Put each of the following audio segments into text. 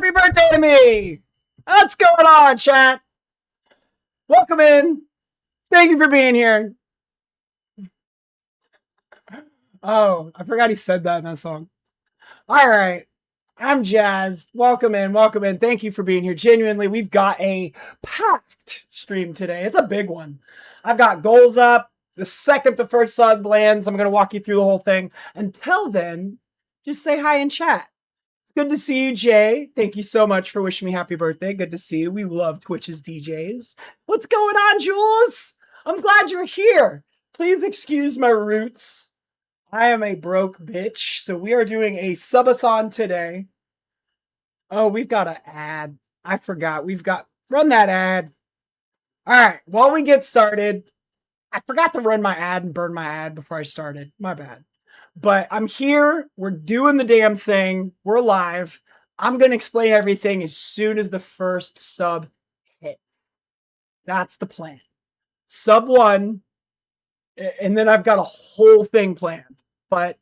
Happy birthday to me! What's going on, chat? Welcome in. Thank you for being here. Oh, I forgot he said that in that song. All right. I'm Jazz. Welcome in. Welcome in. Thank you for being here. Genuinely, we've got a packed stream today. It's a big one. I've got goals up. The second the first sub lands, I'm going to walk you through the whole thing. Until then, just say hi in chat. It's good to see you, Jay. Thank you so much for wishing me happy birthday. Good to see you. We love Twitch's DJs. What's going on, Jules? I'm glad you're here. Please excuse my roots. I am a broke bitch, so we are doing a subathon today. Oh, we've got an ad. I forgot. Run that ad. All right, while we get started, I forgot to run my ad and burn my ad before I started. My bad. But I'm here. We're doing the damn thing. We're live. I'm going to explain everything as soon as the first sub hits. That's the plan. Sub 1, and then I've got a whole thing planned. But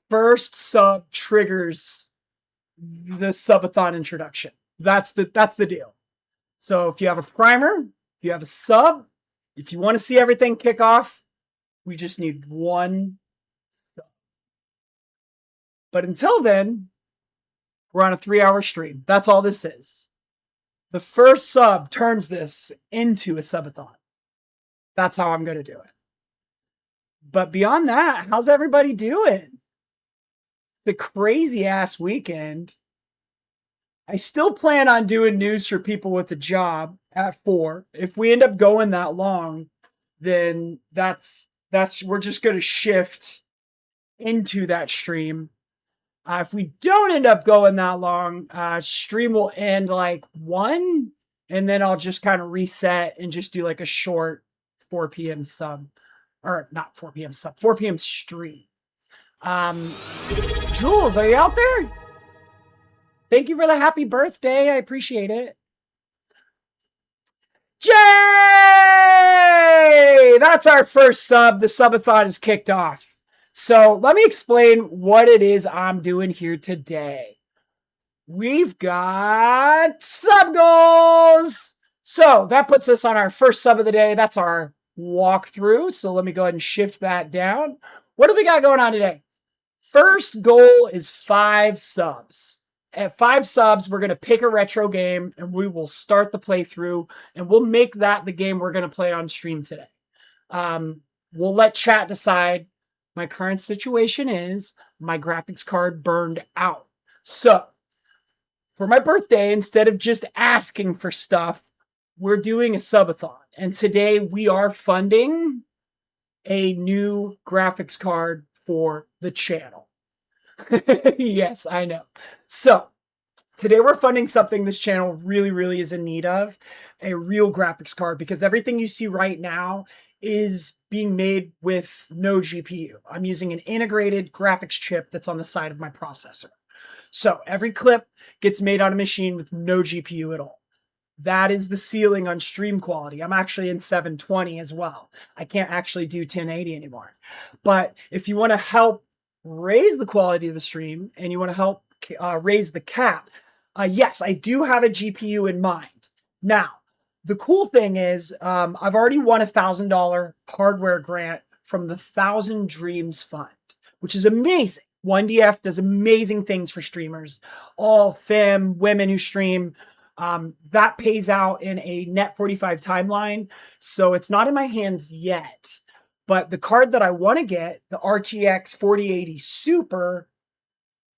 first sub triggers the subathon introduction. That's the deal. So if you have a primer, if you have a sub, if you want to see everything kick off, we just need one sub. But until then, we're on a 3-hour stream. That's all this is. The first sub turns this into a subathon. That's how I'm going to do it. But beyond that, how's everybody doing? The crazy ass weekend. I still plan on doing news for people with a job at 4. If we end up going that long, then we're just going to shift into that stream. If we don't end up going that long, stream will end like 1, and then I'll just kind of reset and just do like a short 4 p.m. sub. Or not 4 p.m. sub, 4 p.m. stream. Jules, are you out there? Thank you for the happy birthday. I appreciate it. Jay! That's our first sub. The subathon is kicked off. So let me explain what it is I'm doing here today. We've got sub goals. So that puts us on our first sub of the day. That's our walkthrough. So let me go ahead and shift that down. What do we got going on today? First goal is 5 subs. At 5 subs, we're going to pick a retro game and we will start the playthrough and we'll make that the game we're going to play on stream today. We'll let chat decide. My current situation is my graphics card burned out. So for my birthday, instead of just asking for stuff, we're doing a subathon. And today we are funding a new graphics card for the channel. Yes, I know. So today we're funding something this channel really, really is in need of, a real graphics card, because everything you see right now is being made with no GPU. I'm using an integrated graphics chip that's on the side of my processor. So every clip gets made on a machine with no GPU at all. That is the ceiling on stream quality. I'm actually in 720 as well. I can't actually do 1080 anymore. But if you want to help raise the quality of the stream and you want to help raise the cap, yes, I do have a GPU in mind. Now, the cool thing is I've already won a $1,000 hardware grant from the 1,000 Dreams Fund, which is amazing. 1DF does amazing things for streamers, all femme, women who stream. That pays out in a net 45 timeline. So it's not in my hands yet. But the card that I want to get, the RTX 4080 Super,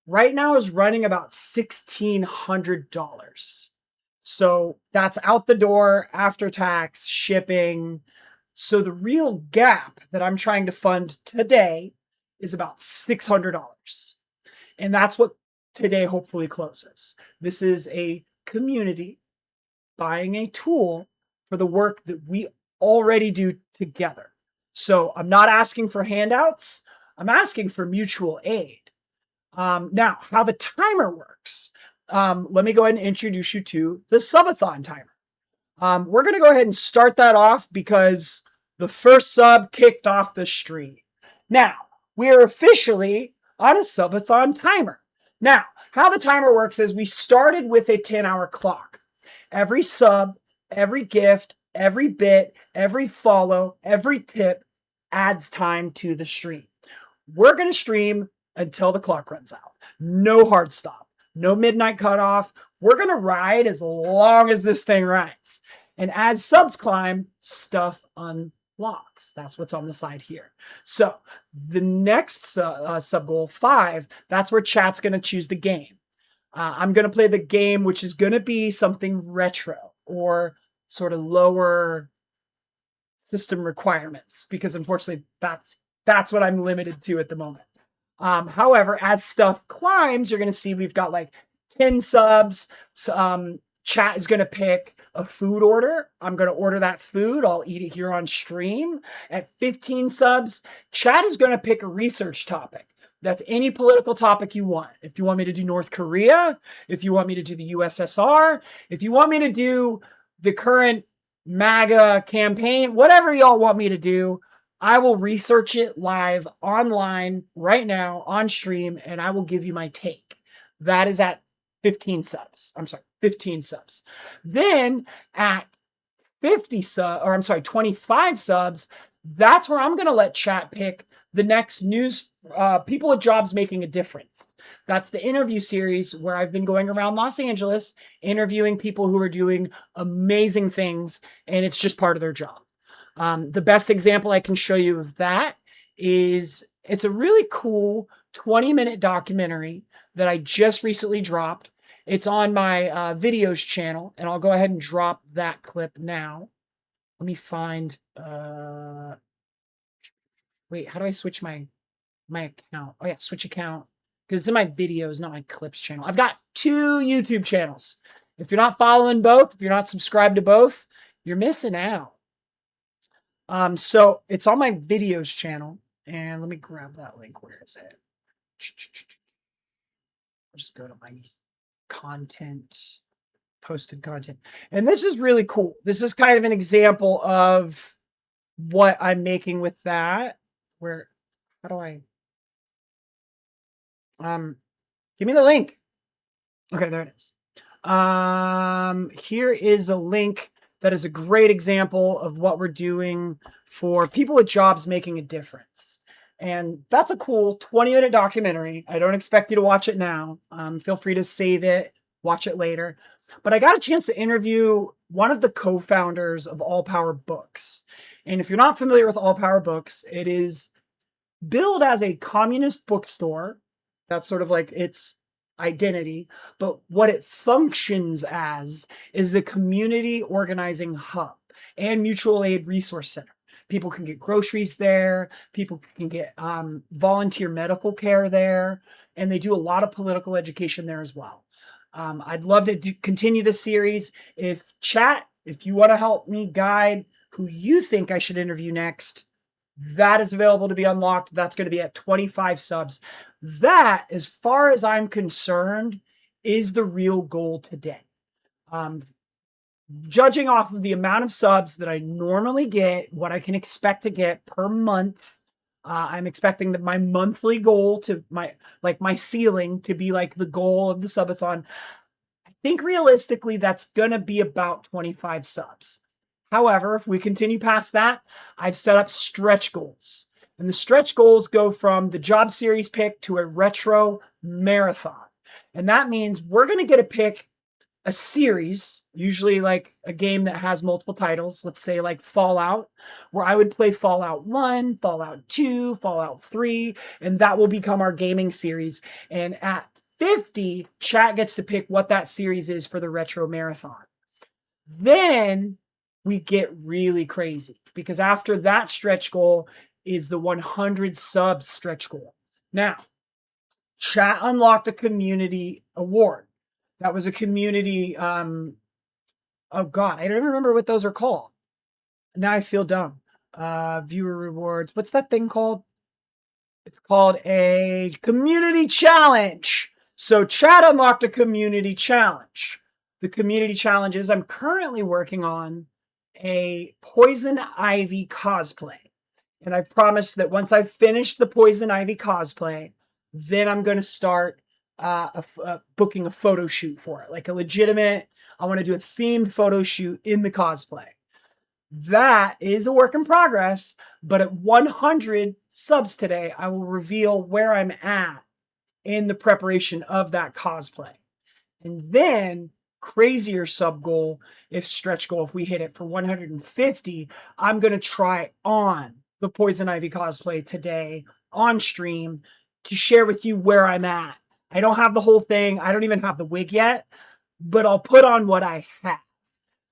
right now is running about $1,600. So that's out the door, after tax, shipping. So the real gap that I'm trying to fund today is about $600. And that's what today hopefully closes. This is a community buying a tool for the work that we already do together. So I'm not asking for handouts. I'm asking for mutual aid. Now, how the timer works. Let me go ahead and introduce you to the subathon timer. We're going to go ahead and start that off because the first sub kicked off the stream. Now, we are officially on a subathon timer. Now, how the timer works is we started with a 10-hour clock. Every sub, every gift, every bit, every follow, every tip adds time to the stream. We're going to stream until the clock runs out. No hard stop, no midnight cutoff. We're going to ride as long as this thing rides. And as subs climb, stuff unlocks. That's what's on the side here. So the next sub goal, 5, that's where chat's going to choose the game. I'm going to play the game, which is going to be something retro or sort of lower system requirements, because unfortunately that's what I'm limited to at the moment. However, as stuff climbs, you're going to see we've got like 10 subs. Chat is going to pick a food order. I'm going to order that food. I'll eat it here on stream. At 15 subs, chat is going to pick a research topic. That's any political topic you want. If you want me to do North Korea, if you want me to do the USSR, if you want me to do the current MAGA campaign, whatever y'all want me to do, I will research it live online right now on stream, and I will give you my take. That is at 15 subs. 15 subs. Then at 25 subs, that's where I'm going to let chat pick the next news, people with jobs making a difference. That's the interview series where I've been going around Los Angeles interviewing people who are doing amazing things, and it's just part of their job. The best example I can show you of that is it's a really cool 20-minute documentary that I just recently dropped. It's on my videos channel, and I'll go ahead and drop that clip now. Let me find, wait, how do I switch my account? Oh yeah, switch account, because it's in my videos, not my clips channel. I've got 2 YouTube channels. If you're not following both, if you're not subscribed to both, you're missing out. So it's on my videos channel, and let me grab that link. Where is it? I'll just go to my content, posted content. And this is really cool. This is kind of an example of what I'm making with that. Where, how do I, give me the link. Okay, there it is. Here is a link that is a great example of what we're doing for people with jobs making a difference. And that's a cool 20-minute documentary. I don't expect you to watch it now. Feel free to save it, watch it later. But I got a chance to interview one of the co-founders of All Power Books. And if you're not familiar with All Power Books, it is billed as a communist bookstore. That's sort of like its identity. But what it functions as is a community organizing hub and mutual aid resource center. People can get groceries there. People can get volunteer medical care there. And they do a lot of political education there as well. I'd love to continue this series. If you want to help me guide who you think I should interview next, that is available to be unlocked. That's going to be at 25 subs. That, as far as I'm concerned, is the real goal today. Judging off of the amount of subs that I normally get, what I can expect to get per month, I'm expecting that my monthly goal to my ceiling to be like the goal of the subathon. I think realistically that's going to be about 25 subs. However, if we continue past that, I've set up stretch goals. And the stretch goals go from the job series pick to a retro marathon. And that means we're going to get to pick a series, usually like a game that has multiple titles, let's say like Fallout, where I would play Fallout 1, Fallout 2, Fallout 3, and that will become our gaming series. And at 50, chat gets to pick what that series is for the retro marathon. Then we get really crazy, because after that stretch goal is the 100 subs stretch goal. Now, chat unlocked a community award. That was a community, oh God, I don't remember what those are called. Now I feel dumb. Viewer rewards. What's that thing called? It's called a community challenge. So chat unlocked a community challenge. The community challenge is I'm currently working on a Poison Ivy cosplay. And I've promised that once I've finished the Poison Ivy cosplay, then I'm going to start booking a photo shoot for it, like a legitimate, I want to do a themed photo shoot in the cosplay. That is a work in progress, but at 100 subs today, I will reveal where I'm at in the preparation of that cosplay. And then crazier sub goal, if we hit it for 150, I'm going to try on the Poison Ivy cosplay today on stream to share with you where I'm at. I don't have the whole thing. I don't even have the wig yet, but I'll put on what I have.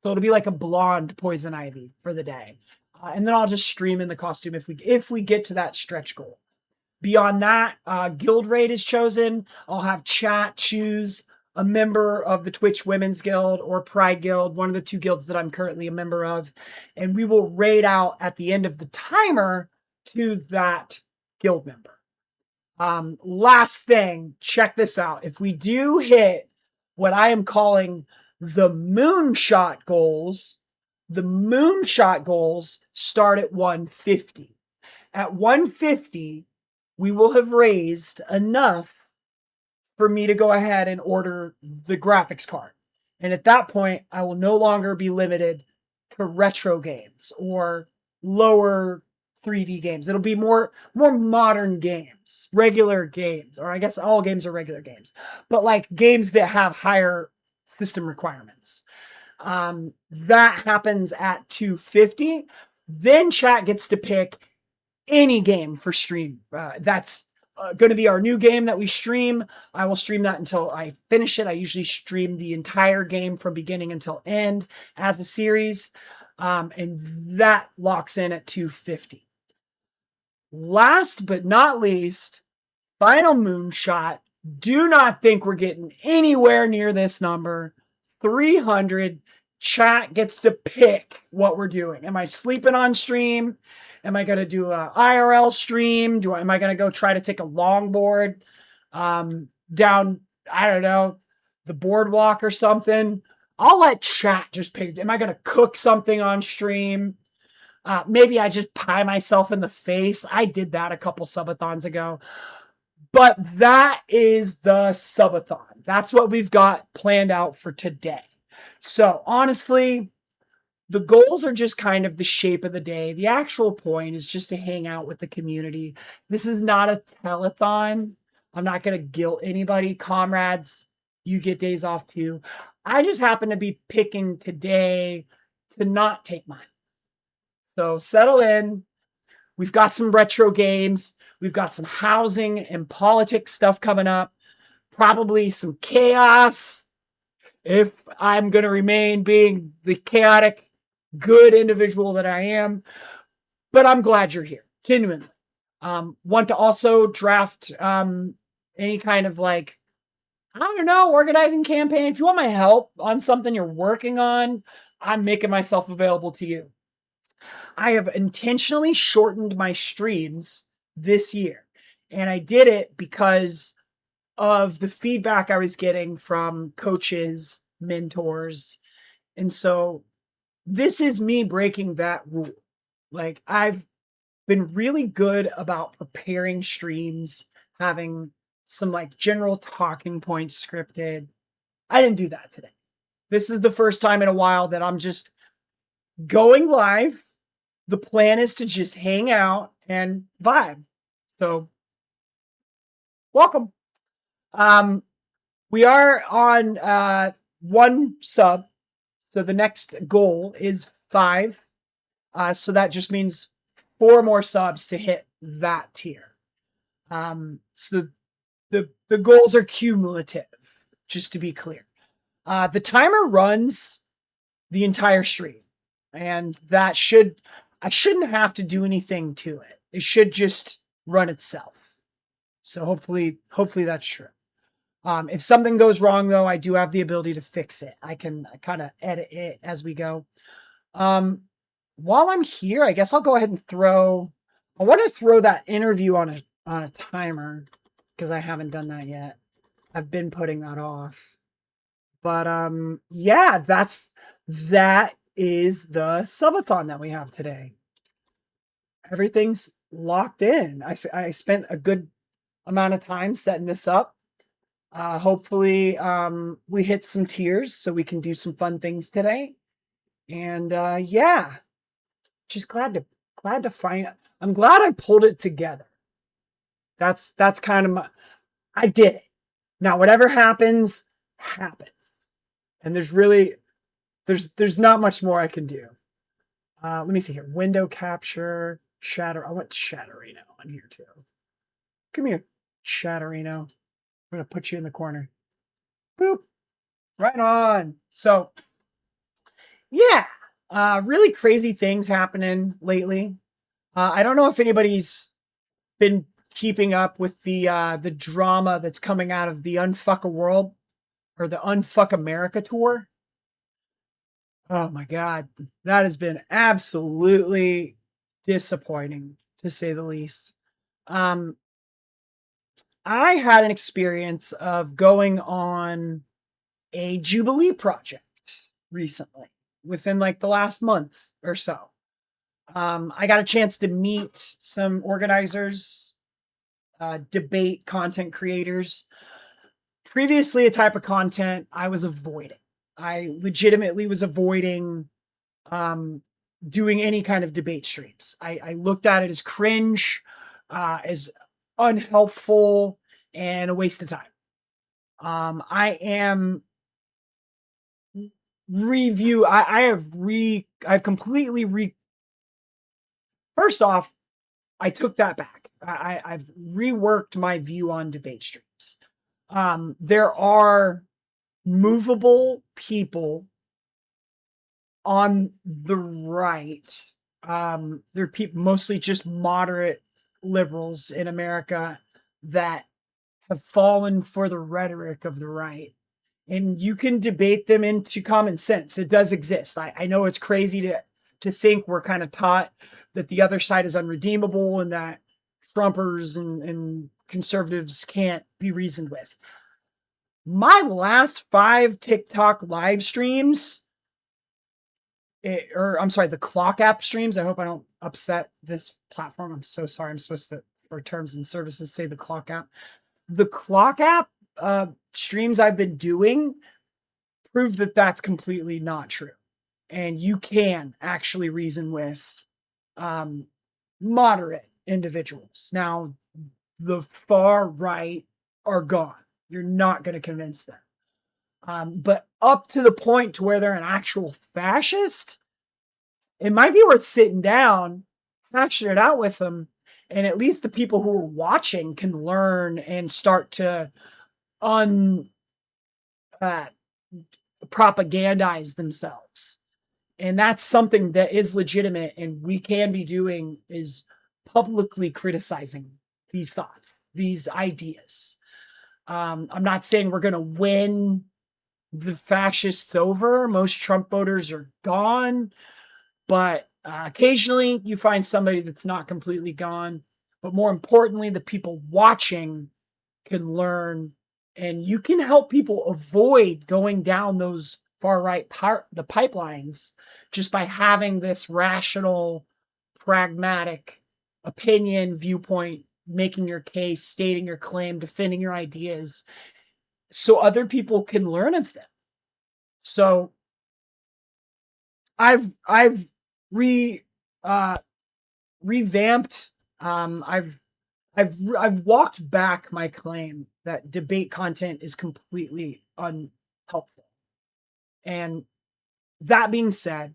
So it'll be like a blonde Poison Ivy for the day. And then I'll just stream in the costume if we get to that stretch goal. Beyond that, guild raid is chosen. I'll have chat choose a member of the Twitch Women's Guild or Pride Guild, one of the two guilds that I'm currently a member of. And we will raid out at the end of the timer to that guild member. Last thing, check this out. If we do hit what I am calling the moonshot goals start at 150. At 150, we will have raised enough for me to go ahead and order the graphics card. And at that point, I will no longer be limited to retro games or lower 3D games. It'll be more modern games, regular games, or I guess all games are regular games, but like games that have higher system requirements. That happens at 250. Then chat gets to pick any game for stream. That's going to be our new game that we stream. I will stream that until I finish it. I usually stream the entire game from beginning until end as a series. And that locks in at 250. Last but not least, final moonshot. Do not think we're getting anywhere near this number. 300. Chat gets to pick what we're doing. Am I sleeping on stream? Am I going to do a IRL stream? Am I going to go try to take a longboard down, I don't know, the boardwalk or something? I'll let chat just pick. Am I going to cook something on stream? Maybe I just pie myself in the face. I did that a couple subathons ago. But that is the subathon. That's what we've got planned out for today. So honestly, the goals are just kind of the shape of the day. The actual point is just to hang out with the community. This is not a telethon. I'm not going to guilt anybody. Comrades, you get days off too. I just happen to be picking today to not take mine. So settle in. We've got some retro games. We've got some housing and politics stuff coming up. Probably some chaos if I'm going to remain being the chaotic, good individual that I am. But I'm glad you're here, genuinely. Want to also draft any kind of like, I don't know, organizing campaign. If you want my help on something you're working on, I'm making myself available to you. I have intentionally shortened my streams this year. And I did it because of the feedback I was getting from coaches, mentors. And so this is me breaking that rule. Like, I've been really good about preparing streams, having some like general talking points scripted. I didn't do that today. This is the first time in a while that I'm just going live. The plan is to just hang out and vibe. So welcome. We are on 1 sub. So the next goal is 5. So that just means 4 more subs to hit that tier. So the goals are cumulative, just to be clear. The timer runs the entire stream, and I shouldn't have to do anything to it. It should just run itself. So hopefully that's true. If something goes wrong, though, I do have the ability to fix it. I can kind of edit it as we go. While I'm here, I guess I'll go ahead and I want to throw that interview on a timer because I haven't done that yet. I've been putting that off. But yeah, that is the subathon that we have today. Everything's locked in. I spent a good amount of time setting this up. Hopefully, we hit some tears so we can do some fun things today. And yeah, just glad to find. I'm glad I pulled it together. That's kind of my. I did it. Now, whatever happens, happens. And there's not much more I can do. Let me see here. Window capture, shatter. I want Shatterino on here too. Come here, Shatterino. I'm gonna put you in the corner. Boop. Right on. So yeah, really crazy things happening lately. I don't know if anybody's been keeping up with the drama that's coming out of the Unfuck a World or the Unfuck America tour. Oh my god, that has been absolutely disappointing to say the least. Um, I had an experience of going on a Jubilee project recently, within like the last month or so. I got a chance to meet some organizers, debate content creators. Previously, a type of content I was avoiding. I legitimately was avoiding um, doing any kind of debate streams. I looked at it as cringe, as unhelpful, and a waste of time. I am review. I've completely First off, I took that back. I've reworked my view on debate streams. There are movable people on the right. They're people mostly just moderate liberals in America that have fallen for the rhetoric of the right. And you can debate them into common sense. It does exist. I know it's crazy to think we're kind of taught that the other side is unredeemable and that Trumpers and conservatives can't be reasoned with. My last 5 TikTok live streams, or I'm sorry, the clock app streams. I hope I don't upset this platform. I'm so sorry. I'm supposed to, for terms and services, say the clock app. The clock app streams I've been doing prove that that's completely not true. And you can actually reason with moderate individuals. Now, the far right are gone. You're not going to convince them. But up to the point to where they're an actual fascist, it might be worth sitting down, hashing it out with them, and at least the people who are watching can learn and start to un uh, propagandize themselves. And that's something that is legitimate and we can be doing, is publicly criticizing these thoughts, these ideas. I'm not saying we're going to win the fascists over. Most Trump voters are gone, but occasionally you find somebody that's not completely gone. But more importantly, the people watching can learn, and you can help people avoid going down those far right the pipelines just by having this rational, pragmatic opinion, viewpoint, making your case, stating your claim, defending your ideas, so other people can learn of them. So I've re revamped. I've walked back my claim that debate content is completely unhelpful. And that being said,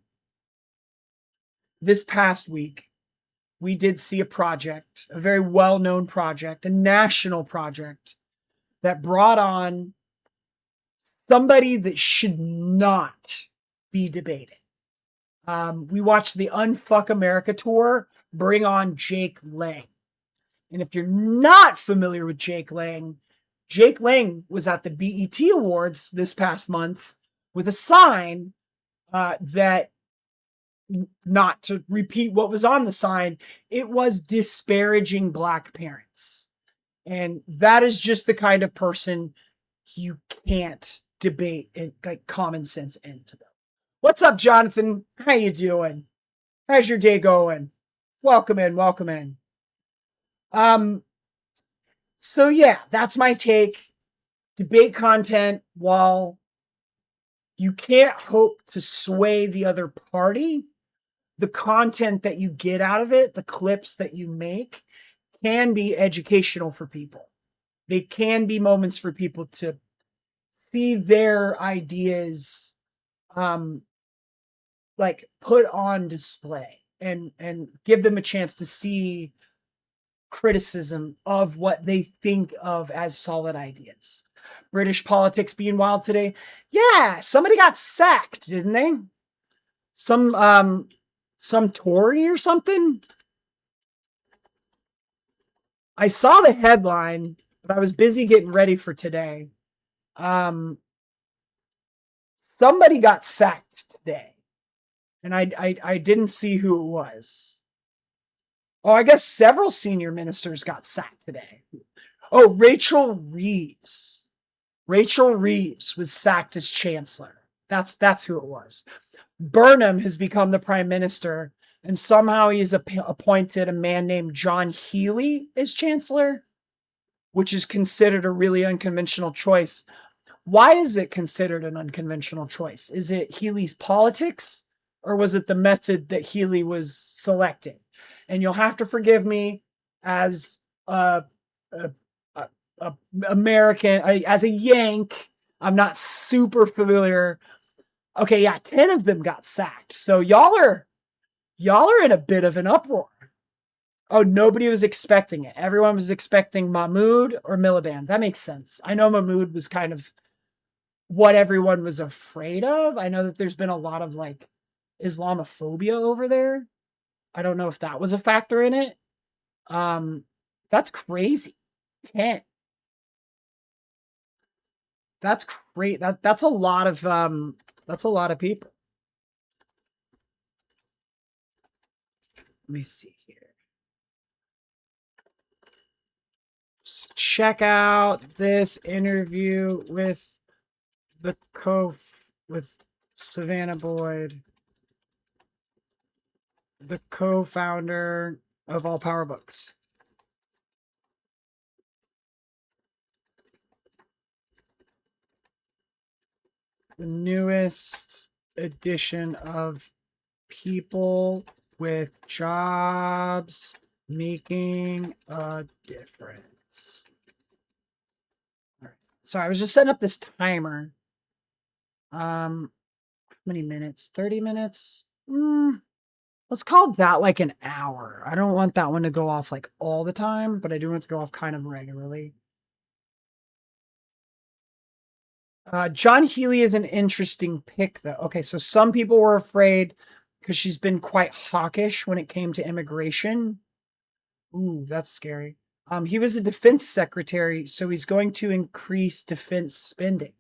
this past week we did see a project, a very well-known project, a national project that brought on somebody that should not be debated. We watched the Unfuck America tour bring on Jake Lang. And if you're not familiar with Jake Lang was at the BET Awards this past month with a sign that, not to repeat what was on the sign, it was disparaging Black parents. And that is just the kind of person you can't debate and like common sense into them. What's up, Jonathan? How you doing? How's your day going? Welcome in, welcome in. So yeah, that's my take. debate content, while you can't hope to sway the other party, the content that you get out of it, the clips that you make, can be educational for people. They can be moments for people to see their ideas um like put on display, and give them a chance to see criticism of what they think of as solid ideas. British politics being wild today. Yeah, somebody got sacked, didn't they? Some Tory or something. I saw the headline, but I was busy getting ready for today. Um Somebody got sacked today, and I didn't see who it was. Oh, I guess several senior ministers got sacked today. Oh, Rachel Reeves. Rachel Reeves was sacked as chancellor. That's who it was. Burnham has become the prime minister, and somehow he's appointed a man named John Healey as chancellor, which is considered a really unconventional choice. Why is it considered an unconventional choice? Is it Healey's politics, or was it the method that Healey was selected? And you'll have to forgive me as a, a American, as a Yank. I'm not super familiar. Okay, yeah, 10 of them got sacked. So y'all are in a bit of an uproar. Oh, nobody was expecting it. Everyone was expecting Mahmoud or Miliband. That makes sense. I know Mahmoud was kind of what everyone was afraid of. I know that there's been a lot of like Islamophobia over there. I don't know if that was a factor in it. Um, that's crazy. 10. That's great. That's a lot of people. Let me see here. Check out this interview with with Savannah Boyd, the co-founder of All Power Books. The newest edition of People with Jobs Making a Difference. All right. So I was just setting up this timer. How many minutes? 30 minutes? Let's call that like an hour. I don't want that one to go off like all the time, but I do want it to go off kind of regularly. John Healey is an interesting pick, though. Okay, so some people were afraid because she's been quite hawkish when it came to immigration. Ooh, that's scary. He was a defense secretary, so he's going to increase defense spending.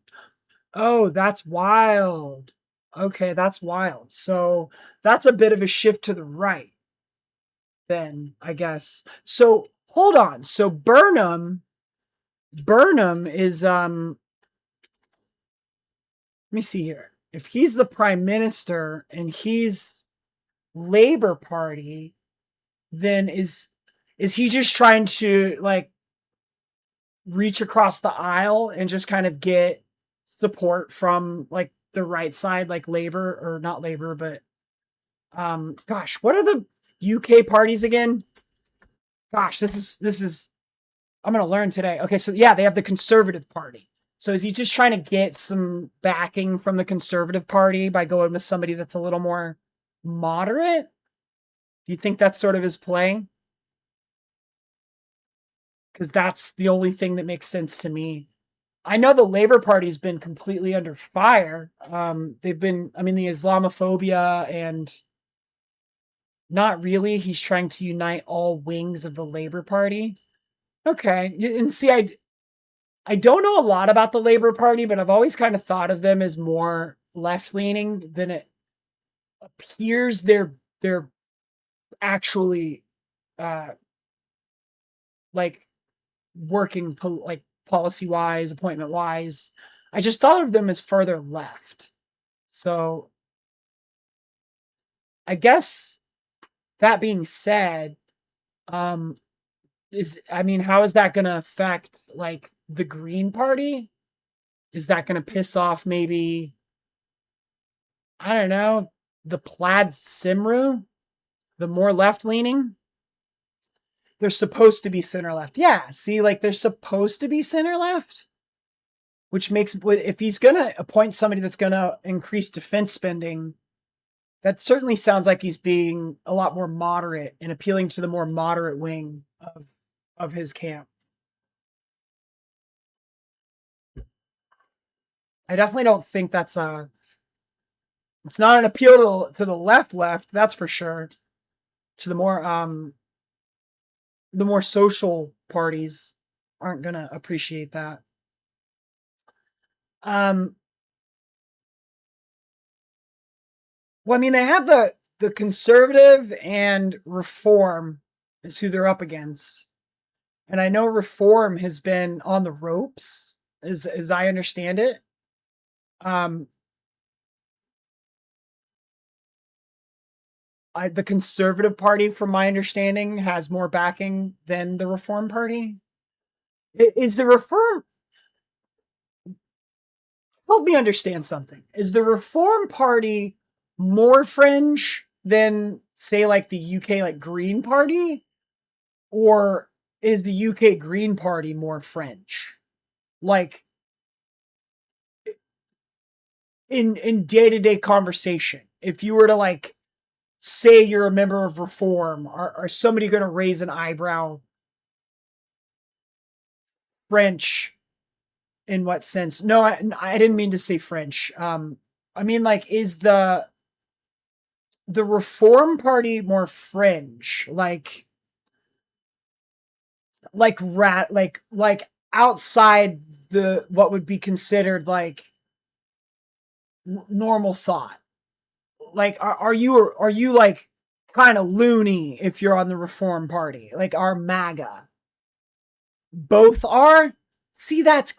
Oh, that's wild. Okay, that's wild. So that's a bit of a shift to the right, then, I guess. So hold on. So Burnham is let me see here. If he's the prime minister and he's Labor Party, then is he just trying to like reach across the aisle and just kind of get support from like the right side, like Labor, or not Labor, but gosh, what are the UK parties again? Gosh, this is I'm gonna learn today. Okay, so yeah, they have the Conservative Party. So is he just trying to get some backing from the Conservative Party by going with somebody that's a little more moderate? Do you think that's sort of his play? Because that's the only thing that makes sense to me. I know the Labor Party's been completely under fire. They've been, I mean, the Islamophobia, and not really. He's trying to unite all wings of the Labor Party. Okay, and see, I don't know a lot about the Labor Party, but I've always kind of thought of them as more left leaning than it appears they're actually uh like working like policy wise, appointment wise. I just thought of them as further left. So I guess that being said, um how is that going to affect like the Green Party? Is that going to piss off maybe, I don't know, the Plaid Cymru, the more left leaning? They're supposed to be center left. Yeah, see, like they're supposed to be center left, which makes, if he's going to appoint somebody that's going to increase defense spending, that certainly sounds like he's being a lot more moderate and appealing to the more moderate wing of his camp. I definitely don't think it's not an appeal to the left, that's for sure. To the more social parties aren't going to appreciate that. Well, I mean, they have the conservative and reform is who they're up against. And I know reform has been on the ropes, as I understand it. The Conservative Party, from my understanding, has more backing than the Reform Party. Is the Reform... Help me understand something. Is the Reform Party more fringe than, say, like the UK, like Green Party? Or is the UK Green Party more fringe? Like, in day-to-day conversation, if you were to, like, say you're a member of Reform, are somebody going to raise an eyebrow? French, in what sense? No, I didn't mean to say French. I mean, like, is the Reform Party more fringe? Like outside the what would be considered like normal thought? Like, are you like kind of loony if you're on the Reform Party? Like, are MAGA? Both are? See, that's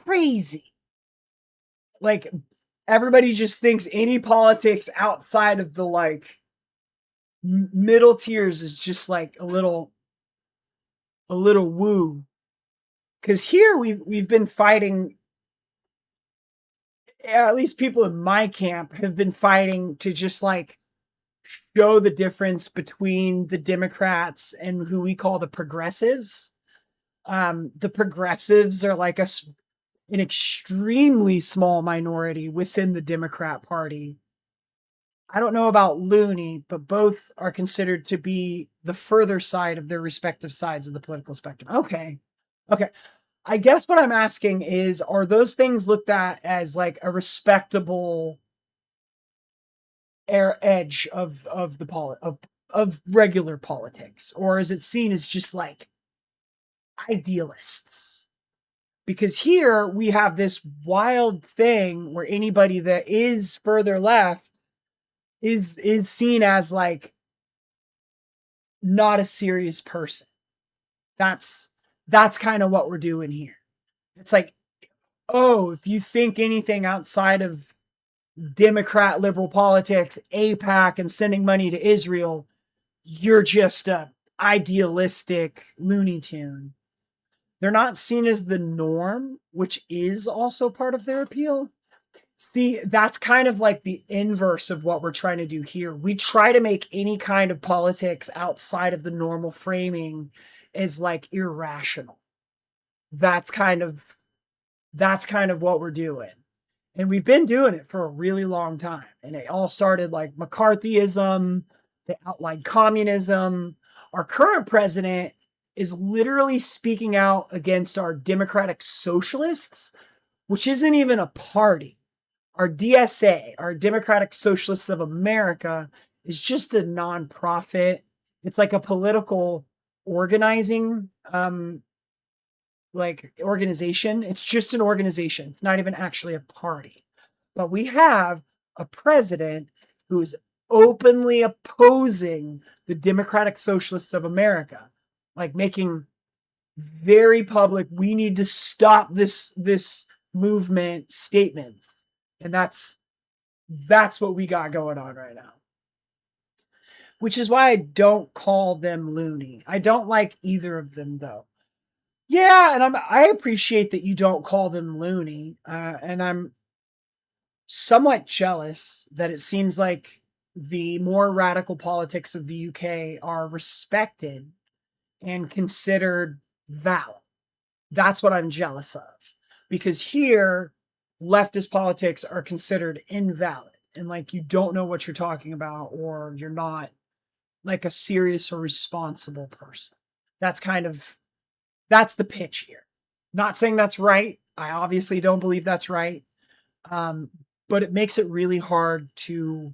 crazy. Like, everybody just thinks any politics outside of the like middle tiers is just like a little woo. Because here we've been fighting, at least people in my camp have been fighting to just like show the difference between the Democrats and who we call the progressives. The progressives are like an extremely small minority within the Democrat Party. I don't know about loony, but both are considered to be the further side of their respective sides of the political spectrum. Okay. I guess what I'm asking is, are those things looked at as like a respectable edge of of regular politics, or is it seen as just like idealists? Because here we have this wild thing where anybody that is further left is seen as like not a serious person. That's kind of what we're doing here. It's like, oh, if you think anything outside of Democrat liberal politics, AIPAC, and sending money to Israel, you're just a idealistic Looney Tune. They're not seen as the norm, which is also part of their appeal. See, that's kind of like the inverse of what we're trying to do here. We try to make any kind of politics outside of the normal framing as like irrational. That's kind of what we're doing. And we've been doing it for a really long time. And it all started like McCarthyism, they outlined communism. Our current president is literally speaking out against our democratic socialists, which isn't even a party. Our DSA, our Democratic Socialists of America, is just a nonprofit. It's like a political organizing organization. It's just an organization. It's not even actually a party. But we have a president who is openly opposing the Democratic Socialists of America, like making very public, we need to stop this movement statements. And that's what we got going on right now. Which is why I don't call them loony. I don't like either of them, though. Yeah, and I appreciate that you don't call them loony, and I'm somewhat jealous that it seems like the more radical politics of the UK are respected and considered valid. That's what I'm jealous of. Because here, leftist politics are considered invalid and like you don't know what you're talking about or you're not like a serious or responsible person. That's kind of that's the pitch here. Not saying that's right. I obviously don't believe that's right. Um, but it makes it really hard to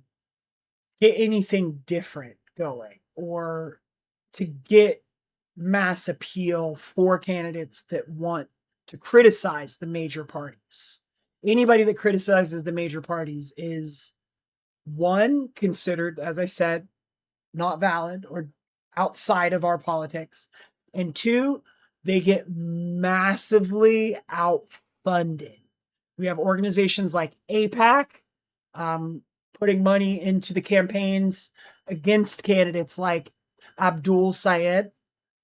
get anything different going or to get mass appeal for candidates that want to criticize the major parties. Anybody that criticizes the major parties is one, considered, as I said, not valid or outside of our politics. And two, they get massively outfunded. We have organizations like APAC putting money into the campaigns against candidates like Abdul Sayed.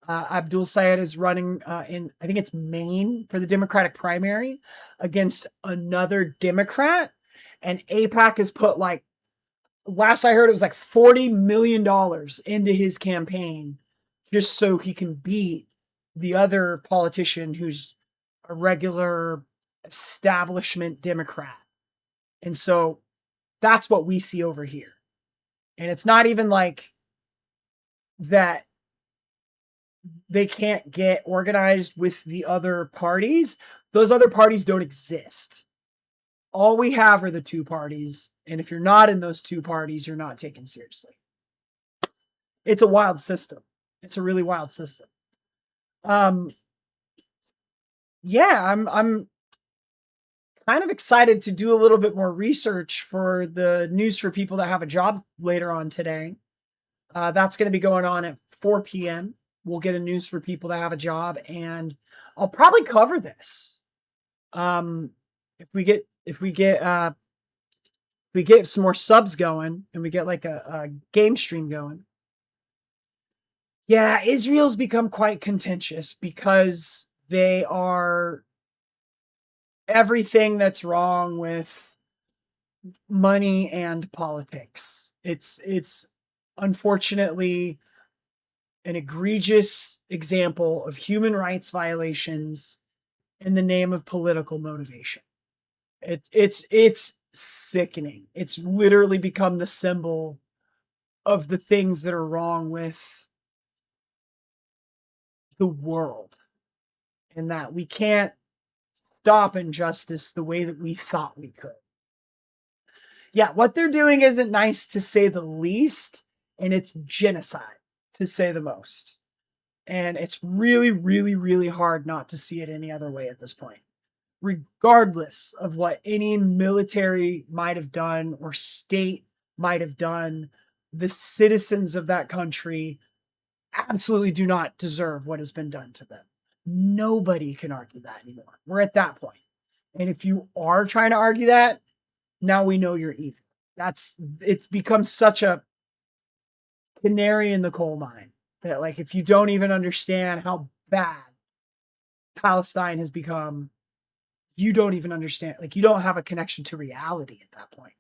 Abdul Sayed is running in, I think it's Maine for the Democratic primary against another Democrat. And APAC has put like, last I heard, it was like $40 million into his campaign just so he can beat the other politician who's a regular establishment Democrat. And so that's what we see over here. And it's not even like that they can't get organized with the other parties. Those other parties don't exist. All we have are the two parties. And if you're not in those two parties, you're not taken seriously. It's a wild system. It's a really wild system. Um, yeah, I'm kind of excited to do a little bit more research for the news for people that have a job later on today. That's going to be going on at 4 p.m. We'll get a news for people that have a job, and I'll probably cover this. If we get some more subs going, and we get like a game stream going. Yeah, Israel's become quite contentious because they are everything that's wrong with money and politics. It's unfortunately an egregious example of human rights violations in the name of political motivation. It's sickening. It's literally become the symbol of the things that are wrong with the world, and that we can't stop injustice the way that we thought we could. Yeah, what they're doing isn't nice to say the least, and it's genocide to say the most. And it's really, really, really hard not to see it any other way at this point. Regardless of what any military might have done or state might have done, the citizens of that country absolutely do not deserve what has been done to them. Nobody can argue that anymore. We're at that point. And if you are trying to argue that, now we know you're evil. It's become such a canary in the coal mine that, like, if you don't even understand how bad Palestine has become, you don't even understand. Like, you don't have a connection to reality at that point.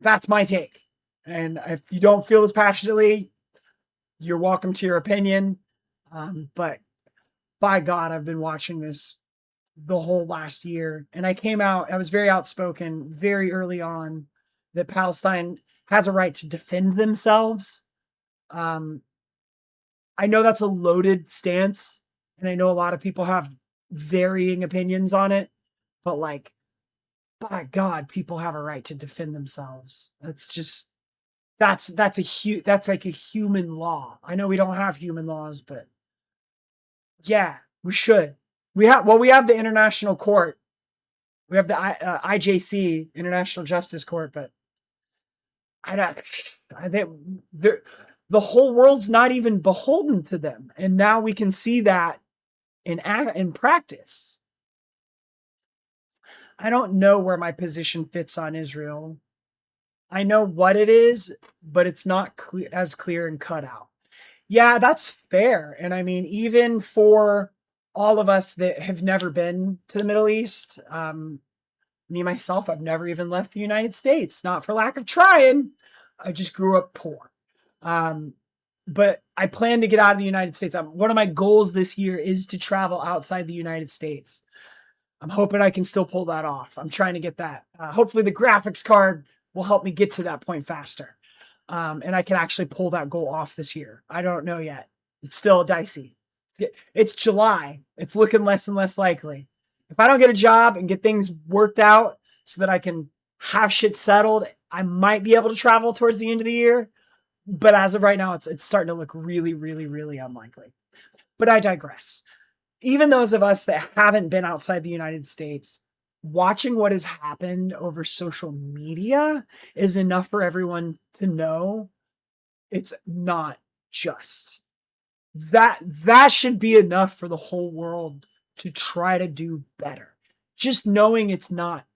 That's my take. And if you don't feel as passionately, you're welcome to your opinion. But by God, I've been watching this the whole last year. And I was very outspoken very early on that Palestine has a right to defend themselves. I know that's a loaded stance, and I know a lot of people have varying opinions on it, but like, by God, people have a right to defend themselves. That's just that's that's like a human law. I know we don't have human laws, but yeah, we should. We have the international court. We have the IJC, International Justice Court, but I don't. The whole world's not even beholden to them, and now we can see that in practice. I don't know where my position fits on Israel. I know what it is, but it's not as clear and cut out. Yeah, that's fair. And I mean, even for all of us that have never been to the Middle East, me myself, I've never even left the United States, not for lack of trying. I just grew up poor. Um, but I plan to get out of the United States. One of my goals this year is to travel outside the United States. I'm hoping I can still pull that off. I'm trying to get that. Hopefully, the graphics card will help me get to that point faster. And I can actually pull that goal off this year. I don't know yet. It's still dicey. It's July. It's looking less and less likely. If I don't get a job and get things worked out so that I can have shit settled, I might be able to travel towards the end of the year. But as of right now, it's starting to look really, really, really unlikely. But I digress. Even those of us that haven't been outside the United States, watching what has happened over social media is enough for everyone to know it's not just. That should be enough for the whole world to try to do better. Just knowing it's not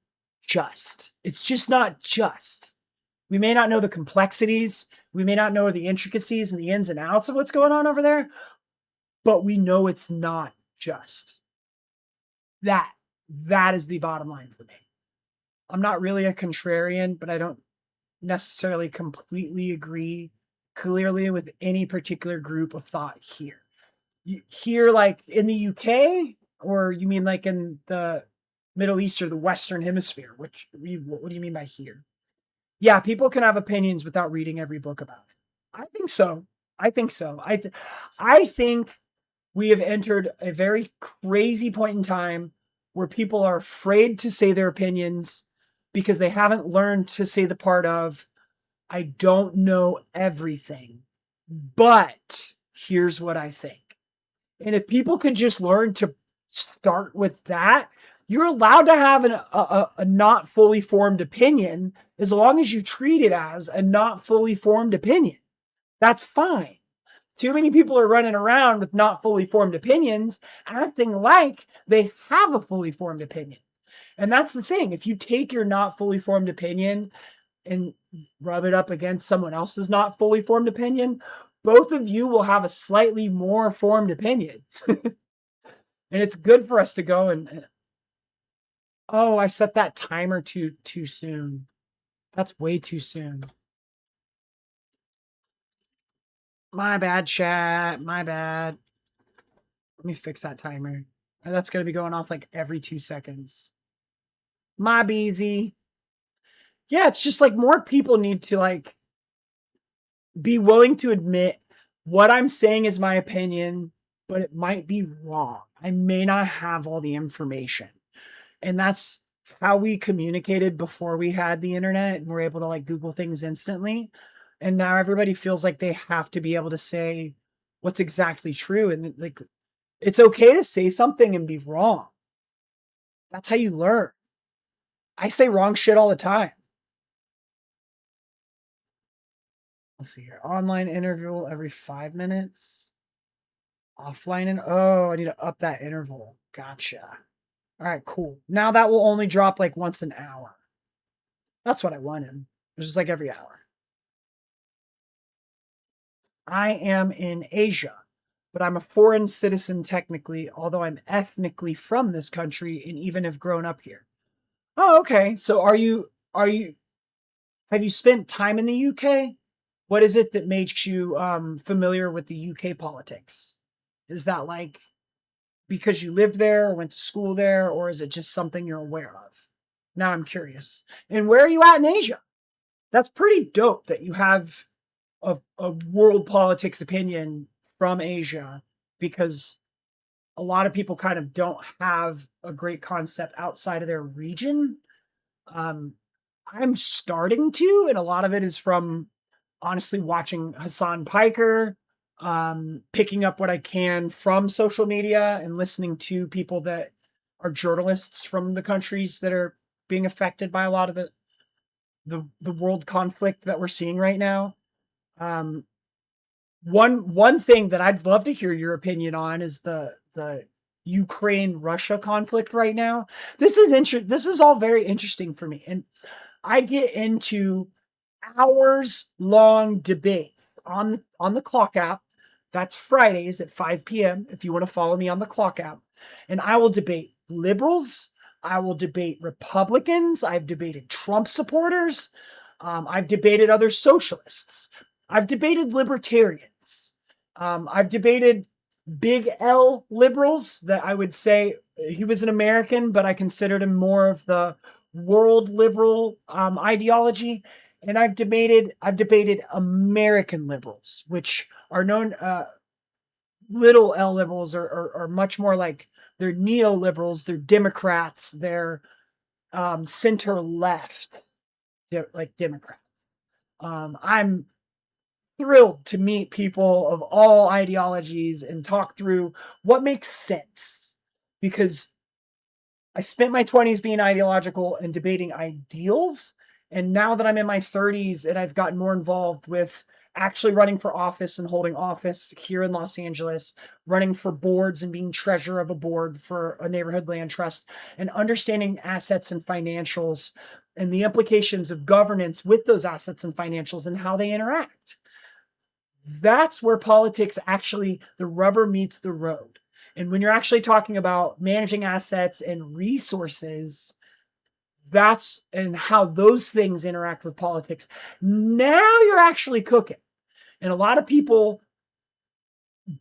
just. It's just not just. We may not know the complexities, we may not know the intricacies and the ins and outs of what's going on over there, but we know it's not just. That is the bottom line for me. I'm not really a contrarian, but I don't necessarily completely agree clearly with any particular group of thought here. Here, like in the UK, or you mean like in the Middle East or the Western Hemisphere? What do you mean by here? Yeah, people can have opinions without reading every book about it. I think so. I think so. I think we have entered a very crazy point in time where people are afraid to say their opinions because they haven't learned to say the part of, I don't know everything, but here's what I think. And if people could just learn to start with that, you're allowed to have a not fully formed opinion as long as you treat it as a not fully formed opinion. That's fine. Too many people are running around with not fully formed opinions, acting like they have a fully formed opinion. And that's the thing. If you take your not fully formed opinion and rub it up against someone else's not fully formed opinion, both of you will have a slightly more formed opinion. And it's good for us to go and oh, I set that timer too soon. That's way too soon. My bad, chat. My bad. Let me fix that timer. That's going to be going off like every 2 seconds. My beezy. Yeah, it's just like more people need to like be willing to admit what I'm saying is my opinion, but it might be wrong. I may not have all the information. And that's how we communicated before we had the internet and we're able to like Google things instantly. And now everybody feels like they have to be able to say what's exactly true. And like, it's okay to say something and be wrong. That's how you learn. I say wrong shit all the time. Let's see here. Online interval every 5 minutes. Offline and oh, I need to up that interval. Gotcha. All right, cool. Now that will only drop like once an hour. That's what I wanted. It's just like every hour. I am in Asia, but I'm a foreign citizen technically, although I'm ethnically from this country and even have grown up here. Oh, okay. So have you spent time in the UK? What is it that makes you familiar with the UK politics? Is that like because you lived there or went to school there, or is it just something you're aware of? Now I'm curious. And where are you at in Asia? That's pretty dope that you have a world politics opinion from Asia, because a lot of people kind of don't have a great concept outside of their region. Um, I'm starting to, and a lot of it is from honestly watching Hassan Piker, picking up what I can from social media and listening to people that are journalists from the countries that are being affected by a lot of the world conflict that we're seeing right now. Um, one thing that I'd love to hear your opinion on is the Ukraine Russia conflict right now. This is all very interesting for me, and I get into hours long debates on the clock app That's Fridays at 5 p.m. if you want to follow me on the Clock app. And I will debate liberals. I will debate Republicans. I've debated Trump supporters. I've debated other socialists. I've debated libertarians. I've debated big L liberals that I would say he was an American, but I considered him more of the world liberal ideology. And I've debated American liberals, which are known little L liberals are much more like they're neoliberals, they're Democrats, they're center left, like Democrats. I'm thrilled to meet people of all ideologies and talk through what makes sense because I spent my 20s being ideological and debating ideals. And now that I'm in my 30s and I've gotten more involved with actually running for office and holding office here in Los Angeles, running for boards and being treasurer of a board for a neighborhood land trust, and understanding assets and financials and the implications of governance with those assets and financials and how they interact. That's where politics actually, the rubber meets the road. And when you're actually talking about managing assets and resources, that's and how those things interact with politics. Now you're actually cooking. And a lot of people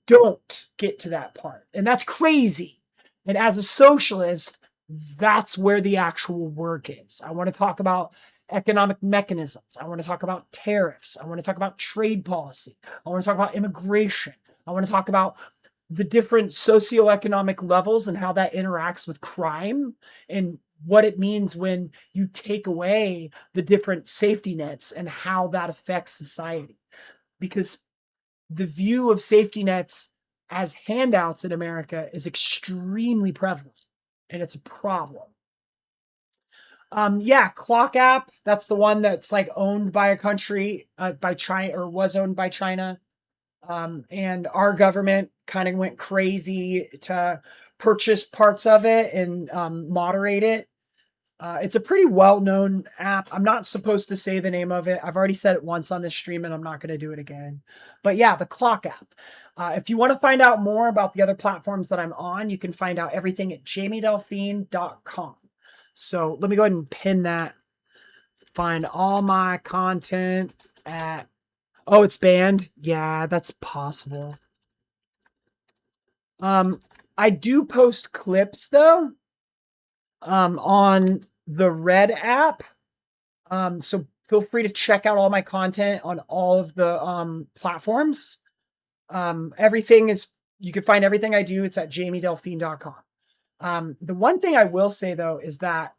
don't get to that part. And that's crazy. And as a socialist, that's where the actual work is. I want to talk about economic mechanisms. I want to talk about tariffs. I want to talk about trade policy. I want to talk about immigration. I want to talk about the different socioeconomic levels and how that interacts with crime and what it means when you take away the different safety nets and how that affects society. Because the view of safety nets as handouts in America is extremely prevalent and it's a problem. Yeah, Clock app, that's the one that's like owned by a country, by China, or was owned by China. And our government kind of went crazy to purchase parts of it and moderate it. It's a pretty well-known app. I'm not supposed to say the name of it. I've already said it once on this stream and I'm not going to do it again. But yeah, the Clock app. If you want to find out more about the other platforms that I'm on, you can find out everything at jamiedelphine.com. So let me go ahead and pin that. Find all my content at... Oh, it's banned? Yeah, that's possible. I do post clips though, on the Red app. So feel free to check out all my content on all of the platforms. Everything is, you can find everything I do. It's at jamiedelphine.com. The one thing I will say though is that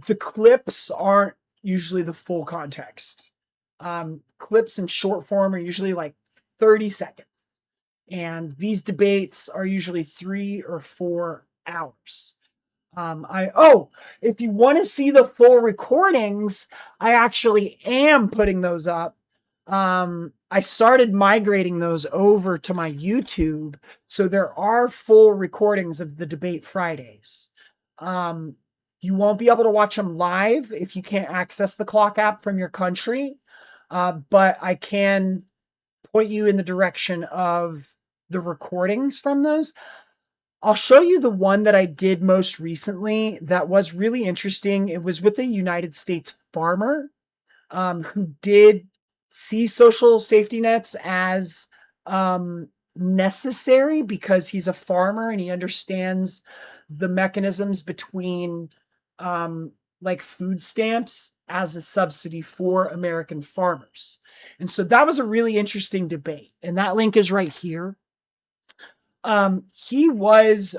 the clips aren't usually the full context. Clips in short form are usually like 30 seconds. And these debates are usually 3 or 4 hours. If you want to see the full recordings, I actually am putting those up. I started migrating those over to my YouTube. So there are full recordings of the debate Fridays. You won't be able to watch them live if you can't access the Clock app from your country. But I can point you in the direction of the recordings from those. I'll show you the one that I did most recently that was really interesting. It was with a United States farmer who did see social safety nets as necessary because he's a farmer and he understands the mechanisms between like food stamps as a subsidy for American farmers. And so that was a really interesting debate. And that link is right here. He was,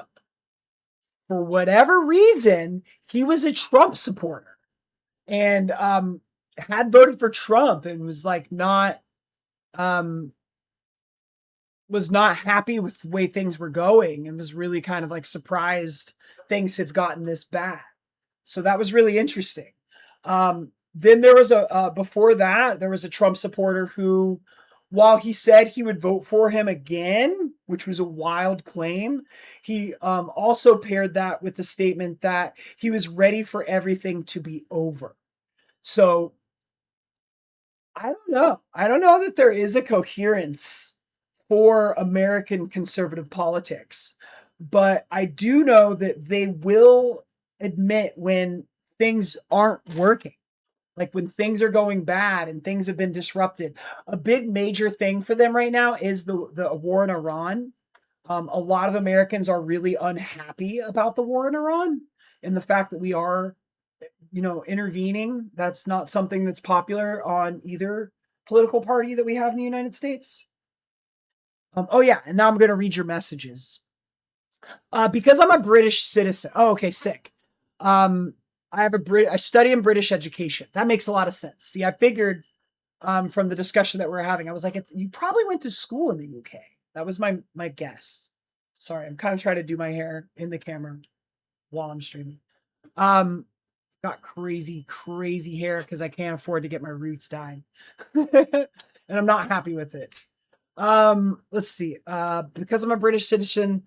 for whatever reason, he was a Trump supporter and had voted for Trump and was like was not happy with the way things were going and was really kind of like surprised things have gotten this bad. So that was really interesting. Then there was before that, there was a Trump supporter who, while he said he would vote for him again, which was a wild claim, he also paired that with the statement that he was ready for everything to be over. So I don't know. I don't know that there is a coherence for American conservative politics, but I do know that they will admit when things aren't working, like when things are going bad and things have been disrupted. A big major thing for them right now is the war in Iran. A lot of Americans are really unhappy about the war in Iran and the fact that we are, intervening. That's not something that's popular on either political party that we have in the United States. Oh yeah, and now I'm going to read your messages. Because I'm a British citizen. Oh, okay, sick. Um, I study in British education. That makes a lot of sense. See, I figured from the discussion that we're having, I was like, you probably went to school in the UK. That was my guess. Sorry, I'm kind of trying to do my hair in the camera while I'm streaming. Um, got crazy hair because I can't afford to get my roots dyed, and I'm not happy with it. Let's see. Because I'm a British citizen,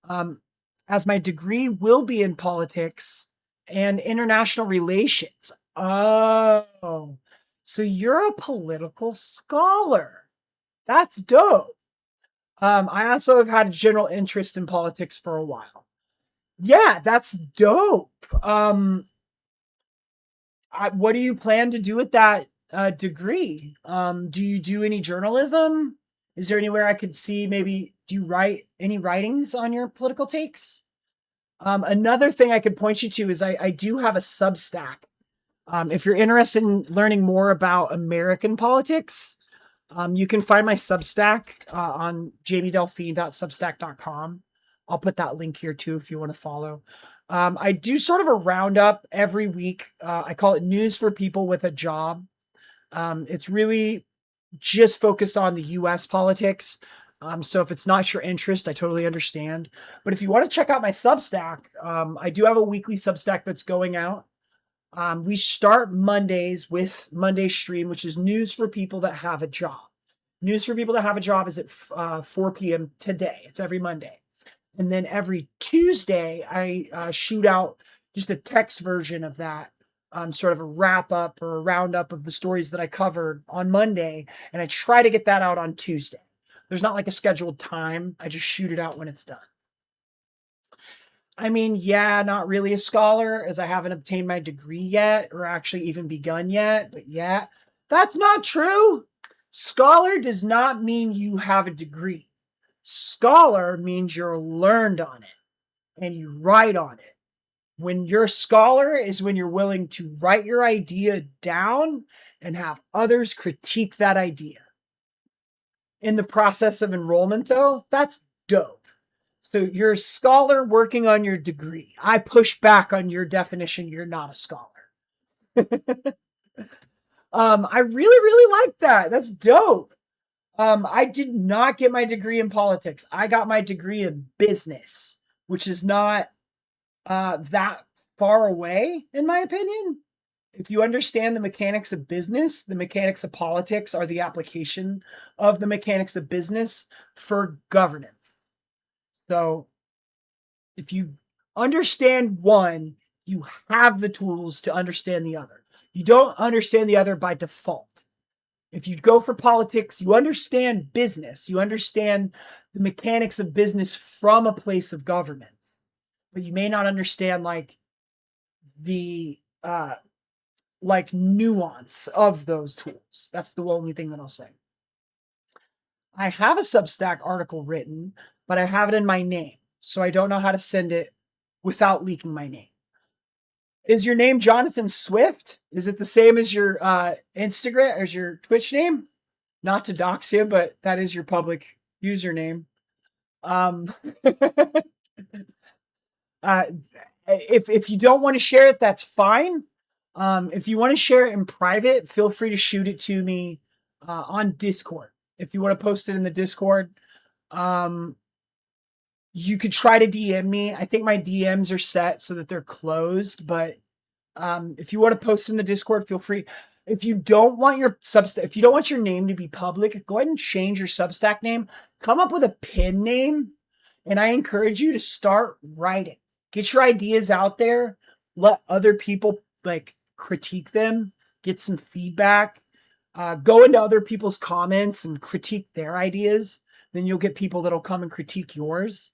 um, as my degree will be in politics and international relations. Oh, so you're a political scholar. That's dope. I also have had a general interest in politics for a while. Yeah, that's dope. What do you plan to do with that degree? Do you do any journalism? Is there anywhere I could see maybe do you write any writings on your political takes? Another thing I could point you to is I do have a Substack. If you're interested in learning more about American politics, you can find my Substack on jamiedelphine.substack.com. I'll put that link here too if you want to follow. I do sort of a roundup every week. I call it News for People with a Job. It's really just focused on the US politics. So if it's not your interest, I totally understand. But if you want to check out my Substack, I do have a weekly Substack that's going out. We start Mondays with Monday Stream, which is news for people that have a job. News for people that have a job is at 4 p.m. today. It's every Monday. And then every Tuesday, I shoot out just a text version of that, sort of a wrap up or a roundup of the stories that I covered on Monday. And I try to get that out on Tuesday. There's not like a scheduled time. I just shoot it out when it's done. I mean, yeah, not really a scholar as I haven't obtained my degree yet or actually even begun yet. But yeah, that's not true. Scholar does not mean you have a degree. Scholar means you're learned on it and you write on it. When you're a scholar is when you're willing to write your idea down and have others critique that idea. In the process of enrollment, though, that's dope. So you're a scholar working on your degree. I push back on your definition. You're not a scholar. I really like that. That's dope. I did not get my degree in politics. I got my degree in business, which is not that far away, in my opinion. If you understand the mechanics of business, the mechanics of politics are the application of the mechanics of business for governance. So if you understand one, you have the tools to understand the other. You don't understand the other by default. If you go for politics, you understand business. You understand the mechanics of business from a place of government. But you may not understand like the nuance of those tools. That's the only thing that I'll say. I have a Substack article written, but I have it in my name. So I don't know how to send it without leaking my name. Is your name Jonathan Swift? Is it the same as your Instagram, as your Twitch name? Not to dox you, but that is your public username. Um, uh, if you don't want to share it, that's fine. If you want to share it in private, feel free to shoot it to me on Discord. If you want to post it in the Discord, you could try to DM me. I think my DMs are set so that they're closed, but if you want to post in the Discord, feel free. If you don't want your Substack, if you don't want your name to be public, go ahead and change your Substack name. Come up with a pin name, and I encourage you to start writing. Get your ideas out there. Let other people like critique them. Get some feedback. Go into other people's comments and critique their ideas. Then you'll get people that'll come and critique yours.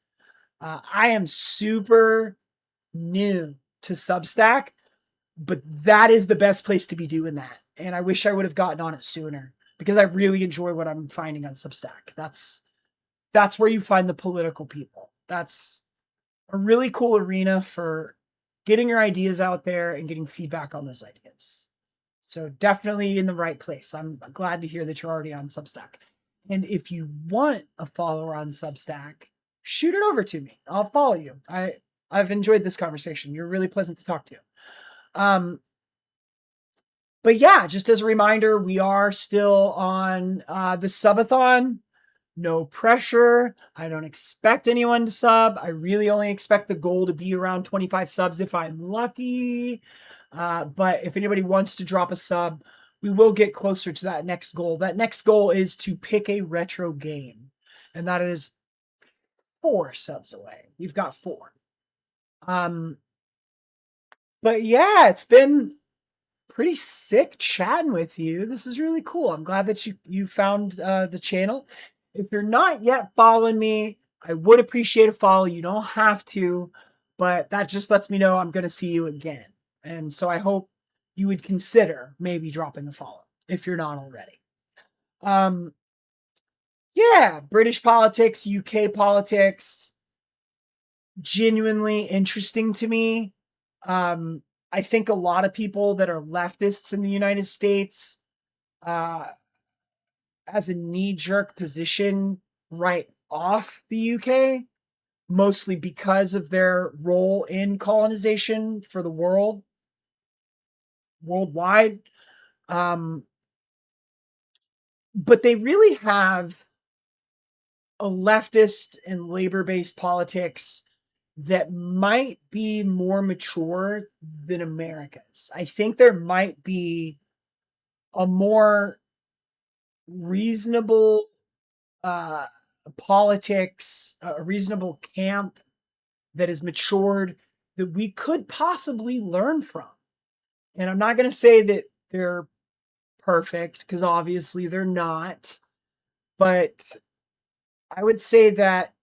I am super new to Substack, but that is the best place to be doing that. And I wish I would have gotten on it sooner because I really enjoy what I'm finding on Substack. That's where you find the political people. That's a really cool arena for getting your ideas out there and getting feedback on those ideas. So definitely in the right place. I'm glad to hear that you're already on Substack. And if you want a follower on Substack, shoot it over to me. I'll follow you. I've enjoyed this conversation. You're really pleasant to talk to. But yeah, just as a reminder, we are still on the subathon. No pressure. I don't expect anyone to sub. I really only expect the goal to be around 25 subs if I'm lucky. But if anybody wants to drop a sub, we will get closer to that next goal. That next goal is to pick a retro game. And that is 4 subs away. We've got 4. But yeah, it's been pretty sick chatting with you. This is really cool. I'm glad that you found the channel. If you're not yet following me, I would appreciate a follow. You don't have to, but that just lets me know I'm going to see you again. And so I hope you would consider maybe dropping a follow if you're not already. Yeah, British politics, UK politics, genuinely interesting to me. I think a lot of people that are leftists in the United States, as a knee-jerk position, write off the UK, mostly because of their role in colonization for the worldwide. But they really have a leftist and labor-based politics that might be more mature than America's. I think there might be a more reasonable politics, a reasonable camp that is matured that we could possibly learn from. And I'm not going to say that they're perfect because obviously they're not, but I would say that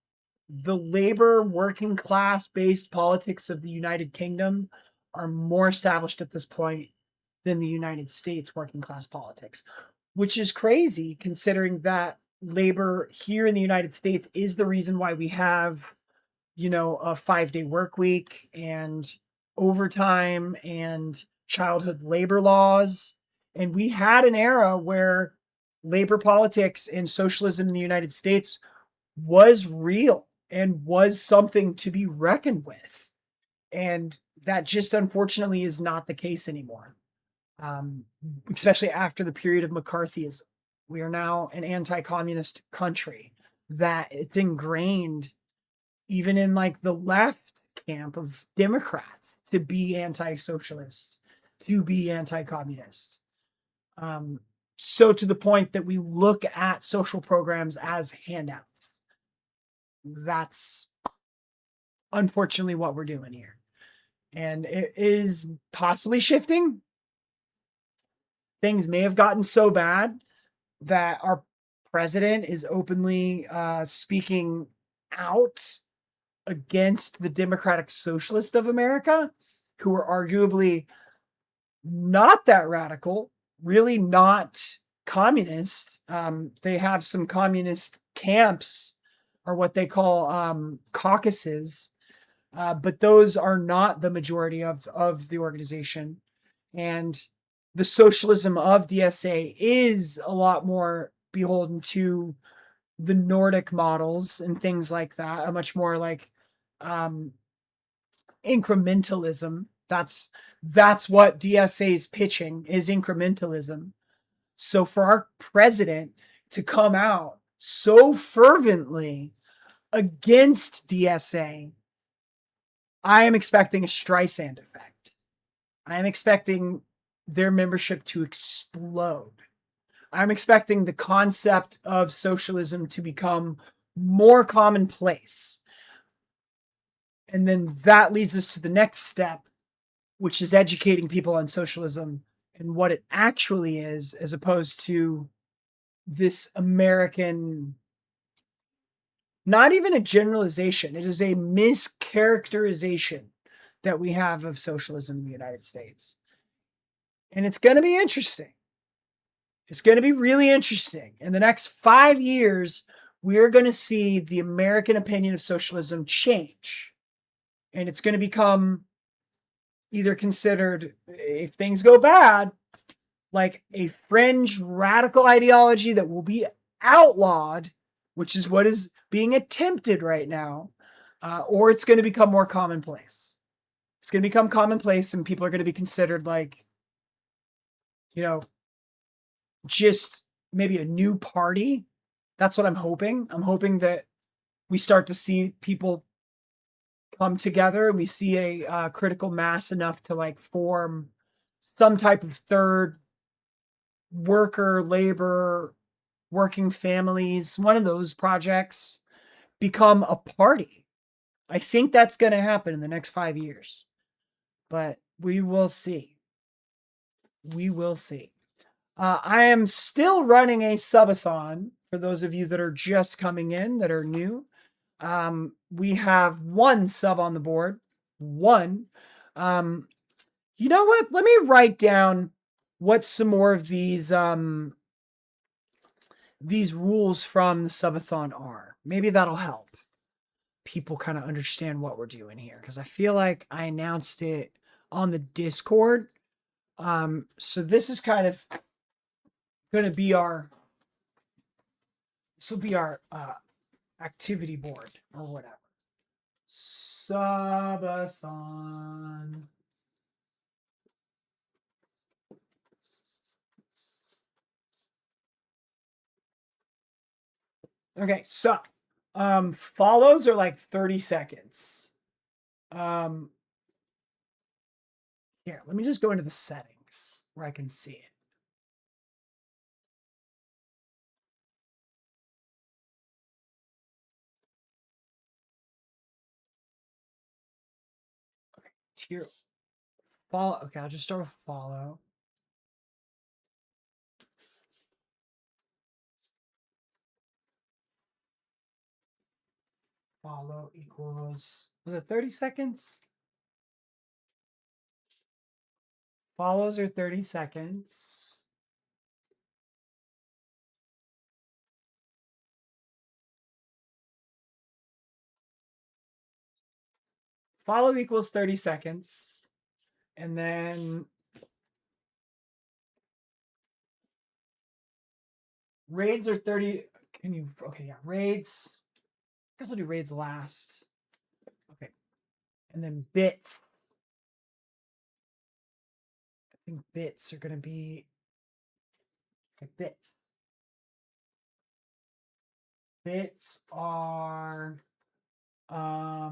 the labor working class based politics of the United Kingdom are more established at this point than the United States working class politics, which is crazy considering that labor here in the United States is the reason why we have, a 5-day work week and overtime and childhood labor laws. And we had an era where labor politics and socialism in the United States was real and was something to be reckoned with. And that just unfortunately is not the case anymore, especially after the period of McCarthyism. We are now an anti-communist country that it's ingrained even in like the left camp of Democrats to be anti-socialist, to be anti-communist. So to the point that we look at social programs as handouts. That's unfortunately what we're doing here. And it is possibly shifting. Things may have gotten so bad that our president is openly speaking out against the Democratic Socialists of America, who are arguably not that radical, really not communist. They have some communist camps, or what they call caucuses, but those are not the majority of the organization. And the socialism of DSA is a lot more beholden to the Nordic models and things like that, a much more like incrementalism. That's what DSA is pitching, is incrementalism. So for our president to come out so fervently against DSA, I am expecting a Streisand effect. I am expecting their membership to explode. I'm expecting the concept of socialism to become more commonplace. And then that leads us to the next step, which is educating people on socialism and what it actually is, as opposed to this American, not even a generalization, it is a mischaracterization that we have of socialism in the United States. And it's going to be interesting. It's going to be really interesting. In the next 5 years, we're going to see the American opinion of socialism change. And it's going to become either considered, if things go bad, like a fringe radical ideology that will be outlawed, which is what is being attempted right now, or it's going to become more commonplace. It's going to become commonplace, and people are going to be considered like, you know, just maybe a new party. That's what I'm hoping. I'm hoping that we start to see people come together and we see a critical mass enough to like form some type of third worker, labor, working families, one of those projects become a party. I think that's going to happen in the next 5 years, but we will see. We will see. I am still running a subathon for those of you that are just coming in, that are new. We have one sub on the board. One. You know what? Let me write down what some more of these rules from the subathon are. Maybe that'll help people kind of understand what we're doing here, because I feel like I announced it on the Discord. So this is kind of going to be this will be our activity board or whatever. Subathon. Okay, so follows are like 30 seconds. Here, let me just go into the settings where I can see it. Okay, tier follow. Okay, I'll just start with follow. Follow equals, was it 30 seconds? Follows are 30 seconds. Follow equals 30 seconds. And then raids are 30. Can you, okay, yeah, raids. I guess I'll do raids last. Okay. And then bits. I think bits are going to be, okay, bits. Bits are, I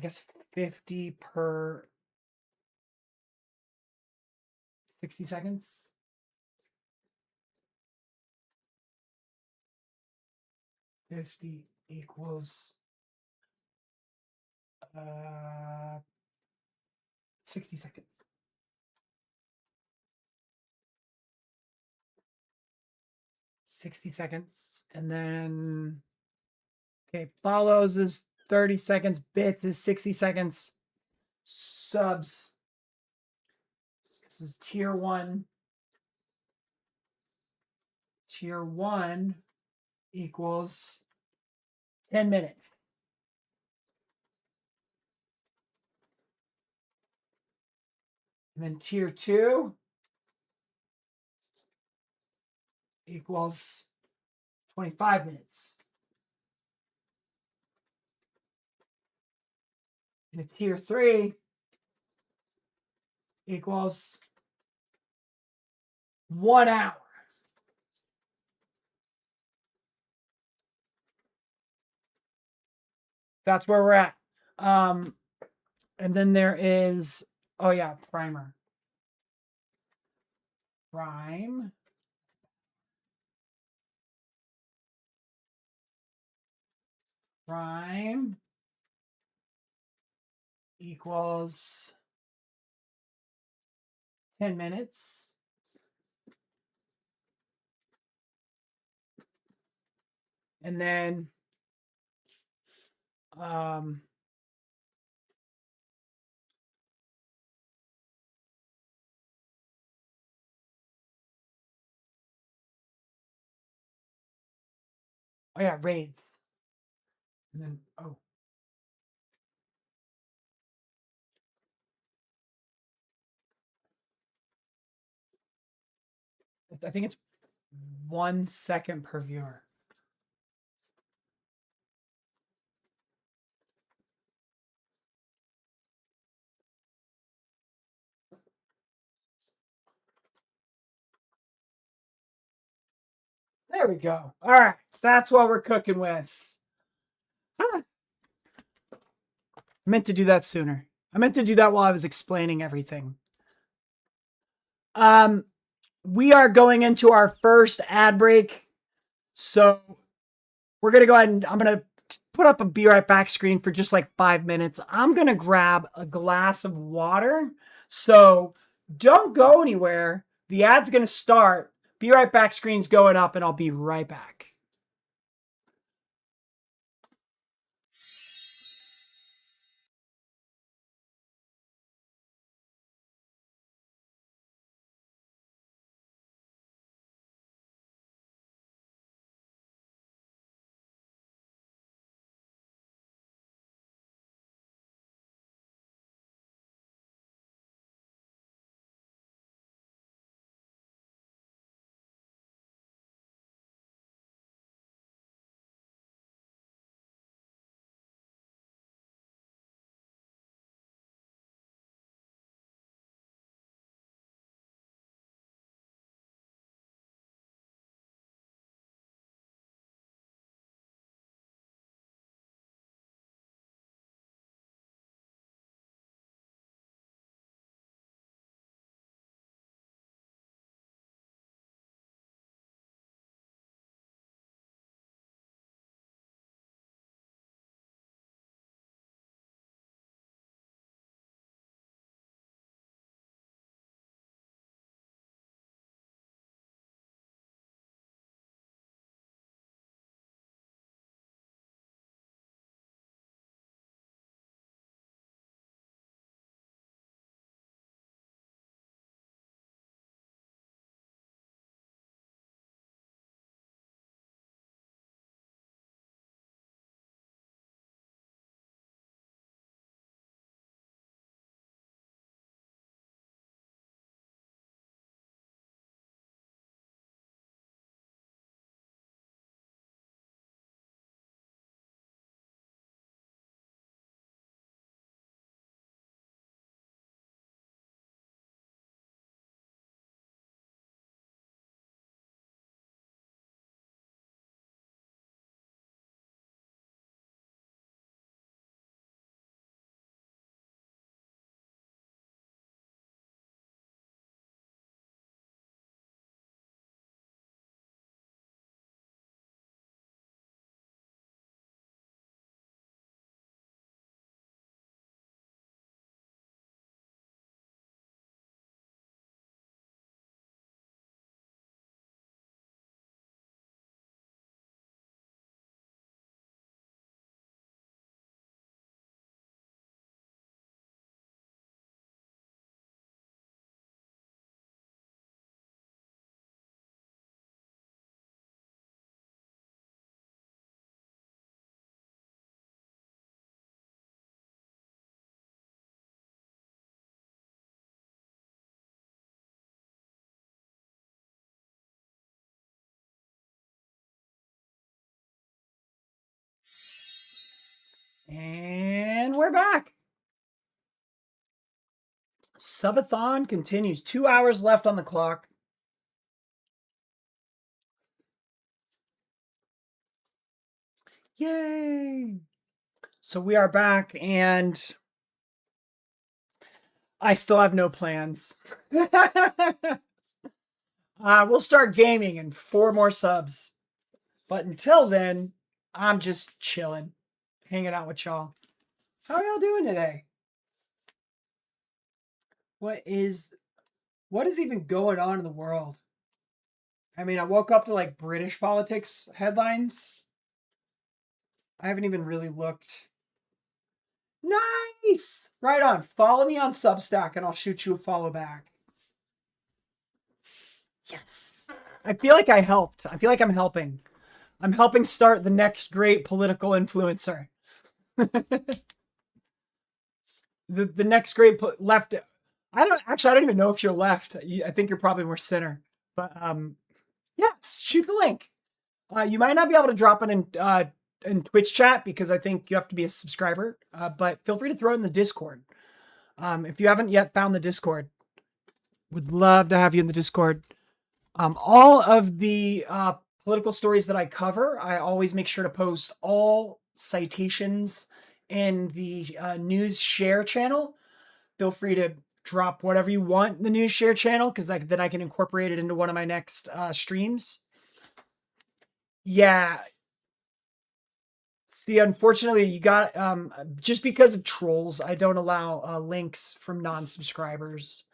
guess 50 per 60 seconds. 50 equals 60 seconds. 60 seconds. And then, okay, follows is 30 seconds. Bits is 60 seconds. Subs. This is tier one. Tier one equals 10 minutes. And then tier two equals 25 minutes. And a tier three equals 1 hour. That's where we're at. And then there is, oh yeah, primer. Prime. Prime equals 10 minutes. And then um oh yeah, Wraith. And then I think it's 1 second per viewer. There we go. All right. That's what we're cooking with. I meant to do that sooner. I meant to do that while I was explaining everything. We are going into our first ad break. So we're going to go ahead and I'm going to put up a Be Right Back screen for just like 5 minutes. I'm going to grab a glass of water. So don't go anywhere. The ad's going to start. Be Right Back screen's going up, and I'll be right back. And we're back. Subathon continues. 2 hours left on the clock. Yay! So we are back, and I still have no plans. We'll start gaming in 4 more subs. But until then, I'm just chilling, hanging out with y'all. How are y'all doing today? What is What is even going on in the world? I mean, I woke up to like British politics headlines. I haven't even really looked. Nice! Right on. Follow me on Substack and I'll shoot you a follow back. Yes. I feel like I helped. I feel like I'm helping. I'm helping start the next great political influencer. The next great left. I don't even know if you're left. I think you're probably more center. But yes, shoot the link. You might not be able to drop it in Twitch chat because I think you have to be a subscriber. But feel free to throw it in the Discord. If you haven't yet found the Discord, would love to have you in the Discord. All of the political stories that I cover, I always make sure to post all citations in the news share channel. Feel free to drop whatever you want in the news share channel because then I can incorporate it into one of my next streams. Yeah. See, unfortunately, you got just because of trolls, I don't allow links from non-subscribers.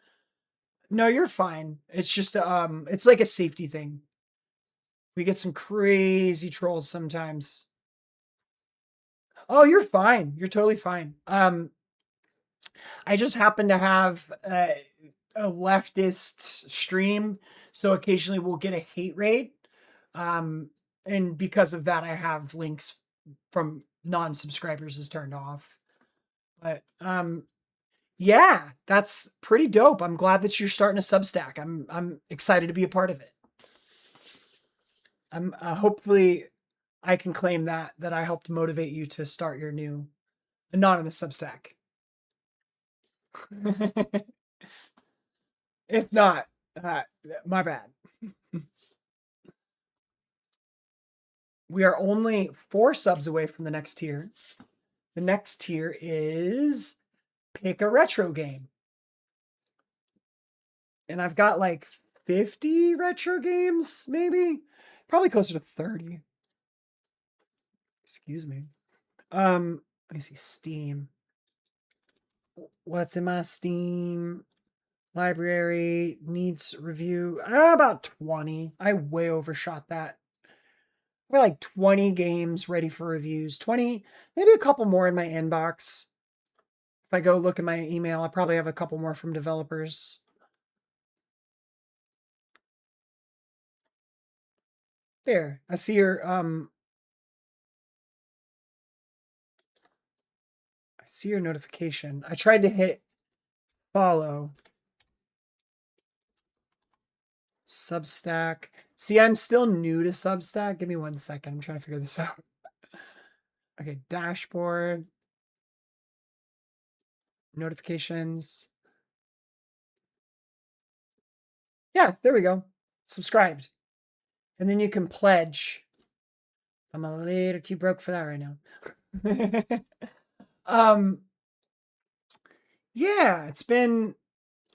No, you're fine. It's just it's like a safety thing. We get some crazy trolls sometimes. Oh, you're fine. You're totally fine. I just happen to have a leftist stream, so occasionally we'll get a hate raid. And because of that, I have links from non-subscribers is turned off. But yeah, that's pretty dope. I'm glad that you're starting a Substack. I'm excited to be a part of it. I'm hopefully I can claim that I helped motivate you to start your new anonymous Substack. If not, my bad. We are only 4 subs away from the next tier. The next tier is pick a retro game. And I've got like 50 retro games, maybe. Probably closer to 30. Excuse me. Let me see. Steam. What's in my Steam library? Needs review. About 20. I way overshot that. We're like 20 games ready for reviews. 20, maybe a couple more in my inbox. If I go look at my email, I probably have a couple more from developers. There, I see your notification. I tried to hit follow. Substack. See, I'm still new to Substack. Give me 1 second. I'm trying to figure this out. Okay, dashboard. Notifications. Yeah, there we go. Subscribed. And then you can pledge. I'm a little too broke for that right now. Yeah, it's been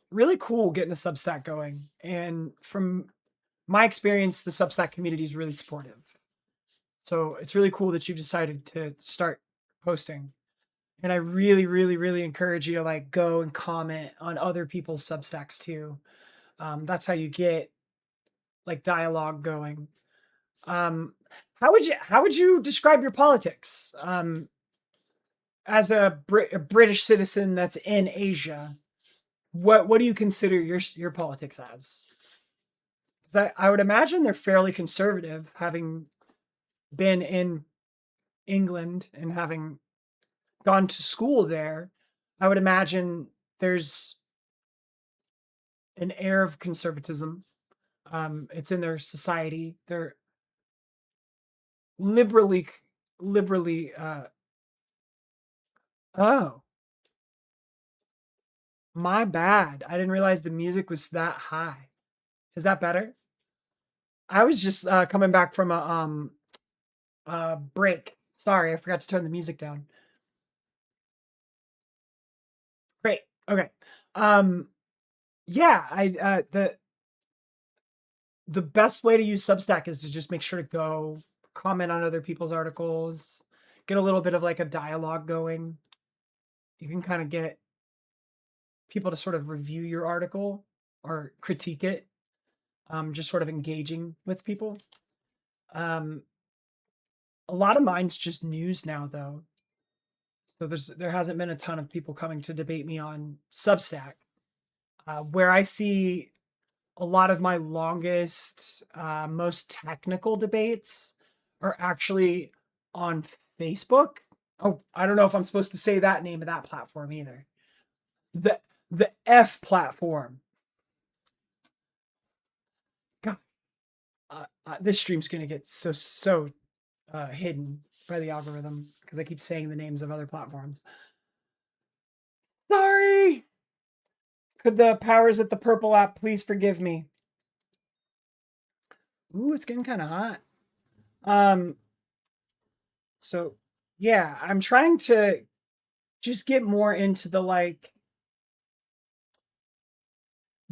really cool getting a Substack going. And from my experience, the Substack community is really supportive. So it's really cool that you've decided to start posting. And I really, really, really encourage you to like go and comment on other people's Substacks too. That's how you get like dialogue going. How would you describe your politics as a British citizen that's in Asia? What do you consider your politics as? Because I would imagine they're fairly conservative, having been in England and having gone to school there. I would imagine there's an air of conservatism. It's in their society. They're liberally. Oh, my bad. I didn't realize the music was that high. Is that better? I was just coming back from a break. Sorry, I forgot to turn the music down. Great. Okay. Um, yeah, the best way to use Substack is to just make sure to go comment on other people's articles, get a little bit of like a dialogue going. You can kind of get people to sort of review your article. or critique it. Just sort of engaging with people. Um, a lot of mine's just news now, though. So there hasn't been a ton of people coming to debate me on Substack, where I see a lot of my longest, most technical debates are actually on Facebook. Oh, I don't know if I'm supposed to say that name of that platform either. The the F platform. God, this stream's gonna get so hidden by the algorithm because I keep saying the names of other platforms. Sorry. Could the powers at the purple app please forgive me? Ooh, it's getting kind of hot. Um, so yeah, I'm trying to just get more into the like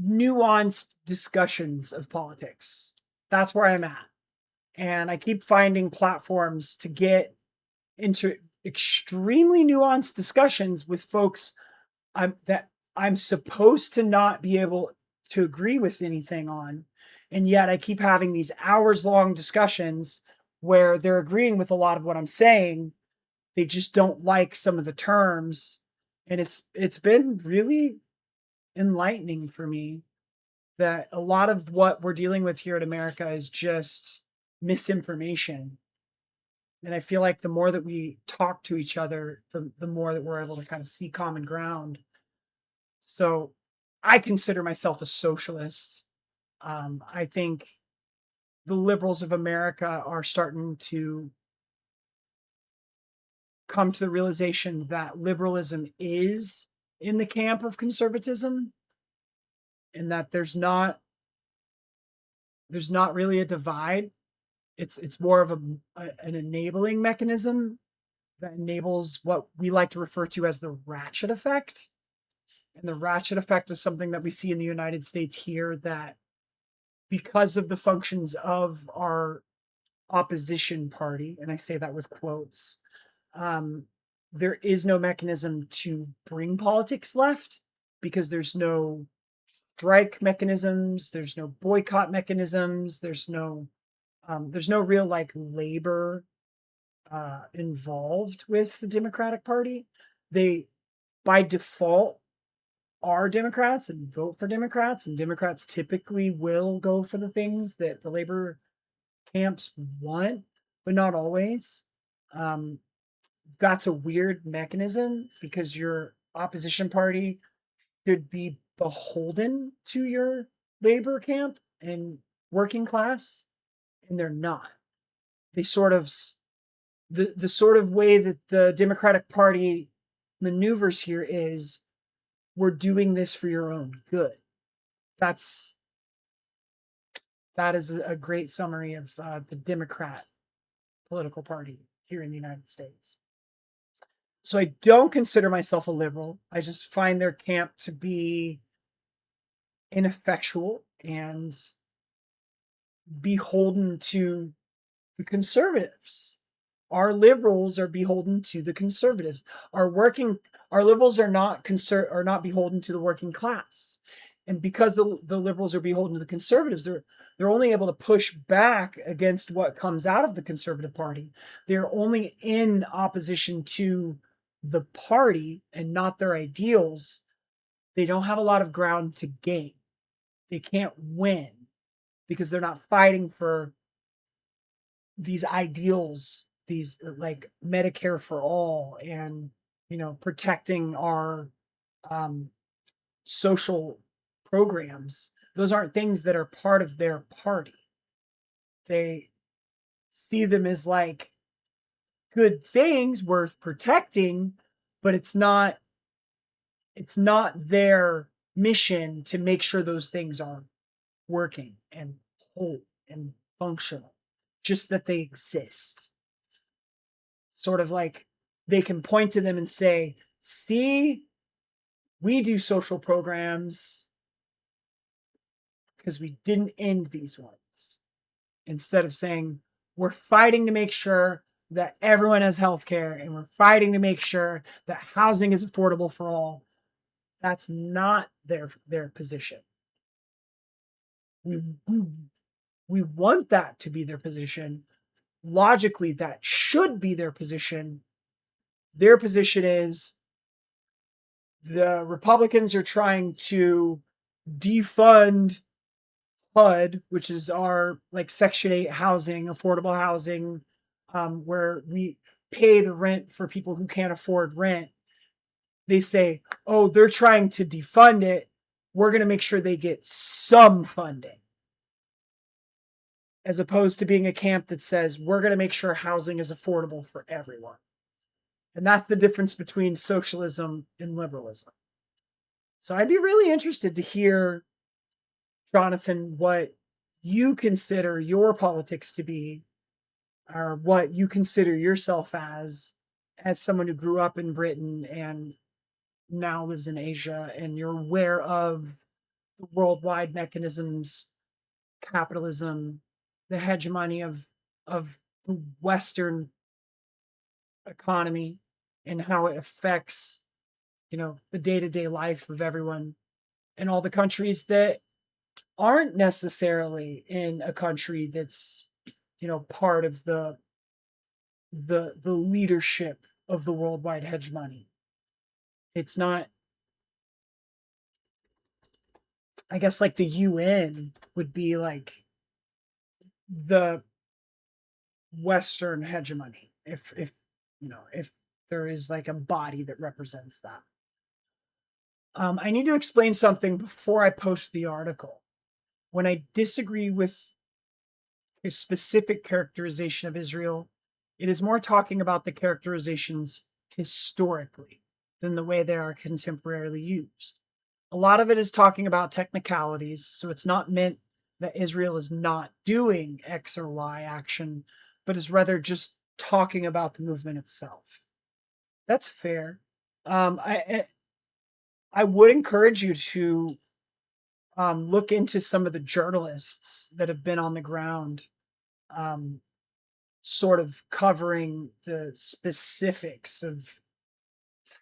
nuanced discussions of politics. That's where I'm at. And I keep finding platforms to get into extremely nuanced discussions with folks I'm supposed to not be able to agree with anything on. And yet I keep having these hours long discussions where they're agreeing with a lot of what I'm saying. They just don't like some of the terms. And it's been really enlightening for me that a lot of what we're dealing with here in America is just misinformation. And I feel like the more that we talk to each other, the more that we're able to kind of see common ground. So I consider myself a socialist. I think the liberals of America are starting to come to the realization that liberalism is in the camp of conservatism and that there's not really a divide. It's more of an enabling mechanism that enables what we like to refer to as the ratchet effect. And the ratchet effect is something that we see in the United States here that because of the functions of our opposition party, and I say that with quotes, um, there is no mechanism to bring politics left because there's no strike mechanisms, there's no boycott mechanisms, there's no real like labor involved with the Democratic Party. They by default are Democrats and vote for Democrats, and Democrats typically will go for the things that the labor camps want, but not always. Um, that's a weird mechanism because your opposition party should be beholden to your labor camp and working class, and they're not. They sort of the sort of way that the Democratic Party maneuvers here is we're doing this for your own good. That's that is a great summary of the Democrat political party here in the United States. So I don't consider myself a liberal. I just find their camp to be ineffectual and beholden to the conservatives. Our liberals are beholden to the conservatives. Our liberals are not beholden to the working class. And because the liberals are beholden to the conservatives, they're only able to push back against what comes out of the conservative party. They're only in opposition to the party and not their ideals. They don't have a lot of ground to gain. They can't win because they're not fighting for these ideals, these like Medicare for all and protecting our um, social programs. Those aren't things that are part of their party. They see them as like good things worth protecting, but it's not their mission to make sure those things are working and whole and functional, just that they exist. Sort of like they can point to them and say, see, we do social programs because we didn't end these ones. Instead of saying, we're fighting to make sure that everyone has health care and we're fighting to make sure that housing is affordable for all. That's not their position. we we we want that to be their position. Logically, that should be their position. Their position is the Republicans are trying to defund HUD, which is our like Section 8 housing, affordable housing, where we pay the rent for people who can't afford rent. They say, oh, they're trying to defund it. We're going to make sure they get some funding. As opposed to being a camp that says, we're going to make sure housing is affordable for everyone. And that's the difference between socialism and liberalism. So I'd be really interested to hear, Jonathan, what you consider your politics to be, or what you consider yourself as someone who grew up in Britain and now lives in Asia, and you're aware of the worldwide mechanisms, capitalism, the hegemony of the Western economy, and how it affects, the day-to-day life of everyone in all the countries that aren't necessarily in a country that's, part of the leadership of the worldwide hegemony. It's not, I guess, like the UN would be like the Western hegemony, if there is like a body that represents that. I need to explain something before I post the article. When I disagree with a specific characterization of Israel, it is more talking about the characterizations historically than the way they are contemporarily used. A lot of it is talking about technicalities, so it's not meant that Israel is not doing X or Y action, but is rather just talking about the movement itself. That's fair. I would encourage you to look into some of the journalists that have been on the ground, um, sort of covering the specifics of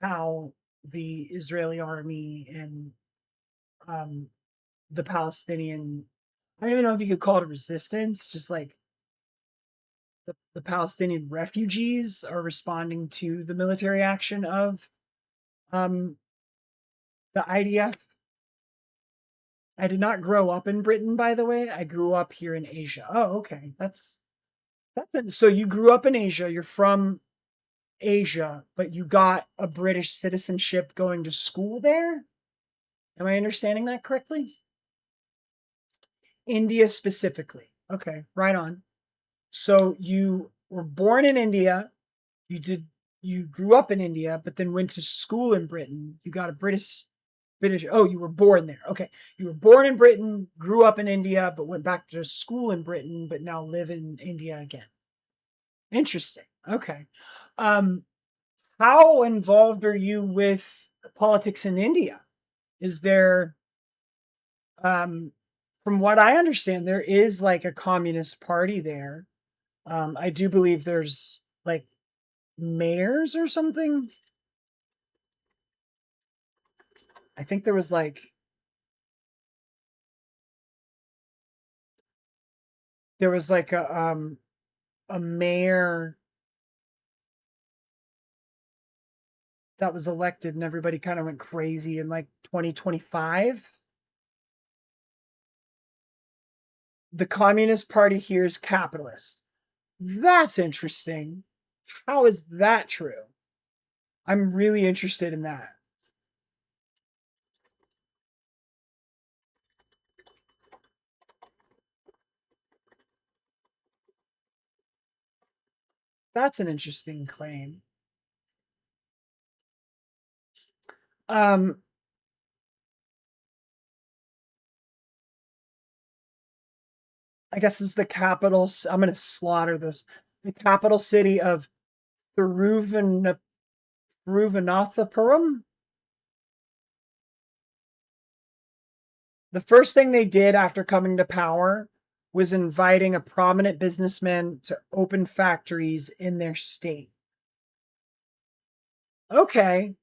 how the Israeli army and um, the Palestinian, I don't even know if you could call it a resistance, just like the Palestinian refugees are responding to the military action of um, the IDF. I did not grow up in Britain, by the way. I grew up here in Asia. Oh, okay. That's it. So you grew up in Asia. You're from Asia, but you got a British citizenship going to school there. Am I understanding that correctly? India specifically. Okay, right on. So you were born in India. You did you grew up in India, but then went to school in Britain. You got a British. Oh, you were born there. Okay, you were born in Britain, grew up in India, but went back to school in Britain, but now live in India again. Interesting. Okay. Um, how involved are you with politics in India? Is there, um, from what I understand, there is like a communist party there. I do believe there's like mayors or something. I think there was like a mayor that was elected and everybody kind of went crazy in like 2025. The Communist Party here is capitalist. That's interesting. How is that true? I'm really interested in that. That's an interesting claim. Um, I guess is the capital. I'm going to slaughter this. The capital city of Thiruvananthapuram. The first thing they did after coming to power was inviting a prominent businessman to open factories in their state. Okay.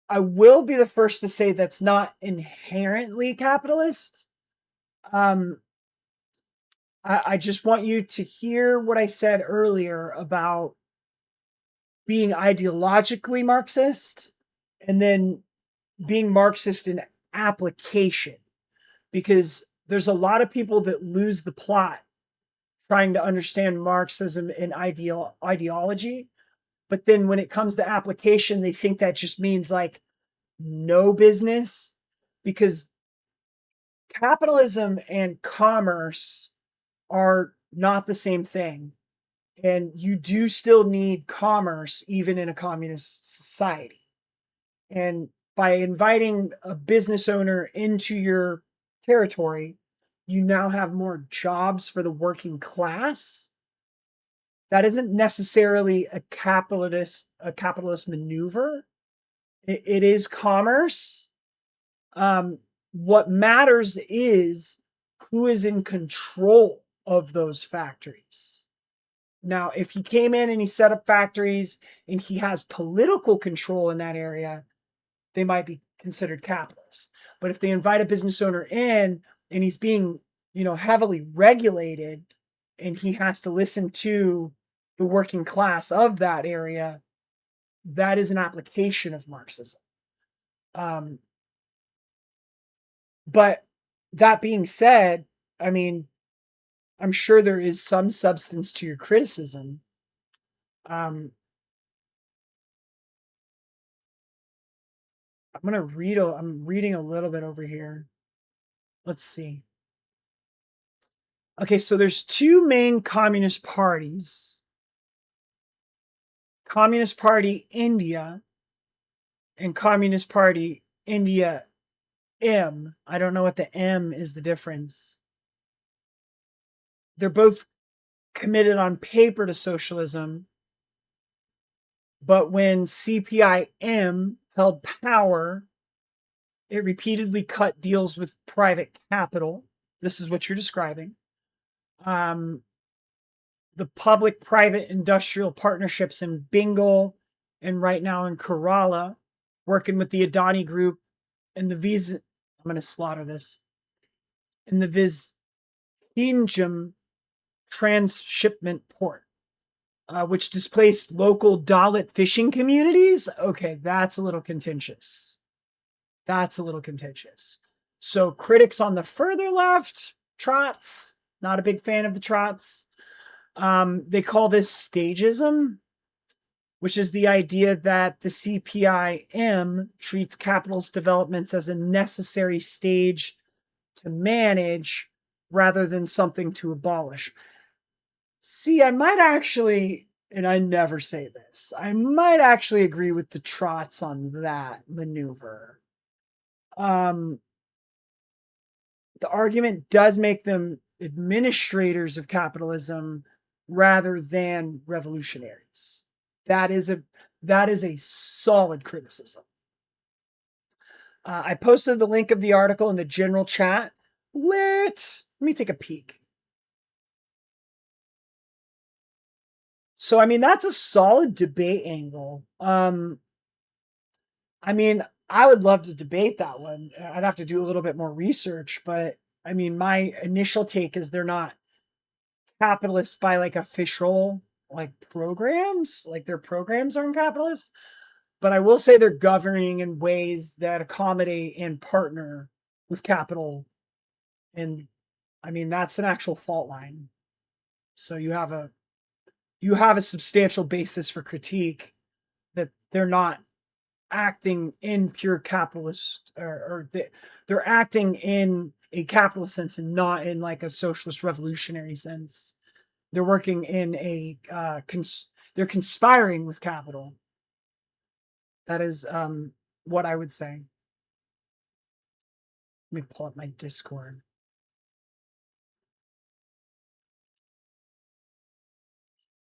I will be the first to say that's not inherently capitalist. Um, I just want you to hear what I said earlier about being ideologically Marxist and then being Marxist in application, because there's a lot of people that lose the plot trying to understand Marxism and ideology. But then when it comes to application, they think that just means like no business, because capitalism and commerce are not the same thing. And you do still need commerce even in a communist society. And by inviting a business owner into your territory, you now have more jobs for the working class. That isn't necessarily a capitalist maneuver. It is commerce. What matters is who is in control of those factories. Now, if he came in and he set up factories and he has political control in that area, they might be considered capitalists. But if they invite a business owner in and he's being, heavily regulated and he has to listen to the working class of that area, that is an application of Marxism. Um, but that being said, I mean, I'm sure there is some substance to your criticism. Um, I'm reading a little bit over here. Let's see. Okay, so there's two main communist parties. Communist Party India and Communist Party India M. I don't know what the M is the difference. They're both committed on paper to socialism, but when CPIM held power, it repeatedly cut deals with private capital. This is what you're describing. Um, the public-private industrial partnerships in Bengal and right now in Kerala, working with the Adani Group and the Visa. I'm going to slaughter this. In the Vizhinjam transshipment port, which displaced local Dalit fishing communities. Okay, that's a little contentious. That's a little contentious. So critics on the further left, Trots, not a big fan of the Trots. They call this stagism, which is the idea that the CPIM treats capitalist developments as a necessary stage to manage rather than something to abolish. See, I might actually, and I never say this, I might actually agree with the Trots on that maneuver. The argument does make them administrators of capitalism rather than revolutionaries. That is a solid criticism. I posted the link of the article in the general chat. Let me take a peek. So, I mean, that's a solid debate angle. I mean, I would love to debate that one. I'd have to do a little bit more research, but I mean, my initial take is they're not capitalist by like official like programs, like their programs aren't capitalist. But I will say they're governing in ways that accommodate and partner with capital. And I mean, that's an actual fault line. So you have a substantial basis for critique that they're not acting in pure capitalist, or they're acting in a capitalist sense and not in like a socialist revolutionary sense. They're working in a they're conspiring with capital. That is what I would say. Let me pull up my Discord.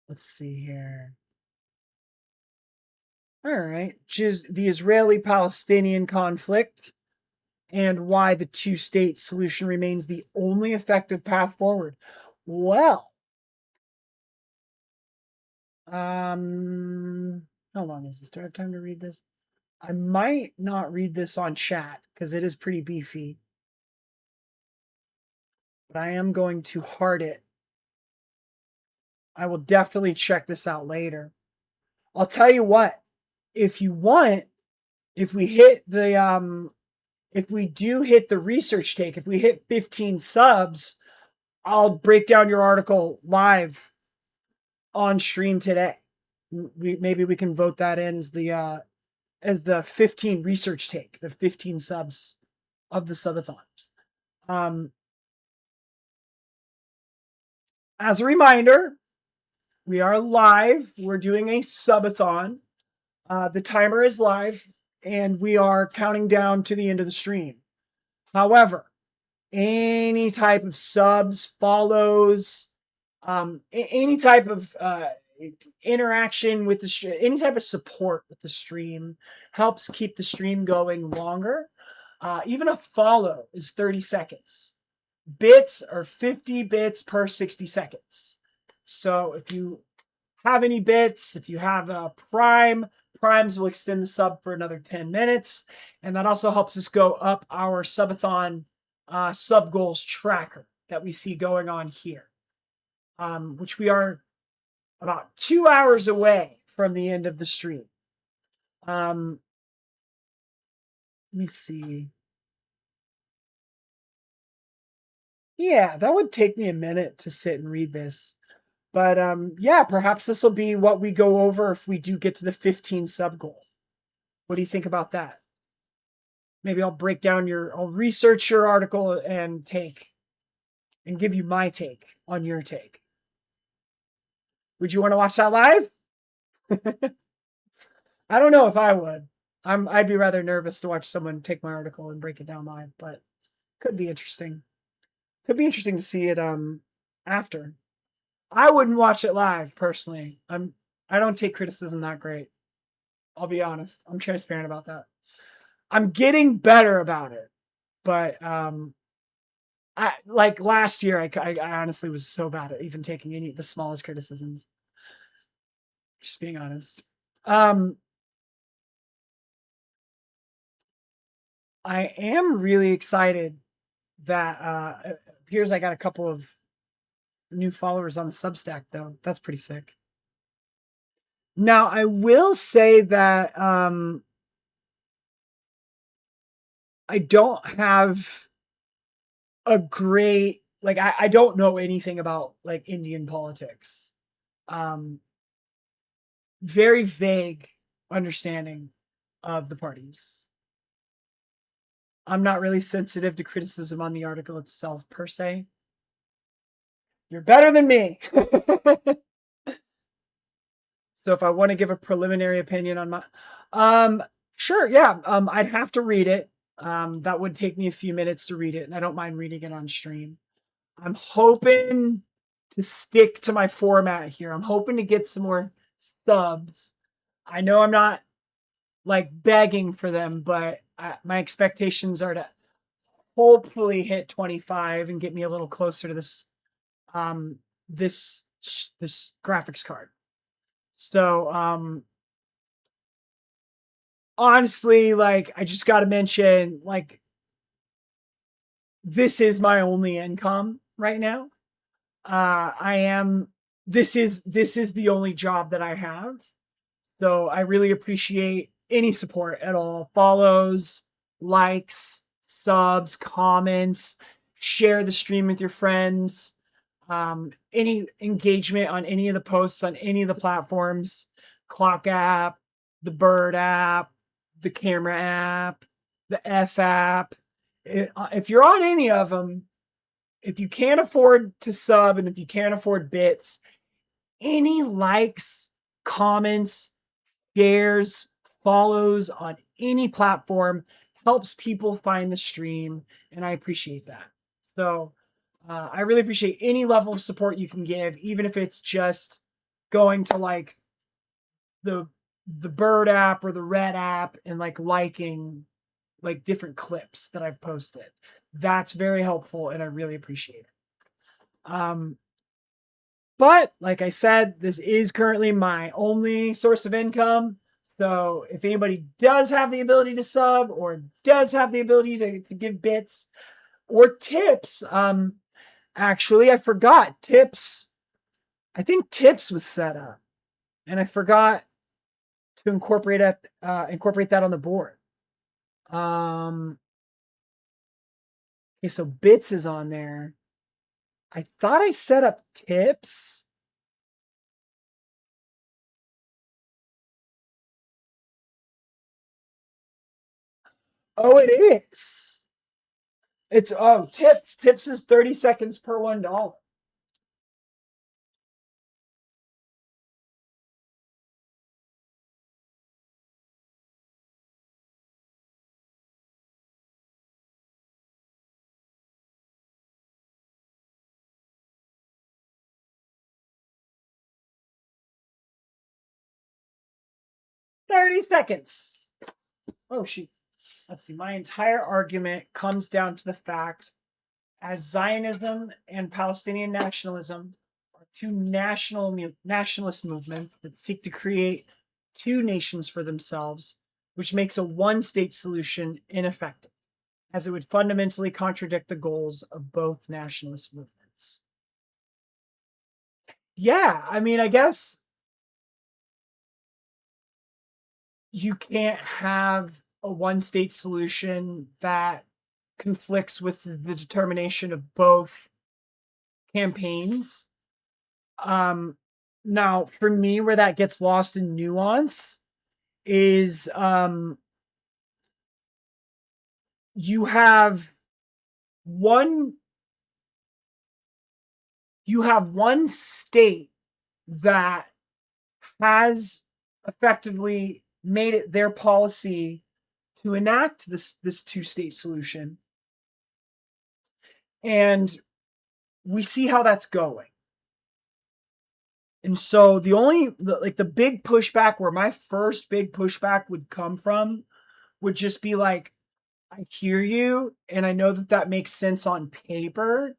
Let's see here. All right. The Israeli Palestinian conflict and why the two-state solution remains the only effective path forward. Well, how long is this? Do I have time to read this? I might not read this on chat because it is pretty beefy, but I am going to heart it. I will definitely check this out later. I'll tell you what, if you want, if we hit the if we do hit the research take, if we hit 15 subs, I'll break down your article live on stream today. Maybe we can vote that in as the 15 research take, the 15 subs of the subathon. As a reminder, we are live. We're doing a subathon. The timer is live, and we are counting down to the end of the stream. However, any type of subs, follows, any type of interaction with the stream, any type of support with the stream helps keep the stream going longer. Even a follow is 30 seconds. Bits are 50 bits per 60 seconds. So if you have any bits, if you have a primes will extend the sub for another 10 minutes. And that also helps us go up our subathon sub goals tracker that we see going on here, which we are about 2 hours away from the end of the stream. Let me see. Yeah, that would take me a minute to sit and read this. But yeah, perhaps this will be what we go over if we do get to the 15 sub goal. What do you think about that? Maybe I'll I'll research your article and give you my take on your take. Would you want to watch that live? I don't know if I would. I'd be rather nervous to watch someone take my article and break it down live, but could be interesting. Could be interesting to see it after. I wouldn't watch it live personally. I don't take criticism that great. I'll be honest. I'm transparent about that. I'm getting better about it, but I like last year. I honestly was so bad at even taking any the smallest criticisms. Just being honest. I am really excited that it appears I got a couple of new followers on the Substack though. That's pretty sick. Now I will say that I don't have a great I don't know anything about like Indian politics. Very vague understanding of the parties. I'm not really sensitive to criticism on the article itself per se. You're better than me. So if I want to give a preliminary opinion on my sure, yeah. I'd have to read it. That would take me a few minutes to read it, and I don't mind reading it on stream. I'm hoping to stick to my format here. I'm hoping to get some more subs. I know I'm not like begging for them, but my expectations are to hopefully hit 25 and get me a little closer to this this graphics card. So honestly, like I just got to mention like this is my only income right now. I am this is the only job that I have. So I really appreciate any support at all. Follows, likes, subs, comments, share the stream with your friends. Any engagement on any of the posts on any of the platforms, Clock app, the Bird app, the Camera app, the F app. If you're on any of them, if you can't afford to sub and if you can't afford bits, any likes, comments, shares, follows on any platform helps people find the stream, and I appreciate that. So I really appreciate any level of support you can give, even if it's just going to like the Bird app or the Red app and like liking like different clips that I've posted. That's very helpful, and I really appreciate it. But like I said, this is currently my only source of income. So if anybody does have the ability to sub or does have the ability to give bits or tips, actually I forgot tips. I think tips was set up, and I forgot to incorporate that on the board. Okay, so bits is on there. I thought I set up tips. Oh, it is. It's tips. Tips is 30 seconds per $1. 30 seconds. Oh shoot. Let's see. My entire argument comes down to the fact as Zionism and Palestinian nationalism are two nationalist movements that seek to create two nations for themselves, which makes a one-state solution ineffective, as it would fundamentally contradict the goals of both nationalist movements. Yeah, I mean, I guess you can't have a one-state solution that conflicts with the determination of both campaigns. Um, Now, for me, where that gets lost in nuance is you have one one state that has effectively made it their policy to enact this two-state solution, and we see how that's going. And so the big pushback, where my first big pushback would come from, would just be like, I hear you, and I know that that makes sense on paper,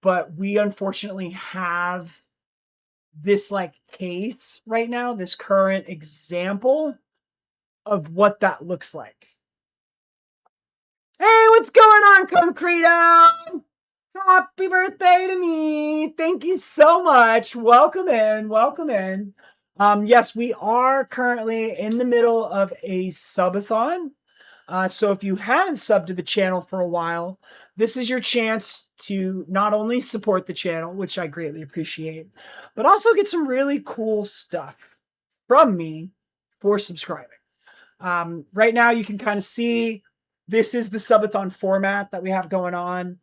but we unfortunately have this like case right now, this current example of what that looks like. Hey, what's going on, Concreto? Happy birthday to me. Thank you so much. Welcome in. Welcome in. Yes, we are currently in the middle of a subathon. So if you haven't subbed to the channel for a while, this is your chance to not only support the channel, which I greatly appreciate, but also get some really cool stuff from me for subscribing. Right now, you can kind of see this is the subathon format that we have going on.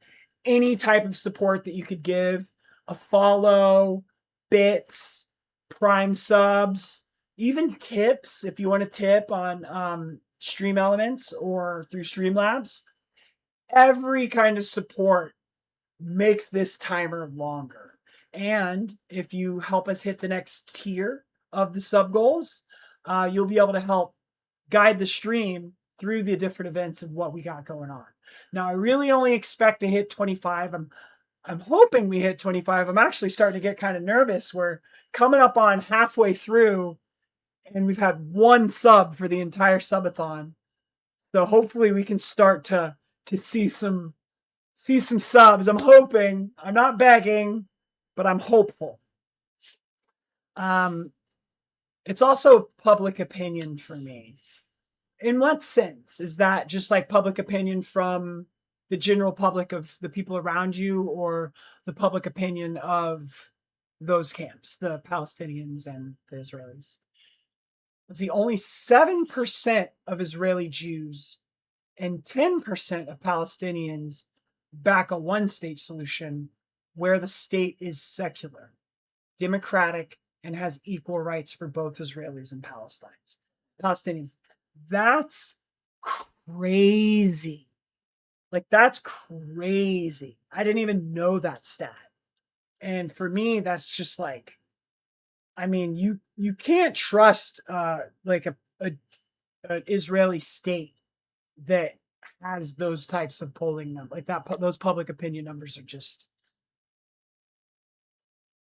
Any type of support that you could give, a follow, bits, prime subs, even tips if you want to tip on Stream Elements or through Streamlabs. Every kind of support makes this timer longer. And if you help us hit the next tier of the sub goals, you'll be able to help guide the stream through the different events of what we got going on. Now, I really only expect to hit 25. I'm hoping we hit 25. I'm actually starting to get kind of nervous. We're coming up on halfway through, and we've had one sub for the entire subathon. So hopefully we can start to see some subs. I'm hoping. I'm not begging, but I'm hopeful. It's also public opinion for me. In what sense? Is that just like public opinion from the general public of the people around you, or the public opinion of those camps, the Palestinians and the Israelis? Let's see, only 7% of Israeli Jews and 10% of Palestinians back a one-state solution where the state is secular, democratic, and has equal rights for both Israelis and Palestinians. That's crazy. Like, that's crazy. I didn't even know that stat. And for me, that's just like, I mean, you can't trust like a an Israeli state that has those types of polling numbers, like that. Those public opinion numbers are just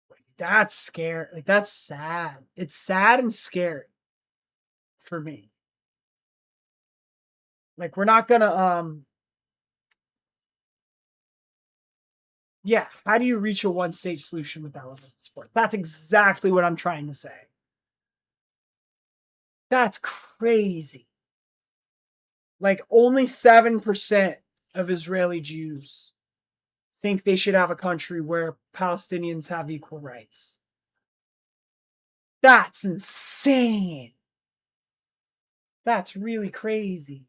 like, that's scary. Like, that's sad. It's sad and scary. for me. Like we're not gonna yeah, how do you reach a one state solution with that level of support? That's exactly what I'm trying to say. That's crazy. Like only 7% of Israeli Jews think they should have a country where Palestinians have equal rights. That's insane. That's really crazy.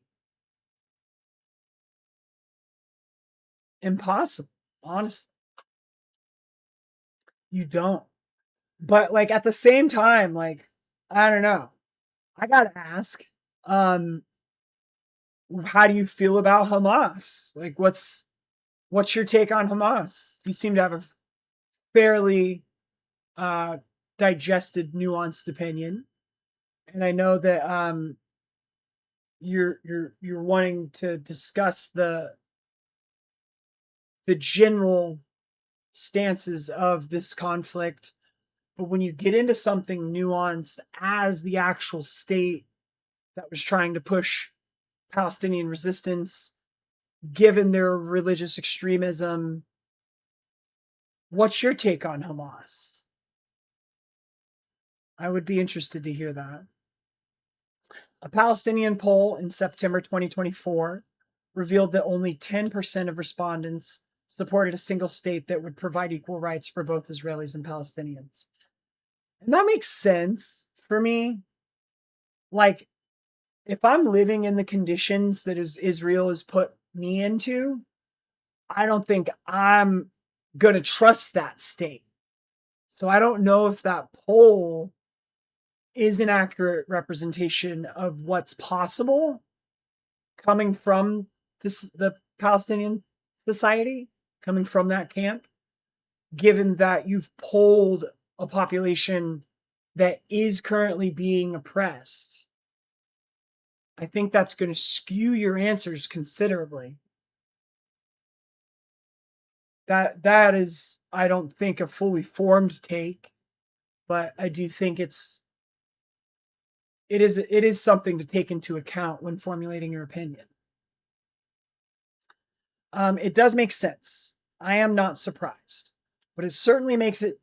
Impossible, honestly. You don't. But like at the same time, like, I don't know. I gotta ask, um, how do you feel about Hamas? Like what's your take on Hamas? You seem to have a fairly uh digested, nuanced opinion. And I know that you're wanting to discuss the general stances of this conflict, but when you get into something nuanced as the actual state that was trying to push Palestinian resistance, given their religious extremism, what's your take on Hamas? I would be interested to hear that. A Palestinian poll in September 2024 revealed that only 10% of respondents supported a single state that would provide equal rights for both Israelis and Palestinians. And that makes sense for me. Like, if I'm living in the conditions that Israel has put me into, I don't think I'm going to trust that state. So I don't know if that poll is an accurate representation of what's possible coming from the Palestinian society, coming from that camp, given that you've polled a population that is currently being oppressed. I think that's going to skew your answers considerably. That is, I don't think, a fully formed take, but I do think it is something to take into account when formulating your opinion. It does make sense. I am not surprised, but it certainly makes it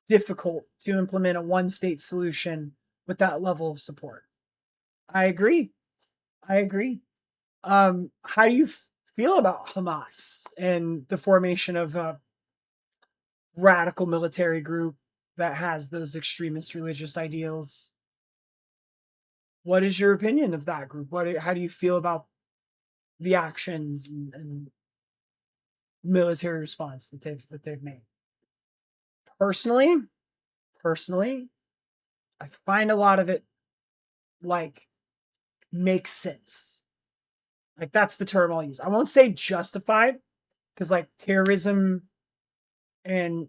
difficult to implement a one state solution with that level of support. I agree. I agree. How do you feel about Hamas and the formation of a radical military group that has those extremist religious ideals? What is your opinion of that group? How do you feel about the actions and military response that they've made? Personally, personally, I find a lot of it like makes sense. Like that's the term I'll use. I won't say justified because like terrorism and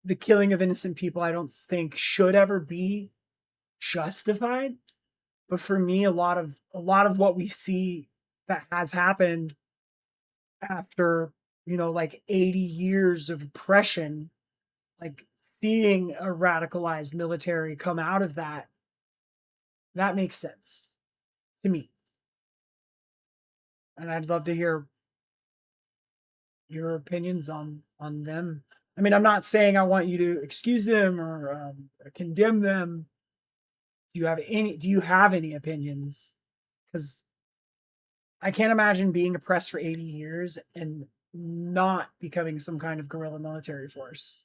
the killing of innocent people I don't think should ever be justified. But for me a lot of what we see that has happened after, like 80 years of oppression, like seeing a radicalized military come out of that makes sense to me. And I'd love to hear your opinions on them. I mean, I'm not saying I want you to excuse them or condemn them. Do you have any opinions? Because I can't imagine being oppressed for 80 years and not becoming some kind of guerrilla military force.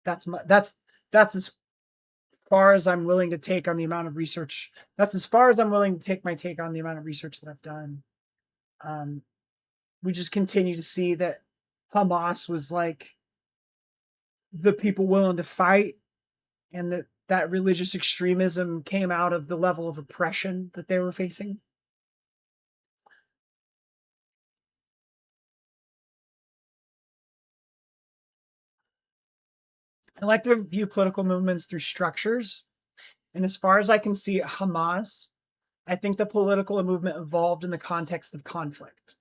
That's as far as I'm willing to take on the amount of research. That's as far as I'm willing to take my take on the amount of research that I've done. Um, we just continue to see that Hamas was like the people willing to fight, and that religious extremism came out of the level of oppression that they were facing. I like to view political movements through structures. And as far as I can see, Hamas, I think the political movement evolved in the context of conflict.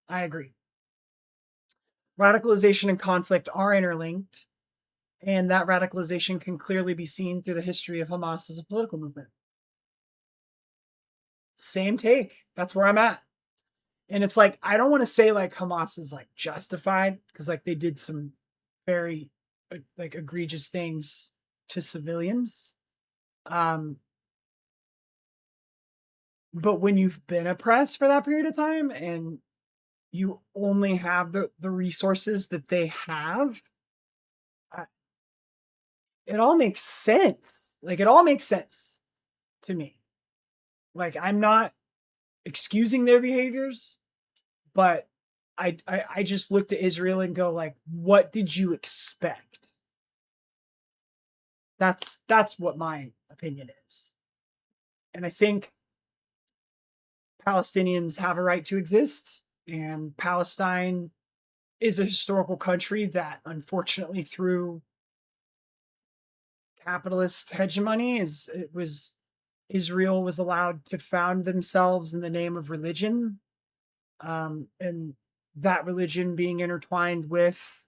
I agree. Radicalization and conflict are interlinked. And that radicalization can clearly be seen through the history of Hamas as a political movement. Same take. That's where I'm at. And it's like, I don't want to say like Hamas is like justified because like they did some very like egregious things to civilians. Um, but when you've been oppressed for that period of time and you only have the resources that they have, uh, it all makes sense. Like it all makes sense to me. Like I'm not excusing their behaviors, but I just looked at Israel and go like, what did you expect? That's what my opinion is. And I think Palestinians have a right to exist, and Palestine is a historical country that unfortunately through capitalist hegemony is it was Israel was allowed to found themselves in the name of religion, and that religion being intertwined with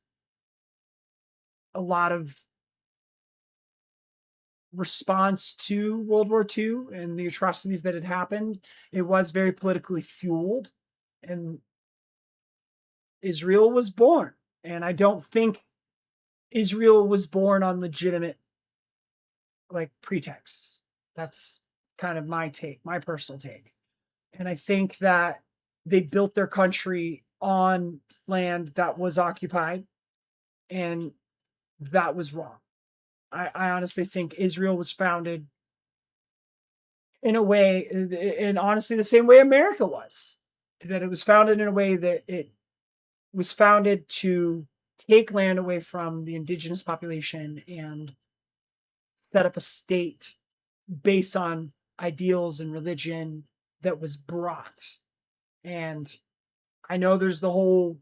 a lot of response to World War II and the atrocities that had happened. It was very politically fueled, and Israel was born. And I don't think Israel was born on legitimate like pretexts. That's kind of my take, my personal take. And I think that they built their country on land that was occupied, and that was wrong. I honestly think Israel was founded in a way, and honestly, the same way America was, that it was founded in a way that it was founded to take land away from the indigenous population and set up a state based on ideals and religion that was brought. And I know there's the whole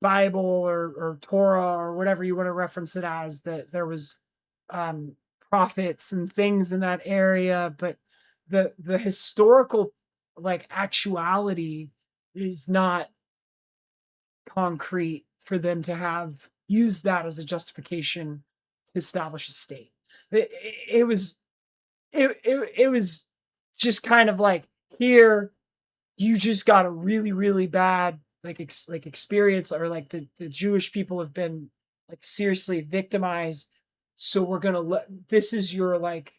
Bible or Torah or whatever you want to reference it as, that there was um, prophets and things in that area, but the historical like actuality is not concrete for them to have used that as a justification to establish a state. It was it was just kind of like, here you just got a really really bad like like experience, or like the Jewish people have been like seriously victimized, so we're gonna let this is your like,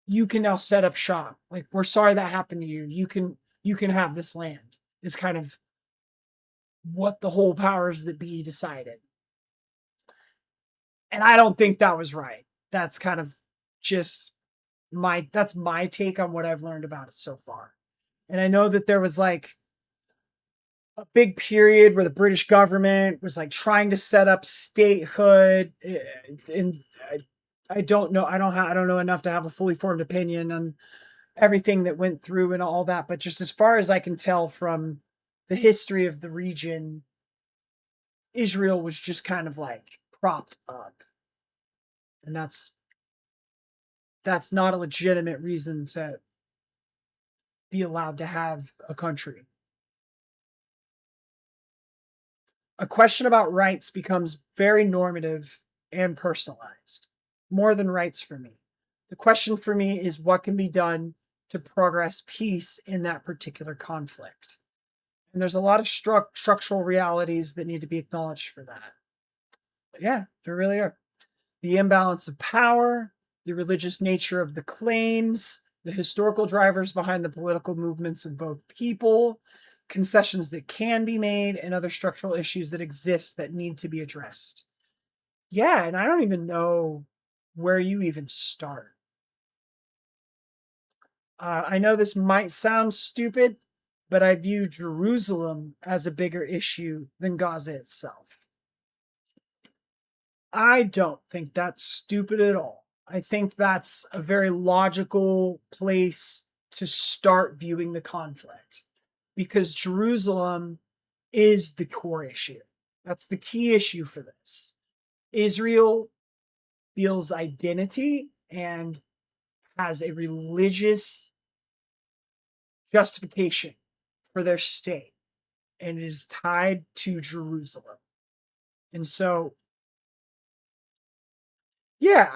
you can now set up shop, like we're sorry that happened to you, you can have this land, is kind of what the whole powers that be decided. And I don't think that was right. That's kind of just that's my take on what I've learned about it so far. And I know that there was like a big period where the British government was like trying to set up statehood, and I don't know. I don't know enough to have a fully formed opinion on everything that went through and all that. But just as far as I can tell from the history of the region, Israel was just kind of like propped up, and that's not a legitimate reason to be allowed to have a country. A question about rights becomes very normative and personalized, more than rights for me. The question for me is what can be done to progress peace in that particular conflict. And there's a lot of structural realities that need to be acknowledged for that. But yeah, there really are. The imbalance of power, the religious nature of the claims, the historical drivers behind the political movements of both people, concessions that can be made, and other structural issues that exist that need to be addressed. Yeah, and I don't even know where you even start. I know this might sound stupid, but I view Jerusalem as a bigger issue than Gaza itself. I don't think that's stupid at all. I think that's a very logical place to start viewing the conflict, because Jerusalem is the core issue. That's the key issue for this. Israel feels identity and has a religious justification for their state, and it is tied to Jerusalem. And so Yeah,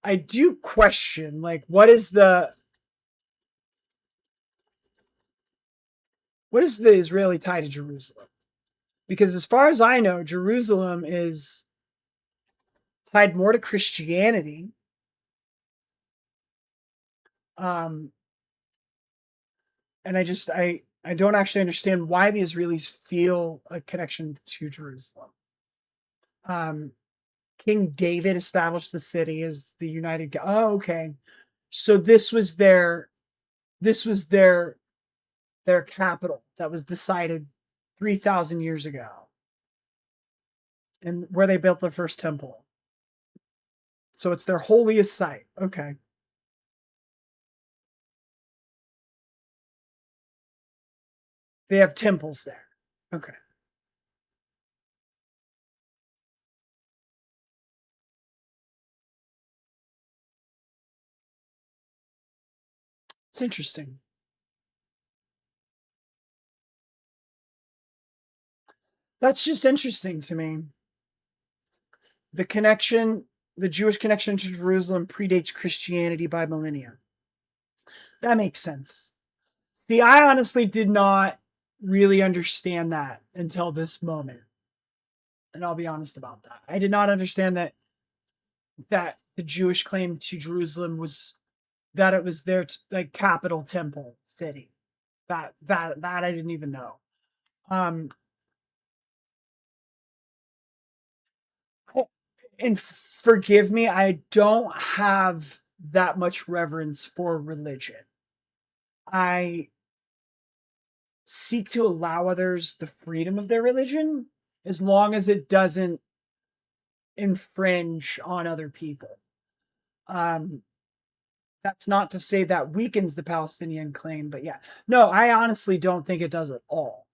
I do question like what is the Israeli tie to Jerusalem? Because as far as I know, Jerusalem is tied more to Christianity. Um, and I don't actually understand why the Israelis feel a connection to Jerusalem. Um, King David established the city as the United. Oh, okay. So this was their capital that was decided 3,000 years ago, and where they built the first temple. So it's their holiest site. Okay, they have temples there. Okay, it's interesting. That's just interesting to me. The connection, the Jewish connection to Jerusalem predates Christianity by millennia. That makes sense. See, I honestly did not really understand that until this moment. And I'll be honest about that. I did not understand that the Jewish claim to Jerusalem was that it was their like capital temple city. That I didn't even know. Um and forgive me, I don't have that much reverence for religion. I seek to allow others the freedom of their religion as long as it doesn't infringe on other people. Um, that's not to say that weakens the Palestinian claim, but yeah, no, I honestly don't think it does at all.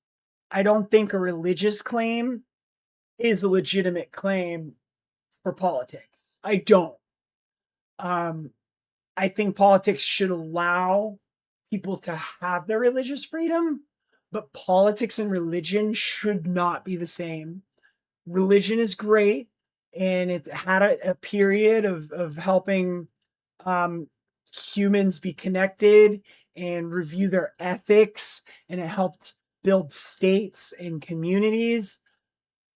I don't think a religious claim is a legitimate claim for politics. I don't. Um, I think politics should allow people to have their religious freedom, but politics and religion should not be the same. Religion is great, and it had a period of helping um, humans be connected and review their ethics, and it helped build states and communities.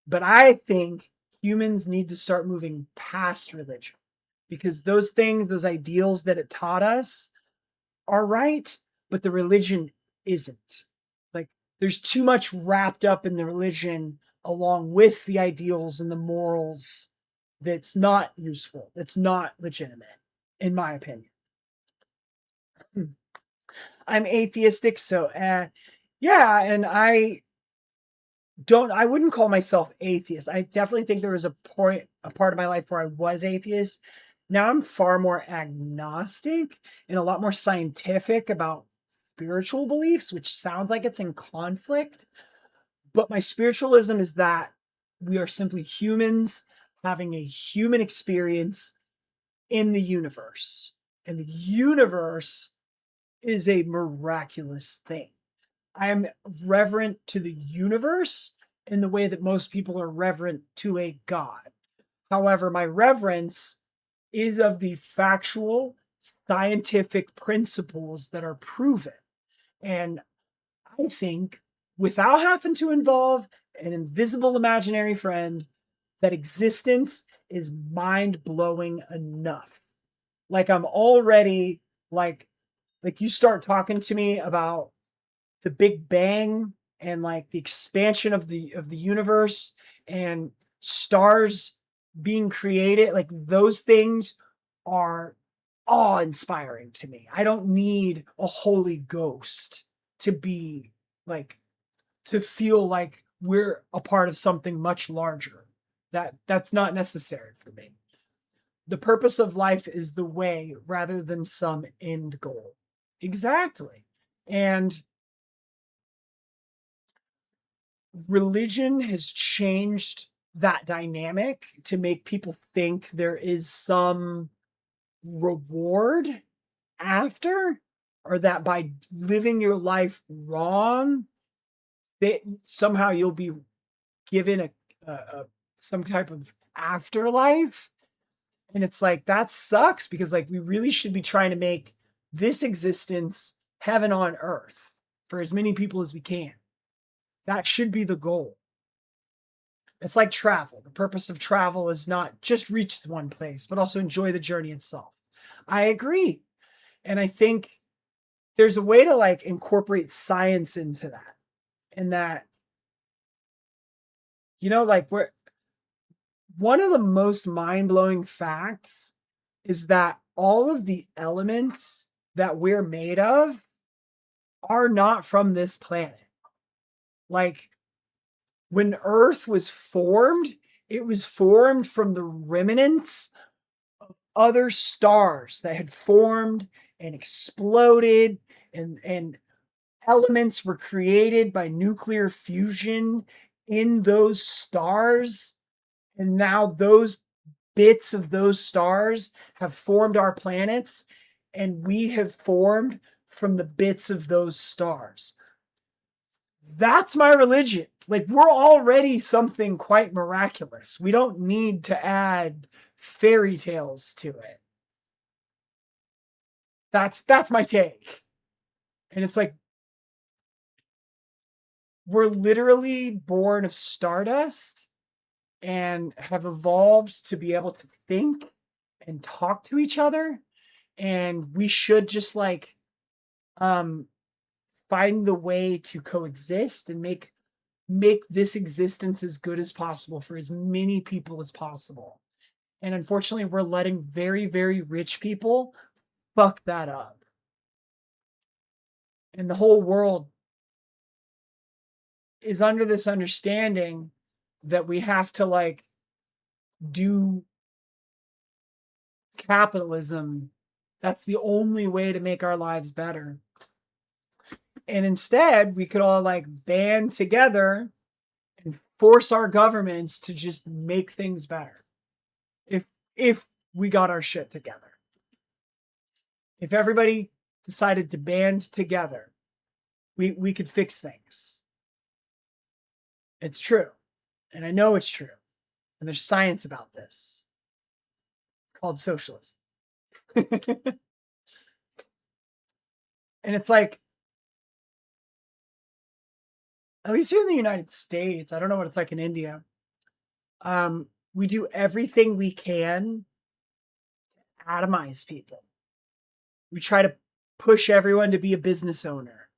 But I think humans need to start moving past religion because those things, those ideals that it taught us are right, but the religion isn't. Like there's too much wrapped up in the religion along with the ideals and the morals that's not useful, that's not legitimate, in my opinion. I'm atheistic, so yeah, and I wouldn't call myself atheist. I definitely think there was a part of my life where I was atheist. Now I'm far more agnostic and a lot more scientific about spiritual beliefs, which sounds like it's in conflict. But my spiritualism is that we are simply humans having a human experience in the universe. And the universe is a miraculous thing. I am reverent to the universe in the way that most people are reverent to a god. However, my reverence is of the factual scientific principles that are proven. And I think without having to involve an invisible imaginary friend, that existence is mind blowing enough. Like I'm already like you start talking to me about the Big Bang and like the expansion of the universe and stars being created, like those things are awe inspiring to me. I don't need a holy ghost to be like to feel like we're a part of something much larger. That's not necessary for me. The purpose of life is the way rather than some end goal. Exactly. And religion has changed that dynamic to make people think there is some reward after, or that by living your life wrong that somehow you'll be given a some type of afterlife. And it's like, that sucks because like we really should be trying to make this existence heaven on earth for as many people as we can. That should be the goal. It's like travel. The purpose of travel is not just reach one place, but also enjoy the journey itself. I agree. And I think there's a way to like incorporate science into that. And that, like one of the most mind-blowing facts is that all of the elements that we're made of are not from this planet. Like when Earth was formed, it was formed from the remnants of other stars that had formed and exploded, and elements were created by nuclear fusion in those stars. And now those bits of those stars have formed our planets, and we have formed from the bits of those stars. That's my religion. Like, we're already something quite miraculous. We don't need to add fairy tales to it. That's my take. And it's like, we're literally born of stardust and have evolved to be able to think and talk to each other. And we should just like find the way to coexist and make this existence as good as possible for as many people as possible. And unfortunately, we're letting very, very rich people fuck that up. And the whole world is under this understanding that we have to like do capitalism. That's the only way to make our lives better. And instead, we could all like band together and force our governments to just make things better. If we got our shit together. If everybody decided to band together, we could fix things. It's true. And I know it's true. And there's science about this. It's called socialism. And it's like, at least here in the United States, I don't know what it's like in India. We do everything we can to atomize people. We try to push everyone to be a business owner.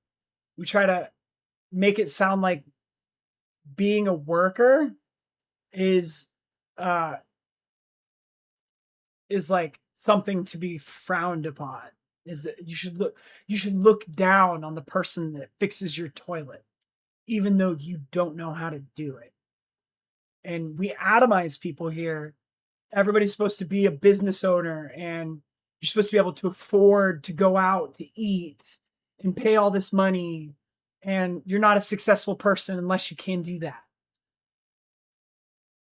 We try to make it sound like being a worker is like something to be frowned upon. Is that you should look down on the person that fixes your toilet, even though you don't know how to do it. And we atomize people here. Everybody's supposed to be a business owner, and you're supposed to be able to afford to go out to eat and pay all this money. And you're not a successful person unless you can do that.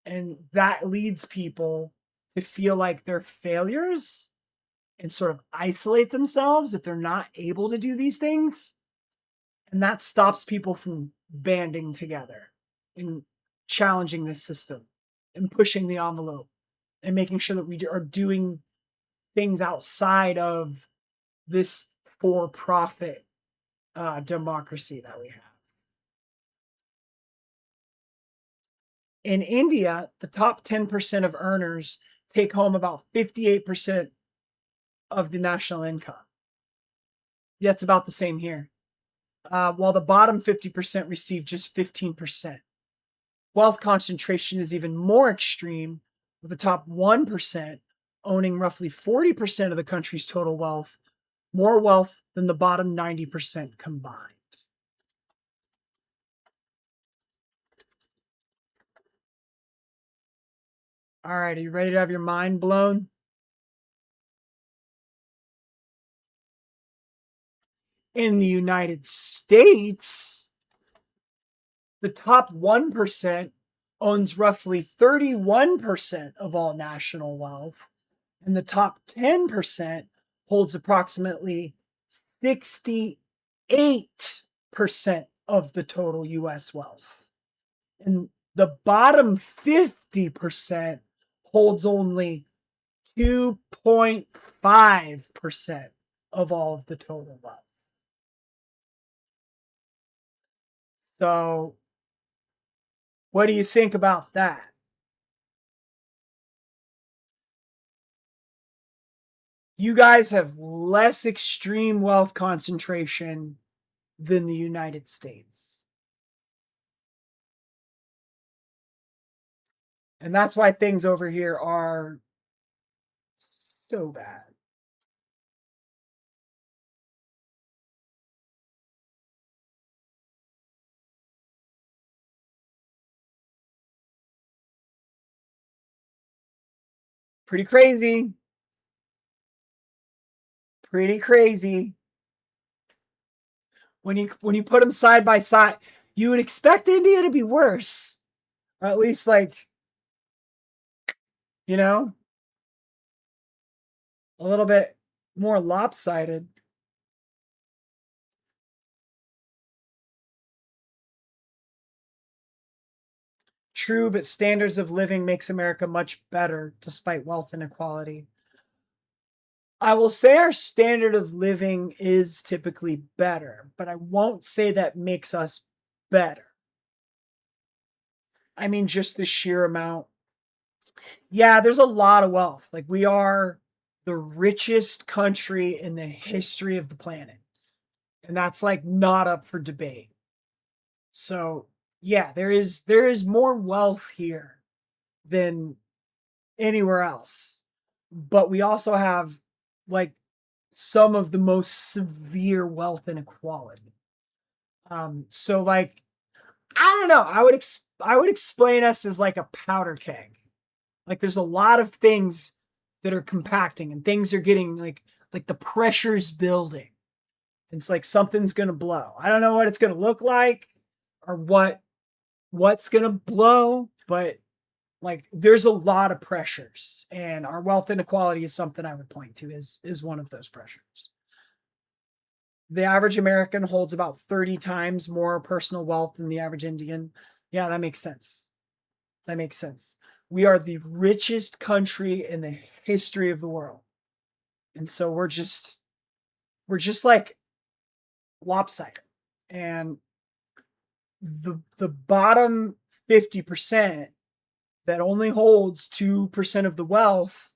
And that leads people to feel like they're failures and sort of isolate themselves if they're not able to do these things. And that stops people from banding together and challenging this system and pushing the envelope and making sure that we are doing things outside of this for-profit democracy that we have. In India, the top 10% of earners take home about 58% of the national income. Yeah, it's about the same here. While the bottom 50% receive just 15%. Wealth concentration is even more extreme, with the top 1% owning roughly 40% of the country's total wealth, more wealth than the bottom 90% combined. All right, are you ready to have your mind blown? In the United States, the top 1% owns roughly 31% of all national wealth, and the top 10% holds approximately 68% of the total US wealth. And the bottom 50% holds only 2.5% of all of the total wealth. So, what do you think about that? You guys have less extreme wealth concentration than the United States. And that's why things over here are so bad. Pretty crazy. Pretty crazy. When you put them side by side, you would expect India to be worse. Or at least like, you know, a little bit more lopsided. True, but standards of living makes America much better despite wealth inequality. I will say our standard of living is typically better, but I won't say that makes us better. I mean, just the sheer amount. Yeah, there's a lot of wealth. Like, we are the richest country in the history of the planet. And that's like not up for debate. So, yeah, there is more wealth here than anywhere else. But we also have like some of the most severe wealth inequality. So like I don't know, I would explain us as like a powder keg. Like there's a lot of things that are compacting and things are getting like the pressure's building. It's like something's gonna blow. I don't know what it's gonna look like or what's gonna blow, but like there's a lot of pressures, and our wealth inequality is something I would point to is one of those pressures. The average American holds about 30 times more personal wealth than the average Indian. Yeah, that makes sense. That makes sense. We are the richest country in the history of the world. And so we're just like lopsided. And the bottom 50% that only holds 2% of the wealth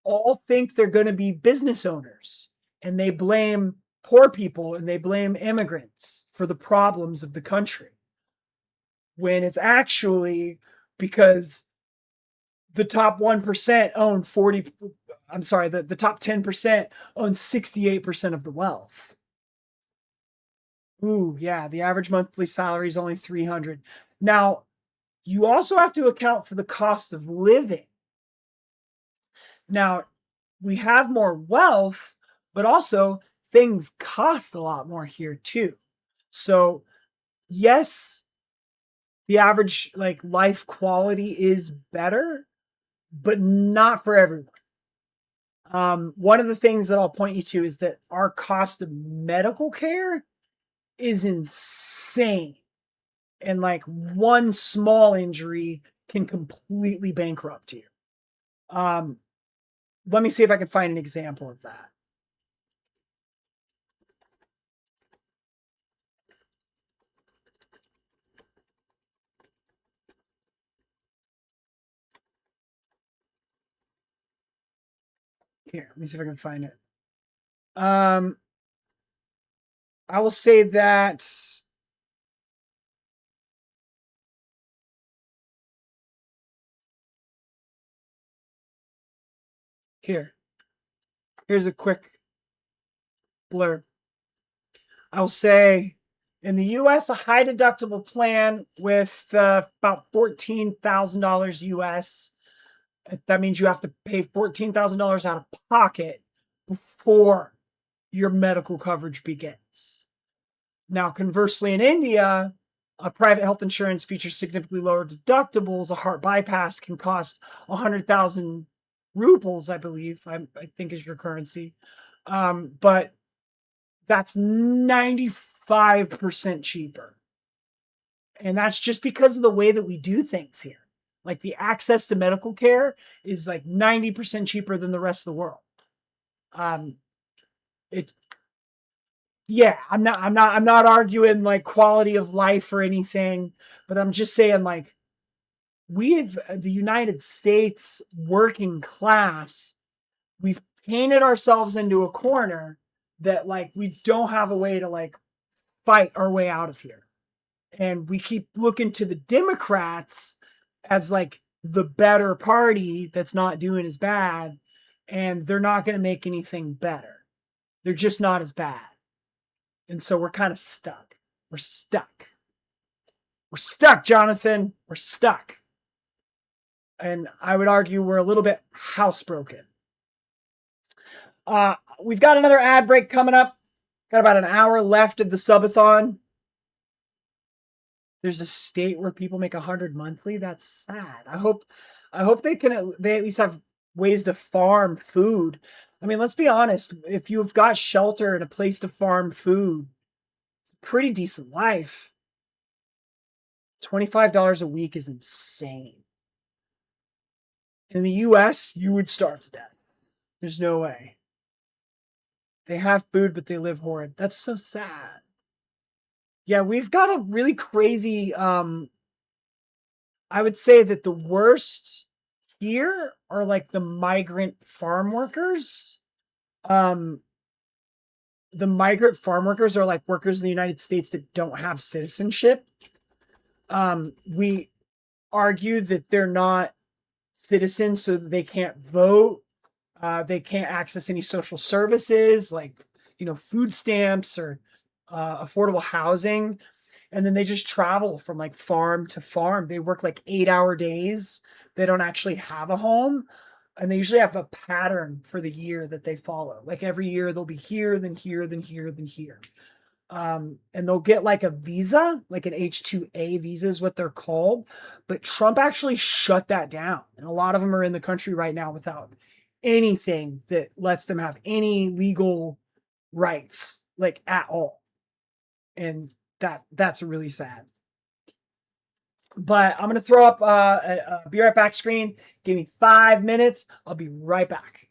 all think they're going to be business owners, and they blame poor people and they blame immigrants for the problems of the country, when it's actually because the top 1% own 40, I'm sorry, the top 10% own 68% of the wealth. Ooh, yeah, the average monthly salary is only 300. Now, you also have to account for the cost of living. Now, we have more wealth, but also things cost a lot more here too. So, yes, the average like life quality is better, but not for everyone. One of the things that I'll point you to is that our cost of medical care is insane. And like one small injury can completely bankrupt you. Um, Let me see if I can find an example of that. Here, let me see if I can find it. Um, I will say that here. Here's a quick blurb. I will say in the US, a high deductible plan with about $14,000 US. That means you have to pay $14,000 out of pocket before your medical coverage begins. Now, conversely, in India, a private health insurance features significantly lower deductibles. A heart bypass can cost 100,000 rubles, I believe, I think is your currency. But that's 95% cheaper. And that's just because of the way that we do things here. Like the access to medical care is like 90% cheaper than the rest of the world. Um, it yeah, I'm not arguing like quality of life or anything, but I'm just saying like we've the United States working class, we've painted ourselves into a corner that like we don't have a way to like fight our way out of here. And we keep looking to the Democrats as like the better party that's not doing as bad, and they're not going to make anything better. They're just not as bad. And so we're kind of stuck. We're stuck. We're stuck, Jonathan. We're stuck. And I would argue we're a little bit housebroken. We've got another ad break coming up. Got about an hour left of the subathon. There's a state where people make 100 monthly. That's sad. I hope they at least have ways to farm food. I mean, let's be honest. If you've got shelter and a place to farm food, it's a pretty decent life. $25 a week is insane. In the US, you would starve to death. There's no way. They have food, but they live horrid. That's so sad. Yeah, we've got a really crazy I would say that the worst here are like the migrant farm workers. Um the migrant farm workers are like workers in the United States that don't have citizenship. We argue that they're not citizens, so they can't vote. They can't access any social services like, food stamps or affordable housing. And then they just travel from like farm to farm. They work like 8-hour days. They don't actually have a home. And they usually have a pattern for the year that they follow. Like every year they'll be here, then here, then here, then here. And they'll get like a visa, like an H-2A visa is what they're called. But Trump actually shut that down. And a lot of them are in the country right now without anything that lets them have any legal rights, like at all. And that's really sad. But I'm gonna throw up a be right back screen. Give me 5 minutes. I'll be right back.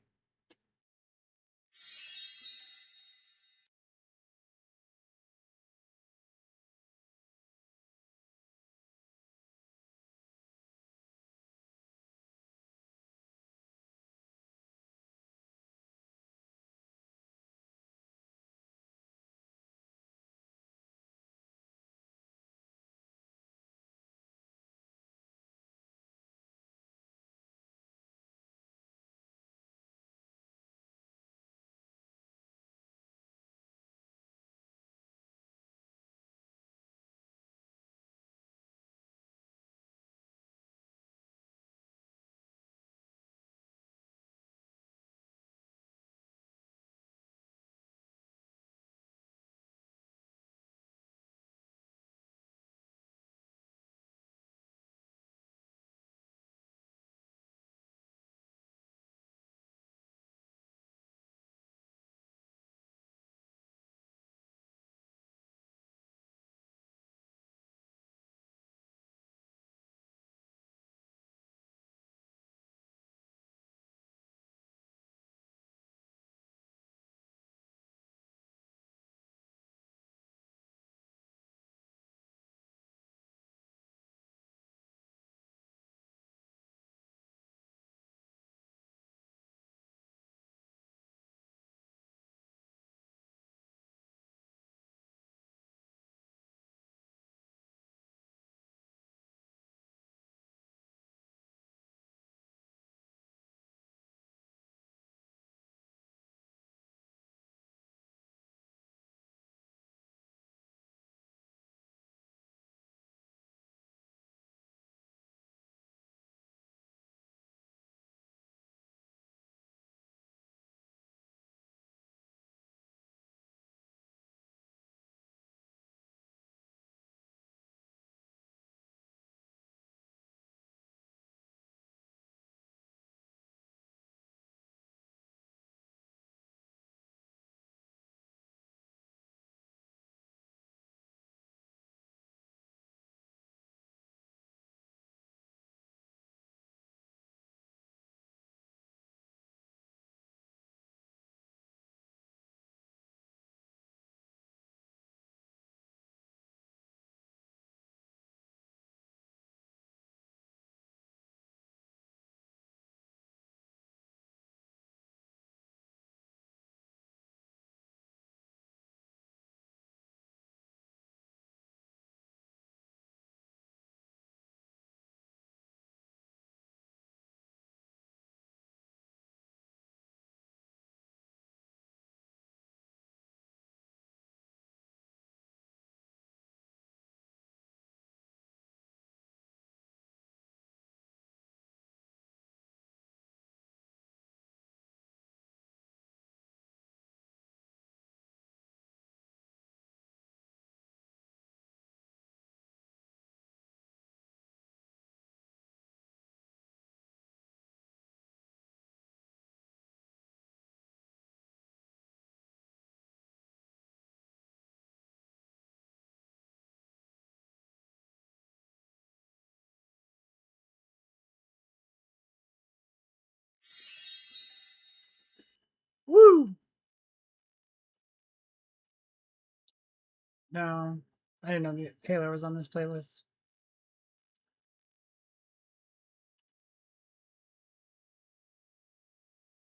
No, I didn't know that Taylor was on this playlist.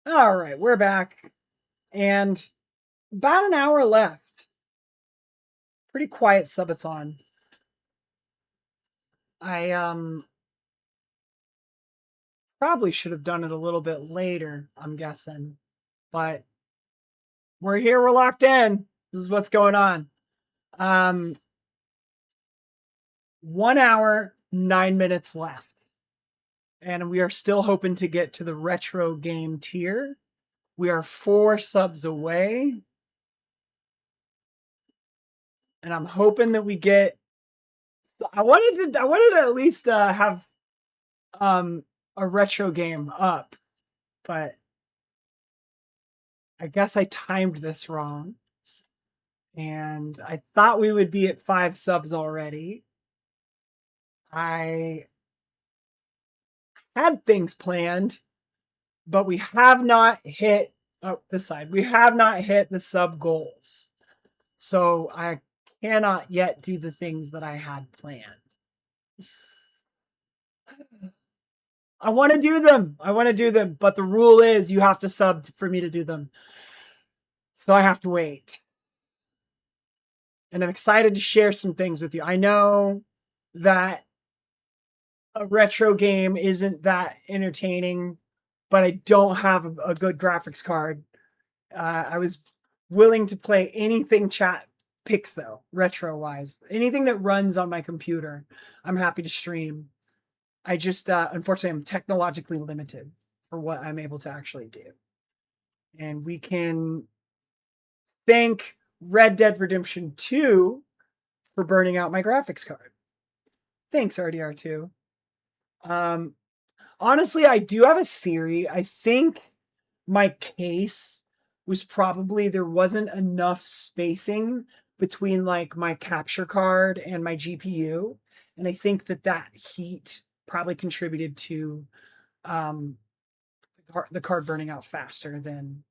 All right, we're back. And about an hour left. Pretty quiet subathon. I probably should have done it a little bit later, I'm guessing. But we're here, we're locked in. This is what's going on. 1 hour, 9 minutes left. And we are still hoping to get to the retro game tier. We are 4 subs away. And I'm hoping that we get. I wanted to at least have a retro game up, but I guess I timed this wrong. And I thought we would be at 5 subs already. I had things planned, but we have not hit this side. We have not hit the sub goals. So I cannot yet do the things that I had planned. I want to do them. But the rule is you have to sub for me to do them. So I have to wait. And I'm excited to share some things with you. I know that a retro game isn't that entertaining, but I don't have a good graphics card. I was willing to play anything chat picks though, retro wise. Anything that runs on my computer, I'm happy to stream. I just, unfortunately, I'm technologically limited for what I'm able to actually do. And we can thank Red Dead Redemption 2 for burning out my graphics card. Thanks, RDR2. Honestly, I do have a theory. I think my case was probably there wasn't enough spacing between like my capture card and my GPU. And I think that heat probably contributed to the card burning out faster than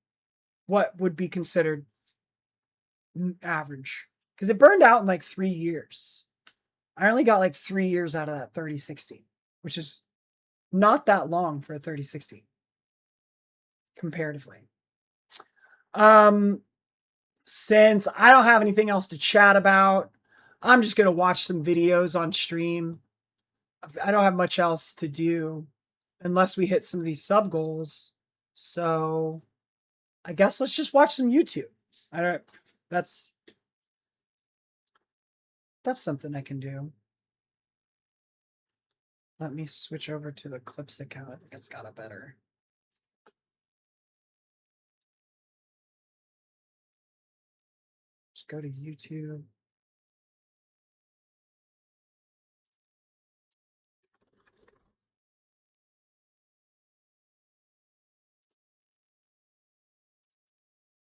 what would be considered average. Because it burned out in like 3 years. I only got like 3 years out of that 3060, which is not that long for a 3060 comparatively. Since I don't have anything else to chat about, I'm just going to watch some videos on stream. I don't have much else to do unless we hit some of these sub goals. So I guess let's just watch some YouTube. That's something I can do. Let me switch over to the Clips account. I think it's got a better. Just go to YouTube.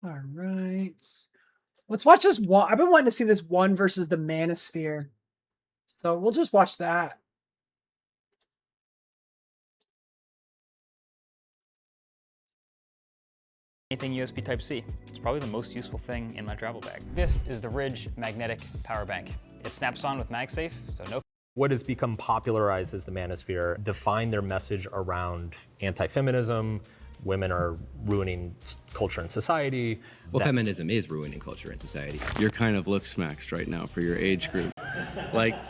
All right. Let's watch this one. I've been wanting to see this one versus the Manosphere. So we'll just watch that. Anything USB Type-C. It's probably the most useful thing in my travel bag. This is the Ridge Magnetic Power Bank. It snaps on with MagSafe, so no. What has become popularized as the Manosphere define their message around anti-feminism, women are ruining culture and society. Well, feminism is ruining culture and society. You're kind of look-smaxed right now for your age group.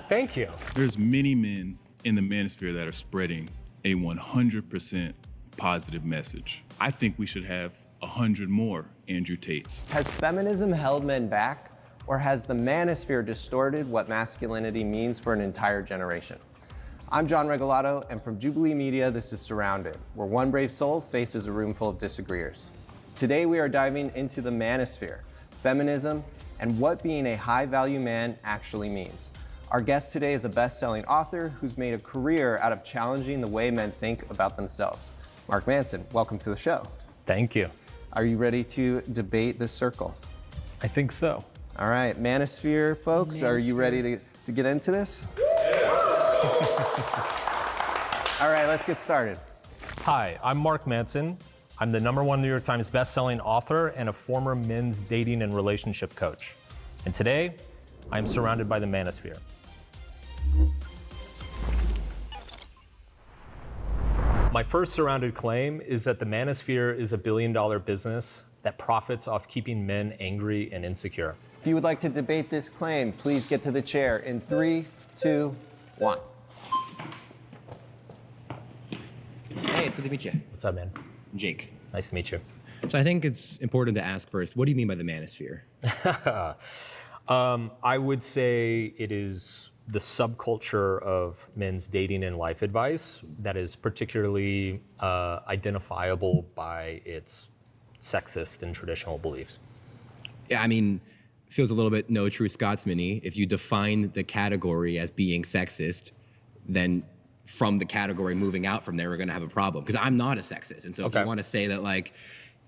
Thank you. There's many men in the manosphere that are spreading a 100% positive message. I think we should have 100 more Andrew Tates. Has feminism held men back, or has the manosphere distorted what masculinity means for an entire generation? I'm John Regalado, and from Jubilee Media, this is Surrounded, where one brave soul faces a room full of disagreeers. Today we are diving into the manosphere, feminism, and what being a high-value man actually means. Our guest today is a best-selling author who's made a career out of challenging the way men think about themselves. Mark Manson, welcome to the show. Thank you. Are you ready to debate this circle? I think so. All right, manosphere folks, are you ready to get into this? All right, let's get started. Hi, I'm Mark Manson. I'm the #1 New York Times bestselling author and a former men's dating and relationship coach. And today, I am surrounded by the manosphere. My first surrounded claim is that the manosphere is a billion-dollar business that profits off keeping men angry and insecure. If you would like to debate this claim, please get to the chair in 3, 2, 1. Hey, it's good to meet you. What's up, man? Jake. Nice to meet you. So I think it's important to ask first, what do you mean by the manosphere? I would say it is the subculture of men's dating and life advice that is particularly identifiable by its sexist and traditional beliefs. Yeah, I mean, feels a little bit no true Scotsman-y. If you define the category as being sexist, then from the category moving out from there, we're gonna have a problem. Because I'm not a sexist. And so if you wanna say that like,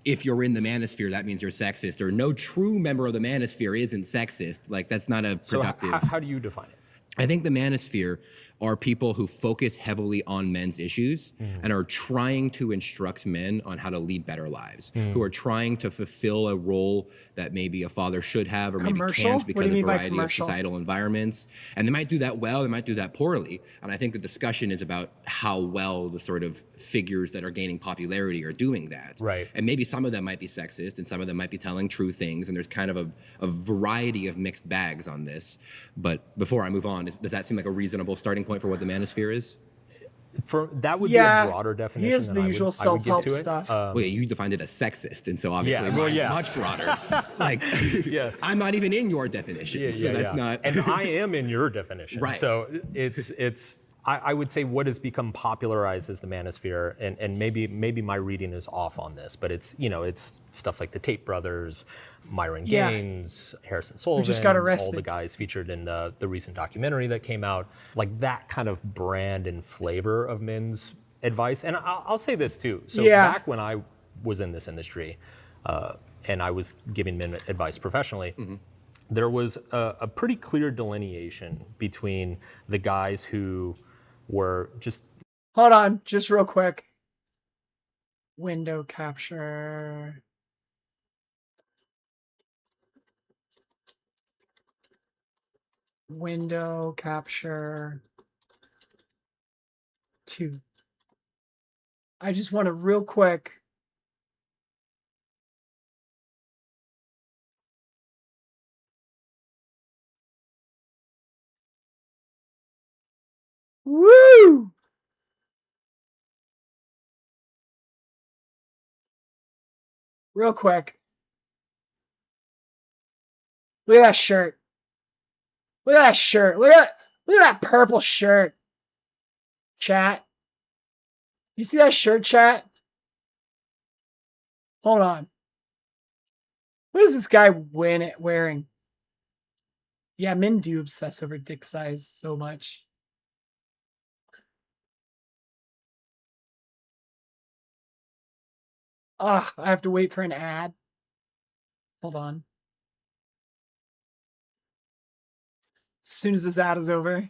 if you're in the manosphere, that means you're sexist, or no true member of the manosphere isn't sexist, like that's not a productive. So how do you define it? I think the manosphere are people who focus heavily on men's issues and are trying to instruct men on how to lead better lives, who are trying to fulfill a role that maybe a father should have or maybe can't because of a variety of societal environments. And they might do that well, they might do that poorly. And I think the discussion is about how well the sort of figures that are gaining popularity are doing that. Right. And maybe some of them might be sexist and some of them might be telling true things. And there's kind of a variety of mixed bags on this. But before I move on, does that seem like a reasonable starting point for what the manosphere is? That would be a broader definition. He has the usual self-help stuff. Well, yeah, you defined it as sexist, and so obviously mine's much broader. Like, I'm not even in your definition, so that's not. And I am in your definition. Right. So it's. I would say what has become popularized as the manosphere, and maybe my reading is off on this, but it's stuff like the Tate brothers, Myron Gaines, Harrison Sullivan, just got arrested. all the guys featured in the recent documentary that came out, like that kind of brand and flavor of men's advice. And I'll say this too. So back when I was in this industry, and I was giving men advice professionally, there was a pretty clear delineation between the guys who were just... Hold on, just real quick. Window capture. Window capture 2. I just want to real quick. Woo! Real quick. Look at that shirt. Look at that shirt. Look at that purple shirt. Chat. You see that shirt, chat? Hold on. What is this guy wearing? Yeah, men do obsess over dick size so much. Ugh, I have to wait for an ad. Hold on. As soon as this ad is over.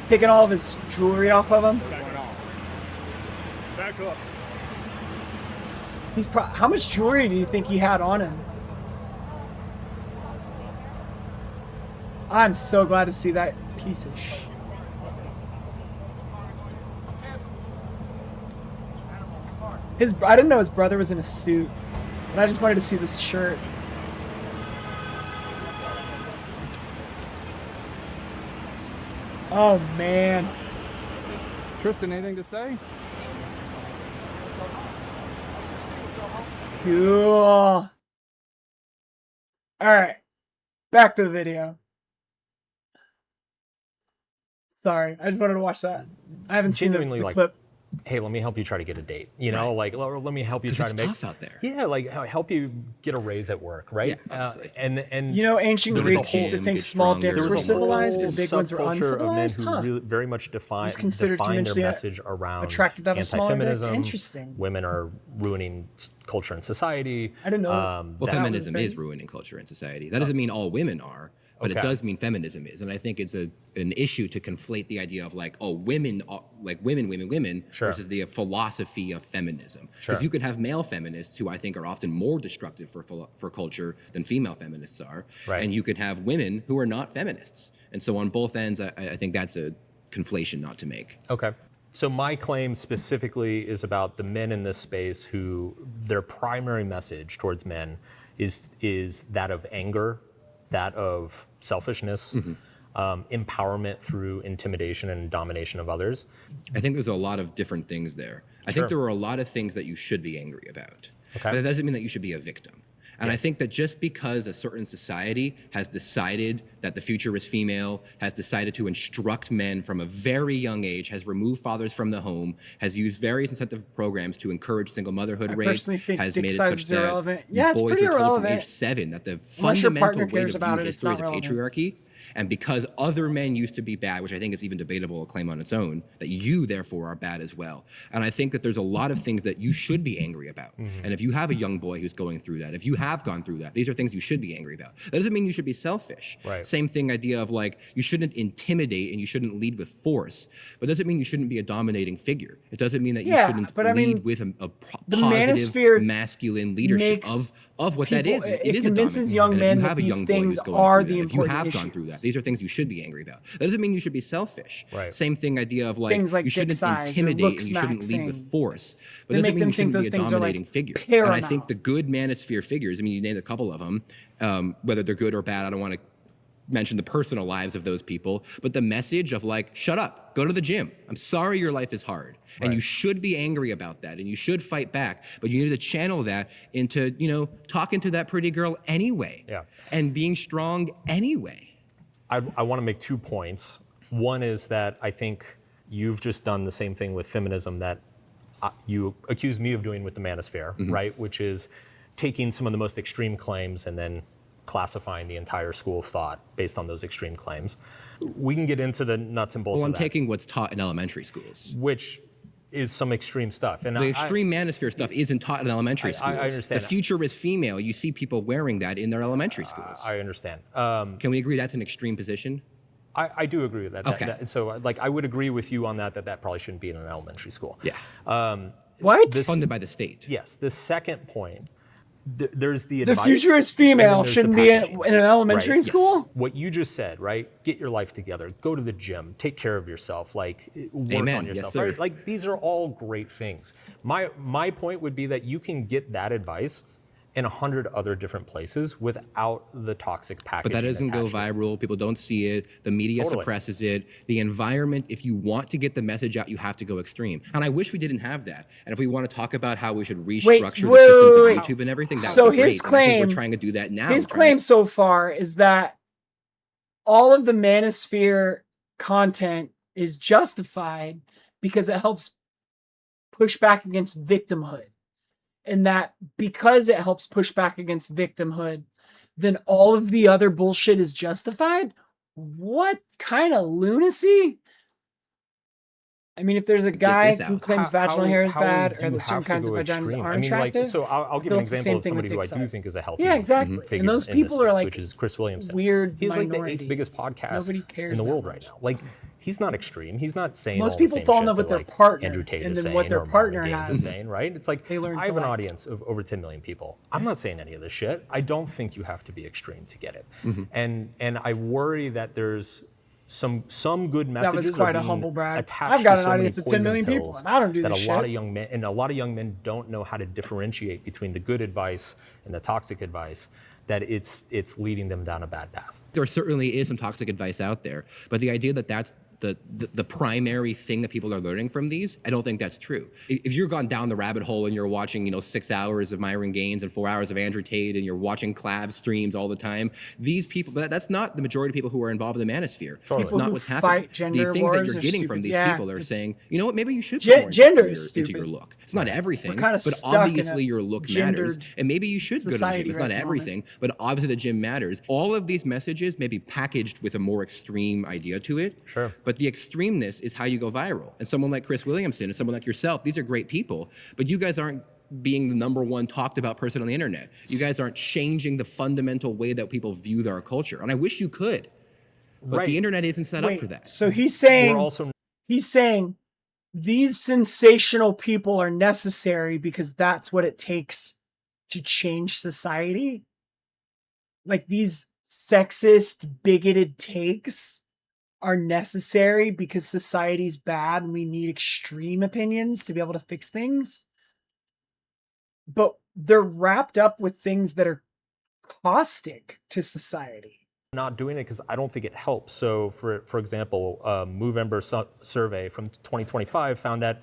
Picking all of his jewelry off of him. Back up. How much jewelry do you think he had on him? I'm so glad to see that piece of shit. I didn't know his brother was in a suit, but I just wanted to see this shirt. Oh man. Tristan, anything to say? Cool. All right, back to the video. Sorry, I just wanted to watch that. I haven't seen the clip. Hey, let me help you try to get a date. You know, like let me help you try to make. It's tough out there. Yeah, like help you get a raise at work, right? Yeah, and you know, ancient Greeks used to think small dicks were civilized and big ones were uncivilized. Of men who really, very much define their message around attracted to have a smaller dick. anti-feminism. Interesting. Women are ruining culture and society. I didn't know. Well, feminism is ruining culture and society. That doesn't mean all women are, but it Okay. does mean feminism is. And I think it's an issue to conflate the idea of like, oh, women, women, Sure. versus the philosophy of feminism. Sure. Because you could have male feminists who I think are often more destructive for culture than female feminists are. Right. And you could have women who are not feminists. And so on both ends, I think that's a conflation not to make. Okay. So my claim specifically is about the men in this space who their primary message towards men is that of anger, that of selfishness, empowerment through intimidation and domination of others. I think there's a lot of different things there. I Sure. think there are a lot of things that you should be angry about. Okay. But that doesn't mean that you should be a victim. And I think that just because a certain society has decided that the future is female, has decided to instruct men from a very young age, has removed fathers from the home, has used various incentive programs to encourage single motherhood rates, personally think has dick made it size such is that irrelevant. Yeah, it's boys pretty are told from irrelevant. age 7 that the Unless your fundamental partner way cares to about view it, it's history not is a relevant. patriarchy. And because other men used to be bad, which I think is even debatable a claim on its own, that you therefore are bad as well. And I think that there's a lot of things that you should be angry about. And if you have a young boy who's going through that, if you have gone through that, these are things you should be angry about. That doesn't mean you should be selfish. Right. Same thing, idea of like, you shouldn't intimidate and you shouldn't lead with force, but it doesn't mean you shouldn't be a dominating figure. It doesn't mean that you Yeah, shouldn't but I lead mean, with a the positive, manosphere masculine leadership makes of what that people- is. it is convinces a dominant young and men if you that have a these young boy who's things going are through the that, if you have important gone through that, issues. these are things you should be angry about. That doesn't mean you should be selfish. Right. Same thing, idea of like, Things like you dick shouldn't size or intimidate looks and you shouldn't lead with maxing. force. But They it doesn't make mean them you think shouldn't those be a things are, like, dominating figure. And I paramount. think the good manosphere figures, I mean, you named a couple of them, whether they're good or bad, I don't want to mention the personal lives of those people, but the message of like, shut up, go to the gym. I'm sorry your life is hard. And Right. you should be angry about that and you should fight back, but you need to channel that into, talking to that pretty girl anyway. Yeah. And being strong anyway. I want to make 2 points. One is that I think you've just done the same thing with feminism that you accused me of doing with the manosphere, right? Which is taking some of the most extreme claims and then classifying the entire school of thought based on those extreme claims. We can get into the nuts and bolts Well, of I'm that, taking what's taught in elementary schools. which is some extreme stuff. And The extreme manosphere stuff isn't taught in elementary I schools. understand The that. future is female. You see people wearing that in their elementary schools. I understand. Can we agree that's an extreme position? I do agree with that. Okay. So, like, I would agree with you on that probably shouldn't be in an elementary school. Yeah. What? Funded by the state. Yes. The second point, there's the The advice. future is and then female there's shouldn't the be packaging. in an elementary Right, school? yes. What you just said, right? Get your life together. Go to the gym. Take care of yourself. Like, work Amen. on Yes, yourself. sir. Right? Like, these are all great things. My point would be that you can get that advice in 100 other different places without the toxic packaging. But that doesn't go attached to it. viral. People don't see it. The media Totally. suppresses it. The environment, if you want to get the message out, you have to go extreme. And I wish we didn't have that. And if we want to talk about how we should restructure the systems of YouTube and everything, that So would be his great. And I think claim- we're trying to do that now. His We're trying claim to- so far is that all of the manosphere content is justified because it helps push back against victimhood. And that because it helps push back against victimhood, then all of the other bullshit is justified? What kind of lunacy? I mean, if there's a guy this who out. claims vaginal hair is bad do or you that certain have to kinds of go vaginas extreme? are I mean, attractive. Like, so I'll give I an feel it's the example same of thing with somebody who I dick do size. think is a healthy Yeah, exactly. figure And those in people this are space, like which is Chris Williamson. weird He's like the 8th biggest minorities. podcast Nobody in cares the that world much. right now. Like, he's not extreme. He's not saying Most all the people same fall in shit love with that, their like, partner, Andrew Tate and is then what saying, their or Marvin partner Gaye's has, is saying, right? It's like, they learn I to have an like. audience of over 10 million people. I'm not saying any of this shit. I don't think you have to be extreme to get it. And I worry that there's some good messages was quite are a being humble brag. attached I've got to an so many audience of 10 poison million people, pills and I don't do that this a lot shit. of young men and a lot of young men don't know how to differentiate between the good advice and the toxic advice, that it's leading them down a bad path. There certainly is some toxic advice out there, but the idea that that's the primary thing that people are learning from these, I don't think that's true. If you're gone down the rabbit hole and you're watching, 6 hours of Myron Gaines and 4 hours of Andrew Tate and you're watching Clav streams all the time, these people, that's not the majority of people who are involved in the manosphere. Totally. It's People not who what's happening. fight gender The things that wars you're are getting stupid. from these Yeah, people are it's- saying, you know what, maybe you should Gen- put more gender into is your, into stupid. your look. It's not everything, We're kinda but stuck in obviously a your look matters. gendered And maybe you should go to the society gym. It's right not at the moment. everything, but obviously the gym matters. All of these messages may be packaged with a more extreme idea to it. Sure. But the extremeness is how you go viral. And someone like Chris Williamson and someone like yourself, these are great people, but you guys aren't being the number one talked about person on the internet. You guys aren't changing the fundamental way that people view their culture. And I wish you could, but the internet isn't set up for that. So he's saying these sensational people are necessary because that's what it takes to change society. Like these sexist, bigoted takes are necessary because society's bad and we need extreme opinions to be able to fix things. But they're wrapped up with things that are caustic to society. Not doing it because I don't think it helps. So for example, Movember survey from 2025 found that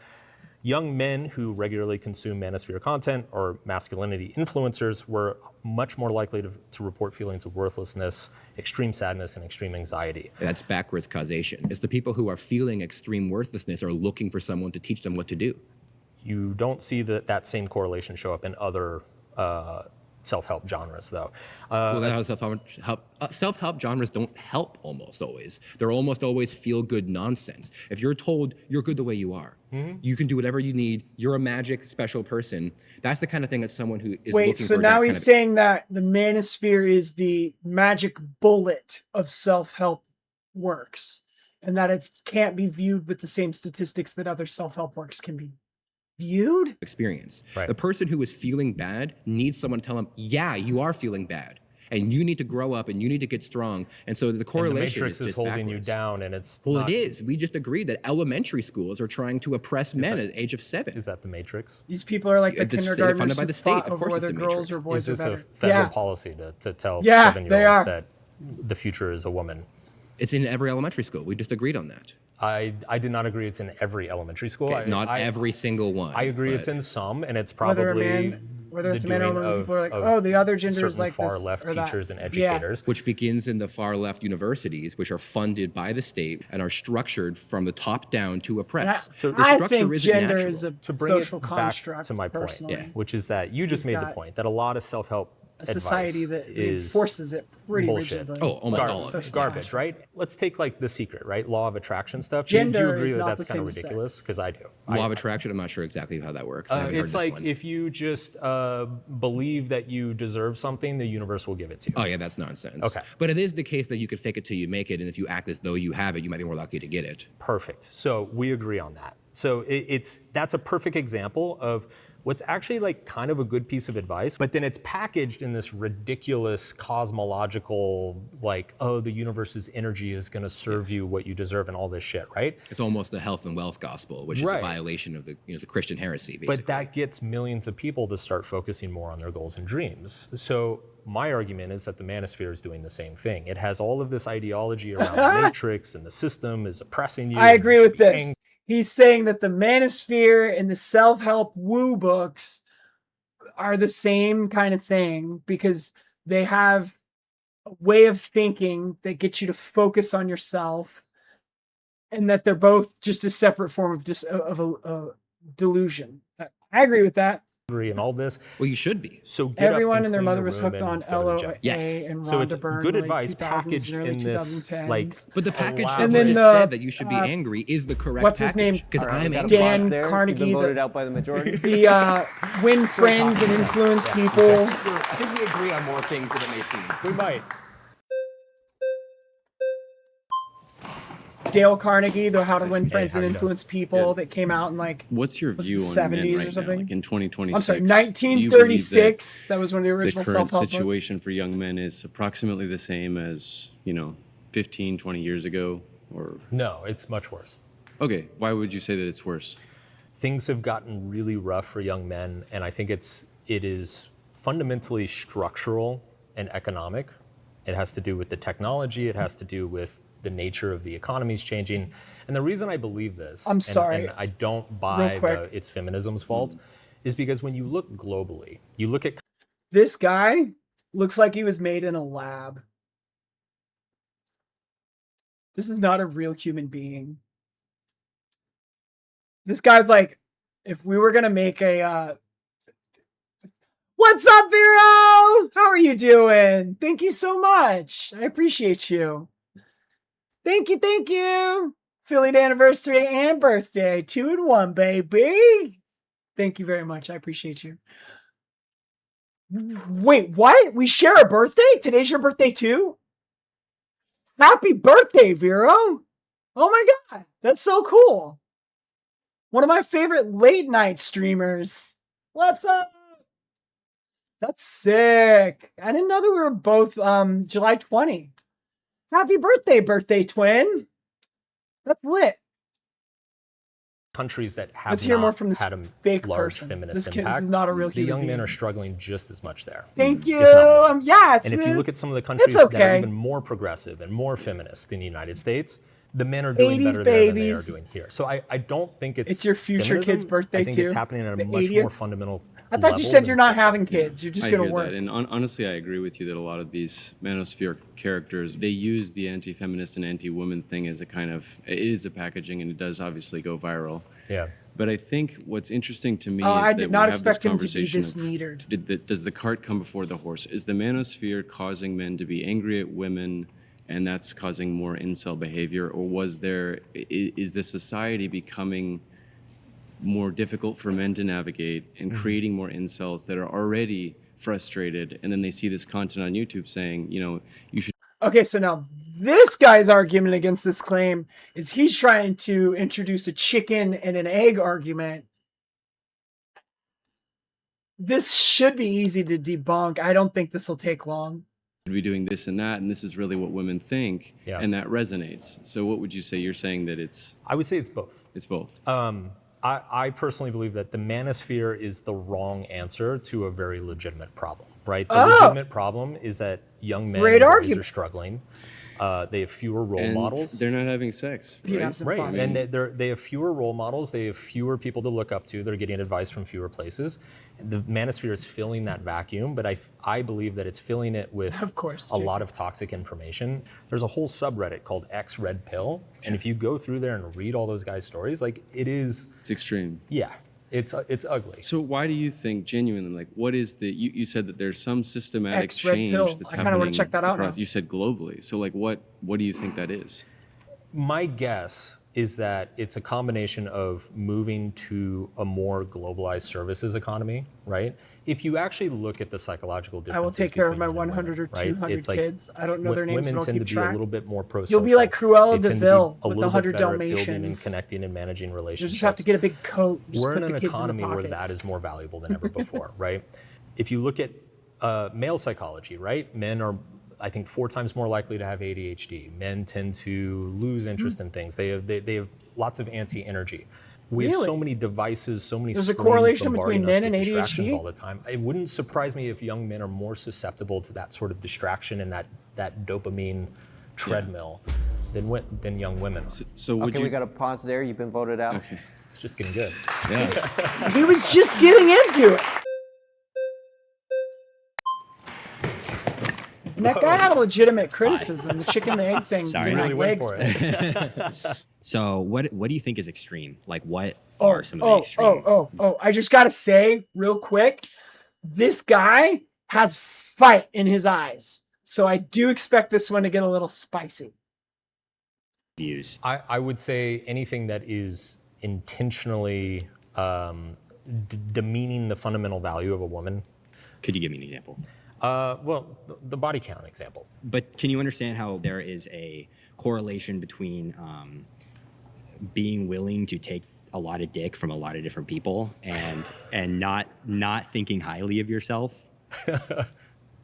young men who regularly consume manosphere content or masculinity influencers were much more likely to report feelings of worthlessness, extreme sadness, and extreme anxiety. That's backwards causation. It's the people who are feeling extreme worthlessness are looking for someone to teach them what to do. You don't see that same correlation show up in other self-help genres, though. Well, that's how self-help genres don't help almost always. They're almost always feel-good nonsense. If you're told you're good the way you are, you can do whatever you need, you're a magic special person, that's the kind of thing that someone who is looking for. So now he's saying that the manosphere is the magic bullet of self-help works, and that it can't be viewed with the same statistics that other self-help works can be viewed. Experience. Right. The person who is feeling bad needs someone to tell them, yeah, you are feeling bad. And you need to grow up and you need to get strong. And so the correlation and the Matrix is holding you down, and it's it is. We just agreed that elementary schools are trying to oppress men at the age of 7. Is that the Matrix? These people are like the kindergartners funded by who the state. fought Of over course whether it's the girls Matrix. or boys Is are this better. a federal policy to tell Yeah, 7-year-olds that the future is a woman? It's in every elementary school. We just agreed on that. I did not agree it's in every elementary school. Okay, not every single one. I agree it's in some, and it's probably whether it's a man or woman, people are like, oh, the other gender is like far this left or that. teachers and educators. Which begins in the far left universities, which are funded by the state and are structured from the top down to oppress. So the I structure think isn't gender natural. is a To bring social it back construct to my point, personally. which is that you just made the point that a lot of self-help A society advice that is enforces it pretty bullshit. rigidly. Oh, almost all of it. Garbage, right? Let's take like The Secret, right? Law of attraction stuff. Gender do you agree is that not that's the kind of same ridiculous? sex. Because I do. Law of attraction, I'm not sure exactly how that works. I haven't heard It's this like one. if you just believe that you deserve something, the universe will give it to you. Oh yeah, that's nonsense. Okay. But it is the case that you could fake it till you make it, and if you act as though you have it, you might be more likely to get it. Perfect. So we agree on that. So that's a perfect example of what's actually like kind of a good piece of advice, but then it's packaged in this ridiculous cosmological, like, oh, the universe's energy is going to serve you what you deserve and all this shit, right? It's almost the health and wealth gospel, which is a violation of the the Christian heresy, basically. But that gets millions of people to start focusing more on their goals and dreams. So my argument is that the manosphere is doing the same thing. It has all of this ideology around the matrix and the system is oppressing you. I agree with this. He's saying that the manosphere and the self-help woo books are the same kind of thing because they have a way of thinking that gets you to focus on yourself, and that they're both just a separate form of delusion. I agree with that. And all this. Well, you should be. So get everyone up and their clean mother your was room hooked on and go to the LOA gym. Yes. and Rhonda So it's Byrne good in advice 2000s packaged and early in this 2010s. like. But the package that And you then just the, said that you should be angry is the correct what's his name? Because I'm angry. Dan You've Carnegie, been voted the- out by the majority. The win friends and influence people. I think we agree on more things than it may seem. We might. Dale Carnegie, the How to Win Friends how and you Influence People, that came out in like What's your was view it on men 70s right or something? now, like in 2026? I'm sorry, Do you believe 1936. That was one of the the original current self-help books. situation for young men is approximately the same as 15, 20 years ago, or No, it's much worse. okay, why would you say that it's worse? Things have gotten really rough for young men, and I think it is fundamentally structural and economic. It has to do with the technology. It has to do with the nature of the economy's changing. And the reason I believe this, I'm sorry. and I don't buy Real quick. it's feminism's fault, is because when you look globally, you look at This guy looks like he was made in a lab. This is not a real human being. This guy's like, if we were gonna make a what's up, Vero? How are you doing? Thank you so much. I appreciate you. Thank you. Philly anniversary and birthday. 2 in 1, baby. Thank you very much. I appreciate you. Wait, what? We share a birthday? Today's your birthday too? Happy birthday, Vero. Oh my God. That's so cool. One of my favorite late night streamers. What's up? That's sick. I didn't know that we were both July 20. Happy birthday twin. That's lit. Countries that have Let's hear more from this had a fake large person. feminist This kid impact, is not a real the human young men being. are struggling just as much there. Thank you. if not more. Yeah, it's And if you look at some of the it's countries that are okay. even more progressive and more feminist than the United States, the men are doing 80s better there than they are babies. doing here. So I don't think it's Your future feminism. kid's birthday I think too? it's happening at The a much 80th? more fundamental I thought you level said than you're not people having think. kids. You're just I gonna hear work. that, and honestly, I agree with you that a lot of these manosphere characters, they use the anti-feminist and anti-woman thing as a kind of, it is a packaging, and it does obviously go viral. Yeah. But I think what's interesting to me Oh, is I that did we not have this expect him to be conversation this of, metered. does the cart come before the horse? Is the manosphere causing men to be angry at women, and that's causing more incel behavior, or is the society becoming more difficult for men to navigate and creating more incels that are already frustrated, and then they see this content on YouTube saying, you should. Okay, so now this guy's argument against this claim is he's trying to introduce a chicken and an egg argument. This should be easy to debunk. I don't think this will take long. Be doing this and that, and this is really what women think, and that resonates. So what would you say? You're saying that I would say it's both. It's both. I personally believe that the manosphere is the wrong answer to a very legitimate problem, right? The legitimate problem is that young men and boys are struggling. They have fewer role models. They're not having sex, right? Right, and they have fewer role models. They have fewer people to look up to. They're getting advice from fewer places. The manosphere is filling that vacuum, but I believe that it's filling it with a lot of toxic information. There's a whole subreddit called X Red Pill, and if you go through there and read all those guys' stories, it's extreme. Yeah, it's ugly. So why do you think, genuinely, like, what is you said that there's some systematic X Red change Pill. that's I happening kinda wanna check that out across, now. you said globally. So like what do you think that is? My guess is that it's a combination of moving to a more globalized services economy, right? If you actually look at the psychological differences, I will take care of between my men and 100 or women, right? 200 It's like kids. I don't know their names, but Women I'll tend keep to be a track. little bit more pro-social. You'll be like Cruella They tend to be DeVille a with the little 100 bit better at building and Dalmatians. connecting and managing relationships. You just have to get a big coat. Just We're put in the an kids economy in the where that pockets. is more valuable than ever before, right? If you look at male psychology, right? Men are, I think, 4 times more likely to have ADHD. Men tend to lose interest in things. They have lots of anti-energy. We have so many devices, so many There's a screens correlation bombarding between us men with and distractions ADHD? all the time. It wouldn't surprise me if young men are more susceptible to that sort of distraction and that dopamine treadmill than young women are. So would we got to pause there. You've been voted out. Okay. It's just getting good. Yeah. He was just getting into it. And that guy had a legitimate criticism. The chicken and egg thing. Sorry. didn't Really have went legs. for it. So what do you think is extreme? Like what are some of the extreme? I just gotta say real quick, this guy has fight in his eyes. So I do expect this one to get a little spicy. Views. I would say anything that is intentionally demeaning the fundamental value of a woman. Could you give me an example? Well, the body count example. But can you understand how there is a correlation between being willing to take a lot of dick from a lot of different people and not thinking highly of yourself?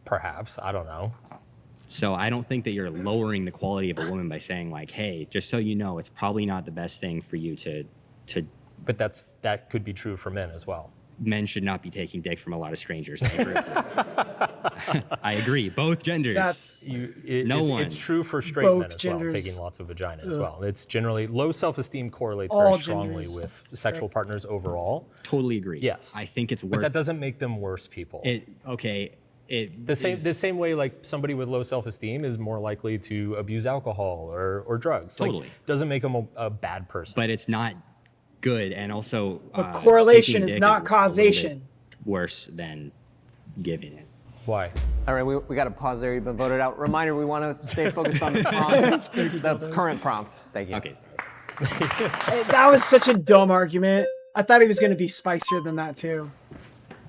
Perhaps, I don't know. So I don't think that you're lowering the quality of a woman by saying like, hey, just so you know, it's probably not the best thing for you to. But that could be true for men as well. Men should not be taking dick from a lot of strangers. I agree. Both genders. That's It's true for straight Both men as genders. well, taking lots of vagina as well. It's generally low self-esteem correlates All very strongly genders. with sexual partners overall. Totally agree. Yes. I think it's worth. But that doesn't make them worse people. The same way, like somebody with low self-esteem is more likely to abuse alcohol or drugs. Totally. Like, doesn't make them a bad person. But it's not good, and also But correlation taking is dick not a little causation. bit worse than giving it. Why? All right, we got to pause there. You've been voted out. Reminder, we want to stay focused on the prompt, the current prompt. Thank you. Okay. That was such a dumb argument. I thought he was going to be spicier than that too.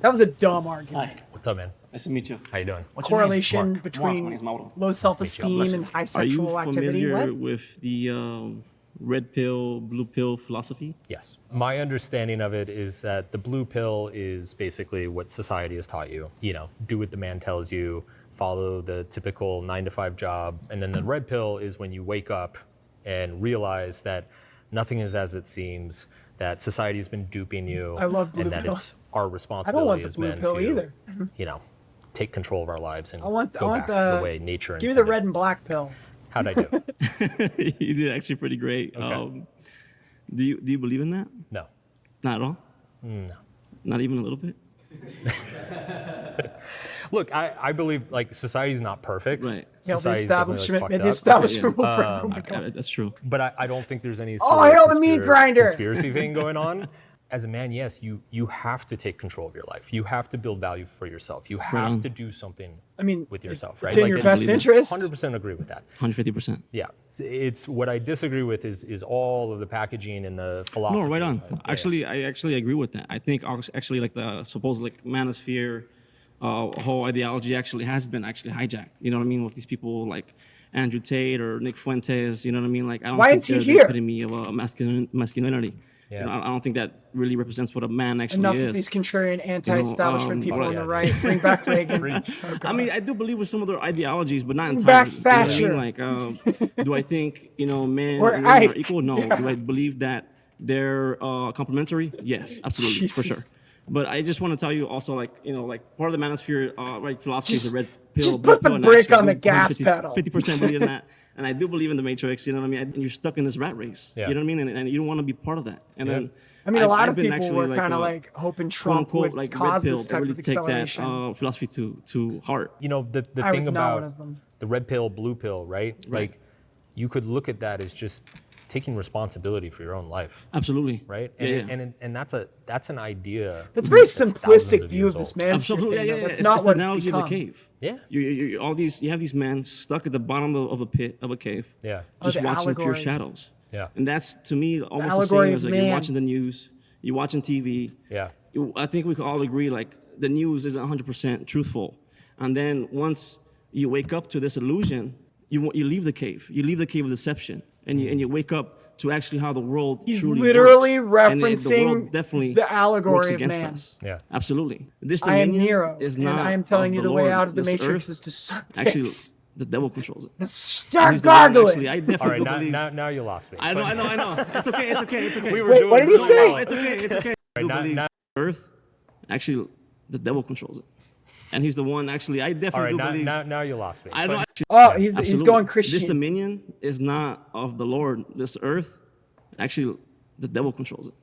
That was a dumb argument. Hi, What's up, man? nice to meet you. How you doing? What's your name? Correlation Mark. between My name's Mauro. low self-esteem and high Are you sexual activity. familiar What? with the red pill, blue pill philosophy? Yes. My understanding of it is that the blue pill is basically what society has taught you. You know, do what the man tells you, follow the typical 9-to-5 job. And then the red pill is when you wake up and realize that nothing is as it seems, that society has been duping you. I love blue and that pill. it's our I don't want responsibility the as blue men pill to, either. you know, take control of our lives and I want go back to the the way nature Give me the intended. red and black pill. How'd I do? You did actually pretty great. Okay. Do you believe in that? No. Not at all? No. Not even a little bit? Look, I believe like society's not perfect. Right. Hail the Society's definitely, establishment. fucked May the up. establishment will Okay, forever. Oh my God. That's true. But I don't think there's any Oh, sort hail of the meat grinder. conspiracy thing going on. As a man, yes, you have to take control of your life. You have to build value for yourself. You have on. to do something I mean, with yourself, it's right? in your best interest. 100% agree with that. 150%. Yeah, it's what I disagree with is all of the packaging and the philosophy. No, right on. Yeah. Actually, I actually agree with that. I think actually like the supposed like manosphere whole ideology actually has been actually hijacked. You know what I mean? With these people like Andrew Tate or Nick Fuentes. You know what I mean? Like I don't Why think is he they're here? the epitome of masculinity. Yeah. You know, I don't think that really represents what a man actually Enough is. of these contrarian anti-establishment people oh, on yeah, the dude. right. Bring back Reagan. I mean, I do believe with some of their ideologies, but not entirely. Back You know what I Thatcher. mean? Like, do I think men Or and women are Ike. equal? No. Yeah. Do I believe that they're complementary? Yes, absolutely, for Jesus. sure. But I just want to tell you also, like part of the manosphere right philosophy is the red pill. just blue put the pill, and brake actually on the do gas pedal. 50% believe in that. And I do believe in the Matrix, you know what I mean? And you're stuck in this rat race. Yeah. You know what I mean? And you don't want to be part of that. And then I mean, a lot I've of been people actually, were kind of like hoping Trump quote, would like cause red pill, this that type really of take that acceleration. philosophy to heart. You know, the I was thing not about one of them. the red pill, blue pill, right? Like, you could look at that as just taking responsibility for your own life, Absolutely. right? Yeah, And and that's an idea. That's a very thousands simplistic of view of years this old. man. Absolutely, yeah. That's It's not the what it's analogy of the become. cave. Yeah. You have these men stuck at the bottom of a pit of a cave, Yeah. just the watching pure allegory. shadows. Yeah. And that's to me almost the allegory same of as like man. you're watching the news, you're watching TV. Yeah. I think we can all agree like the news isn't 100% truthful, and then once you wake up to this illusion, you leave the cave. You leave the cave of deception, and you wake up to actually how the world He's truly literally works. And the referencing world definitely the allegory works of against man. us. Yeah. Absolutely. This I am dominion Nero, is and not I am telling of you the way Lord. out of the This Matrix earth, is to suck actually, dicks. the devil controls it. And Start he's the one gargling. actually, I All definitely right, do now, believe. now you lost me. I know. It's okay. We were Wait, doing what did he really say? well. It's okay. I do now- believe now- Earth, actually, the devil controls it. And he's the one, actually, I All definitely right, do believe. now you lost me. I know. But- Actually, Oh, he's absolutely. going Christian. This dominion is not of the Lord. This earth, actually, the devil controls it.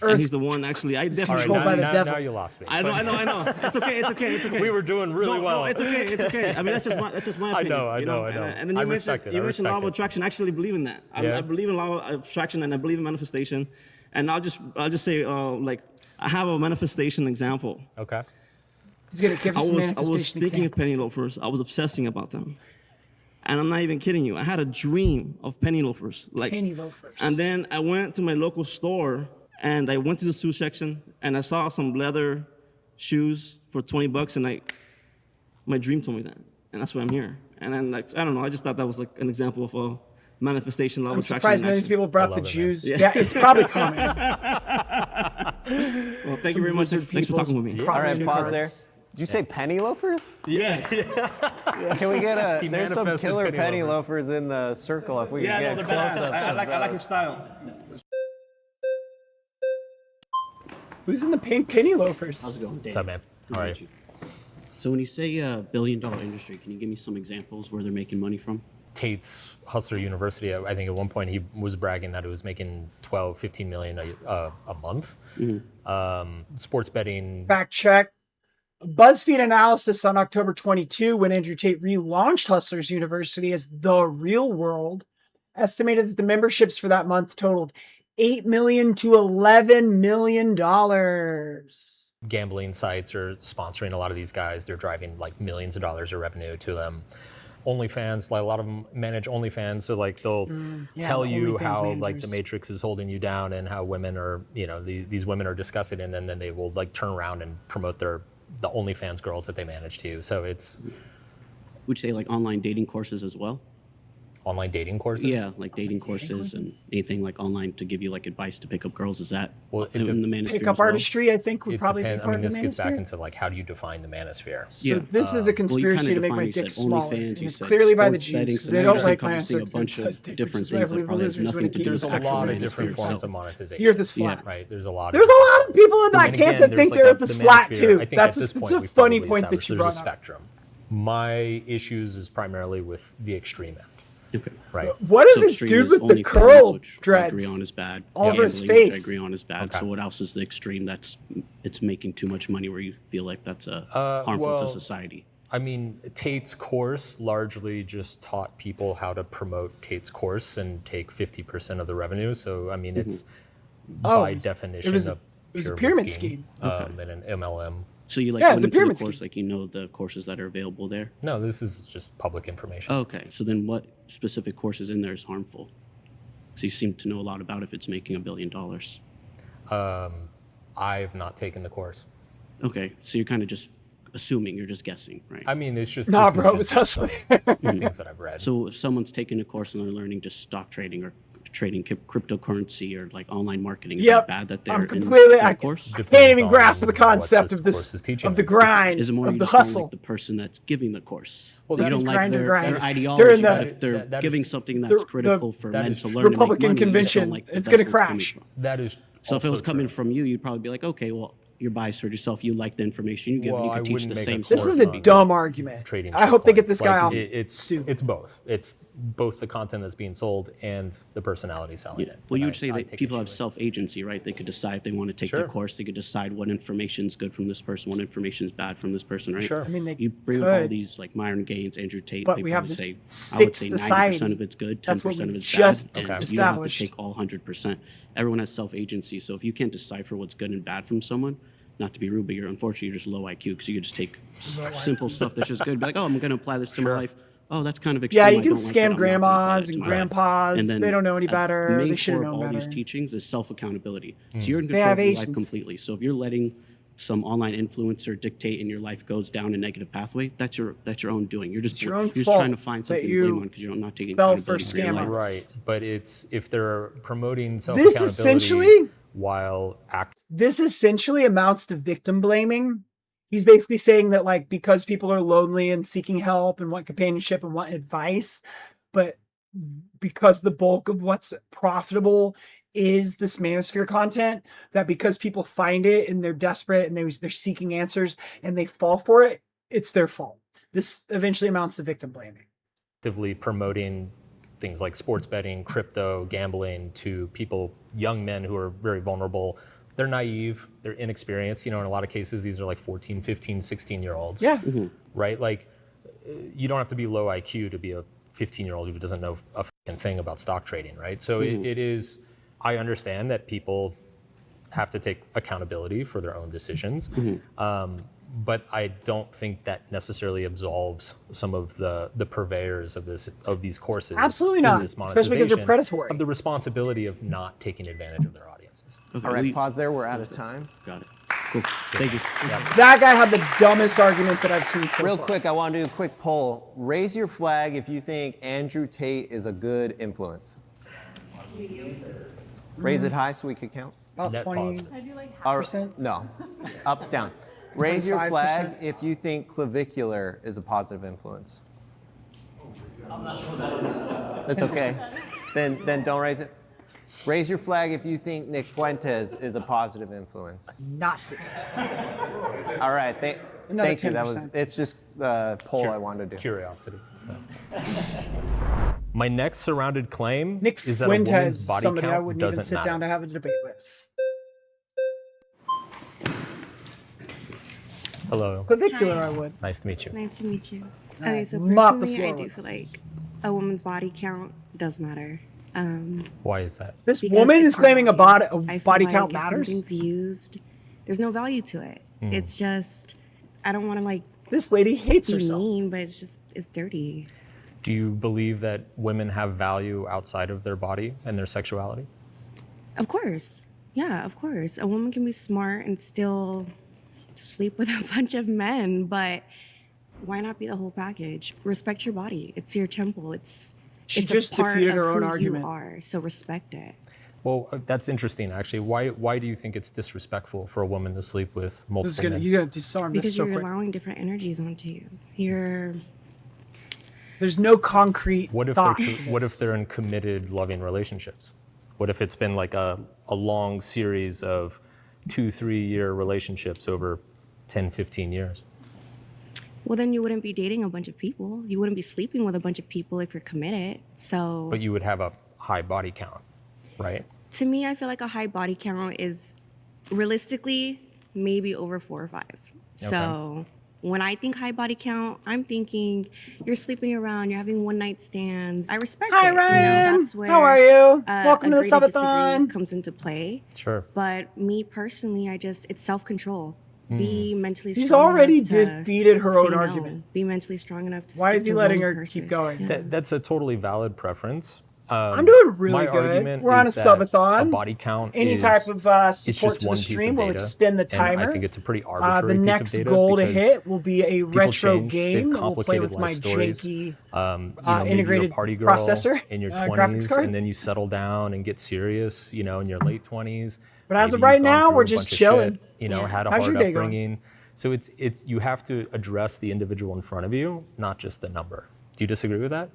Earth And he's the one, actually, I all right, definitely. controlled by the now, devil. now you lost me. I know. It's okay. We were doing really No, well. it's okay. I mean, that's just my I opinion. know. you know? And then I you respect mentioned it. I you mentioned law of respect it. attraction. I actually believe in that. Yeah. I believe in law of attraction, and I believe in manifestation. And I'll just say like I have a manifestation example. Okay. He's gonna give I us a was manifestation thinking example. of penny loafers. I was obsessing about them, and I'm not even kidding you. I had a dream of penny loafers, like Penny loafers. And then I went to my local store, and I went to the shoe section, and I saw some leather shoes for $20, and my dream told me that, and that's why I'm here. And then like I don't know, I just thought that was like an example of a manifestation, law of I'm attraction. surprised in none of these action. people brought the love it, man. Jews. Yeah, it's probably coming. Well, thank you very much. Wizard Thanks for talking with me. people's All right, property pause there. cards. Did you say penny loafers? Yes. Can we get a? He There's some manifested killer penny penny loafers in the circle. If we Yeah, could no, get they're badass. close-ups I of like his those. style. Who's in the pink penny loafers? How's it going, Dave? What's up, man? Good All to right. meet you. So when you say billion-dollar industry, can you give me some examples where they're making money from? Tate's Hustler University, I think at one point he was bragging that it was making 12, 15 million a month. Sports betting. Fact check. BuzzFeed analysis on October 22, when Andrew Tate relaunched Hustlers University as The Real World, estimated that the memberships for that month totaled $8 million to $11 million. Gambling sites are sponsoring a lot of these guys. They're driving like millions of dollars of revenue to them. OnlyFans, like a lot of them manage OnlyFans, so like they'll tell the you OnlyFans how like the managers. Matrix is holding you down and how women are, these women are disgusted, and then they will like turn around and promote the OnlyFans girls that they manage to you. So it's Would you say like online dating courses as well? online dating courses. Yeah, like dating courses and anything like online to give you like advice to pick up girls. Is that in the manosphere Pick up as well? artistry, I think, would probably be Depends. part I mean, of this the gets back manosphere. into like how do you define the manosphere? So Yeah. this is a conspiracy to make my you dick said smaller. OnlyFans, And you it's said clearly by the sports Jews betting, because so they now don't you're like my encompassing a bunch of uncircumcised dick, different which is why I things that believe probably the have lizards nothing want to to do keep with us There's a sexual lot of identity different yourself. forms of monetization. The earth is flat. Right. There's a lot. There's a lot of people in that And camp again, that there's think like the a- earth is the flat manosphere, too. I think That's at this it's point a we've funny probably point that established you there's brought a up. spectrum. My issues is primarily with the extreme end. Okay. Right. What is So this extreme dude is with the OnlyFans, curl which I dreads agree on is bad. all over his Gambling, which face? I agree on is bad. So what else is the extreme that's it's making too much money where you feel like that's harmful to well, society? I mean, Tate's course largely just taught people how to promote Tate's course and take 50% of the revenue. So, I mean, it's by definition it was a a pyramid scheme. And an MLM. So you like Yeah, it's a went into the pyramid course, scheme. like you know the courses that are available there? No, this is just public information. Okay, so then what specific courses in there is harmful? So you seem to know a lot about if it's making $1 billion. I've not taken the course. Okay, so you're kind of just assuming, you're just guessing, right? I mean, it's just Nah, this is bro, it just was hustling. things that I've read. So if someone's taking a course and they're learning just stock trading or trading cryptocurrency or like online marketing, is Yep. that bad that they're I'm in completely. that I course? can't Depends even on grasp the what concept the of this course is teaching of the them. grind Is it more of you the just don't hustle. like the person that's giving the course? Well, You that don't is like grind or their grind. ideology, During but the- if they're that giving is- something that's critical for that men is to learn and make Republican money, you just don't convention, like the it's gonna vessel coming crash. from. That is So if it was also coming true. from you, you'd probably be like, okay, well, you're biased toward yourself. You like the information you give, Well, and you I could teach wouldn't the make a same course This stuff. is a on dumb argument. trading I hope they get shitcoins. this guy Like, off It's soon. it's both. It's both the content that's being sold and the personality selling Yeah. it. Well, you And would say I that take people issue have with it. self-agency, right? They could decide if they want to take Sure. the course. They could decide what information is good from this person, what information is bad from this person, right? Sure. I mean, they you bring up all could, these like Myron Gaines, Andrew Tate. but they we have probably this say, I sick would say 90% society. of it's good, That's what 10% of we it's just bad, and you don't have to established. take all 100%. Everyone has self-agency, so if you can't decipher what's good and bad from someone, not to be rude, but unfortunately you're just low IQ because you could just take simple stuff that's just good. Be like, oh, I'm going to apply this to my life. Oh, that's kind of extreme. Yeah, I you can don't like that. scam I'm not gonna apply grandmas that to and my life. grandpas. And then They don't know any at the better. main They should have core of known all these better. teachings is self-accountability. So you're in They control have of your life agents. completely. So if you're letting some online influencer dictate and your life goes down a negative pathway, that's your own doing. You're just your own you're just fault trying to find that something to you blame on because you're not taking fell for accountability for your scammers. life. Right, but it's if they're promoting This self-accountability essentially while this essentially amounts to victim blaming. He's basically saying that like because people are lonely and seeking help and want companionship and want advice, but because the bulk of what's profitable is this manosphere content, that because people find it and they're desperate and they're seeking answers and they fall for it, it's their fault. This eventually amounts to victim blaming. actively promoting things like sports betting, crypto, gambling to people, young men who are very vulnerable. They're naive, they're inexperienced. You know, in a lot of cases, these are like 14, 15, 16-year-olds. Yeah. Right? Like, you don't have to be low IQ to be a 15-year-old who doesn't know a fucking thing about stock trading, right? So it is, I understand that people have to take accountability for their own decisions. But I don't think that necessarily absolves some of the purveyors of these courses. Absolutely in not, this especially because they're monetization, predatory. Of the responsibility of not taking advantage of their audiences. Okay, All right, we- pause there. We're out of time. Got it. Cool. Thank you. That guy had the dumbest argument that I've seen so Real far. quick, I want to do a quick poll. Raise your flag if you think Andrew Tate is a good influence. Raise it high so we could count. About Net 20. positive. All right, Percent? no, up, down. Raise your 25%. flag if you think clavicular is a positive influence. I'm not sure what that is. That's okay. Then don't raise it. Raise your flag if you think Nick Fuentes is a positive influence. Nazi. All right, Another thank you. That was. 10%. It's just the poll I wanted to do. Curiosity. My next surrounded claim Nick is that a Fuentes woman's is body somebody count I wouldn't even doesn't sit matter. down to have a debate with. Hello. Clavicular, Hi. I would. Nice to meet you. Nice to meet you. Okay, so mop the personally, I floor do with feel like a woman's body count does matter. Why is that? This Because woman is claiming a body, I feel body like count if matters. something's used, there's no value to it. It's just, I don't want to like This lady hates be herself. mean, but it's dirty. Do you believe that women have value outside of their body and their sexuality? Of course. Yeah, of course. A woman can be smart and still sleep with a bunch of men, but why not be the whole package? Respect your body. It's your temple. She It's just a part defeated of her own who argument. you are, so respect it. Well, that's interesting, actually. Why do you think it's disrespectful for a woman to sleep with multiple men? He's gonna disarm this Because so you're quick. allowing different energies onto you. There's no concrete What if thought. they're in committed, loving relationships? What if it's been like a long series of 2-3 year relationships over 10, 15 years? Well, then you wouldn't be dating a bunch of people. You wouldn't be sleeping with a bunch of people if you're committed. So But you would have a high body count, right? to me, I feel like a high body count is realistically maybe over 4 or 5. So when I think high body count, I'm thinking you're sleeping around, you're having one night stands. I respect Hi, it. Ryan. That's where, How are you? uh, Welcome to the agree disagree subathon. comes into play. Sure. But me personally, it's self-control. Be mentally He's strong already enough to defeated her own say no. argument. Be mentally strong enough to Why stick is he to letting one her person. keep going? Yeah. That's a totally valid preference. I'm doing really my good. argument We're on a is that subathon. A body count Any is, type of it's support just to one the piece of stream will data, extend the and timer. I think it's a pretty arbitrary The piece next of data goal to because hit will be a people retro change. They game have that will play complicated with my life stories. janky You know, maybe integrated you're a party girl processor, in your graphics 20s, card. and then you settle down and get serious, you know, in your late 20s. But as of Maybe you've right gone now, through we're a just bunch of chilling. shit, you know, had a How's hard your day going? upbringing. So it's you have to address the individual in front of you, not just the number. Do you disagree with that?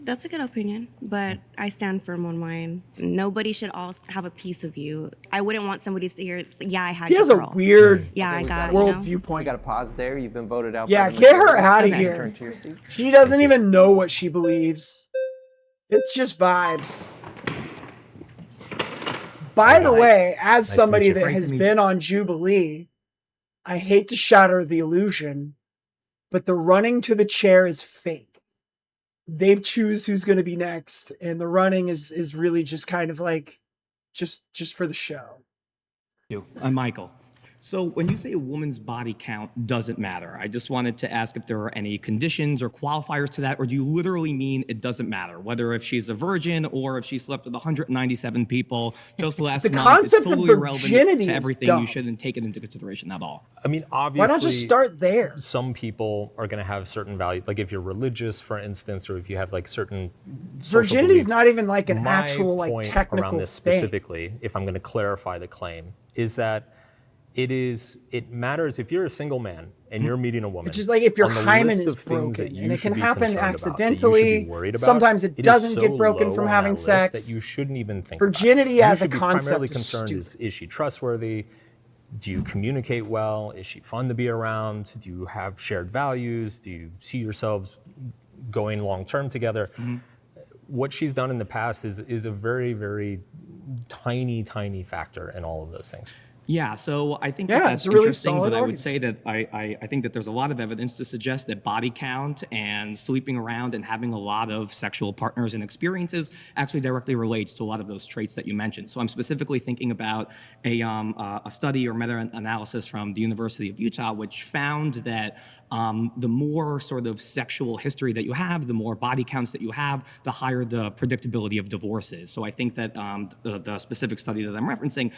That's a good opinion, but I stand firm on mine. Nobody should all have a piece of you. I wouldn't want somebody to hear, yeah, I had He your has a girl. weird Yeah, I got it. world you know? We viewpoint. got to pause there. You've been voted out. Yeah, by the get her majority. out of Okay. here. Return to your seat. She doesn't even know what she believes. It's just vibes. By the way, as to somebody meet you. that Great to has meet been on Jubilee, I hate to shatter the illusion, but the running to the chair is fake. They choose who's going to be next, and the running is really just kind of like just for the show. I'm Michael. So when you say a woman's body count doesn't matter, I just wanted to ask if there are any conditions or qualifiers to that, or do you literally mean it doesn't matter, whether if she's a virgin or if she slept with 197 people just last The month? concept It's of totally irrelevant virginity to is everything. dumb. You shouldn't take it into consideration at all. I mean, obviously, Why not just start there? Some people are going to have certain values, like if you're religious, for instance, or if you have like certain social Virginity is beliefs. not even like an My actual like point technical around this thing. specifically, if I'm going to clarify the claim, is that it matters if you're a single man and you're meeting a woman. It's just like if your on the hymen list is of things that broken, you and it should can be happen concerned about, that you should be accidentally. worried about, Sometimes it is doesn't so get broken low from on having that list sex. that you shouldn't even think Virginity about. as You a should be concept primarily is concerned stupid. is she trustworthy? Do you communicate well? Is she fun to be around? Do you have shared values? Do you see yourselves going long term together? What she's done in the past is a very, very tiny factor in all of those things. Yeah, so I think Yeah, that's it's a really interesting, solid but I would argument. say that I think that there's a lot of evidence to suggest that body count and sleeping around and having a lot of sexual partners and experiences actually directly relates to a lot of those traits that you mentioned. So I'm specifically thinking about a study or meta-analysis from the University of Utah, which found that the more sort of sexual history that you have, the more body counts that you have, the higher the predictability of divorce is. So I think that the specific study that I'm referencing,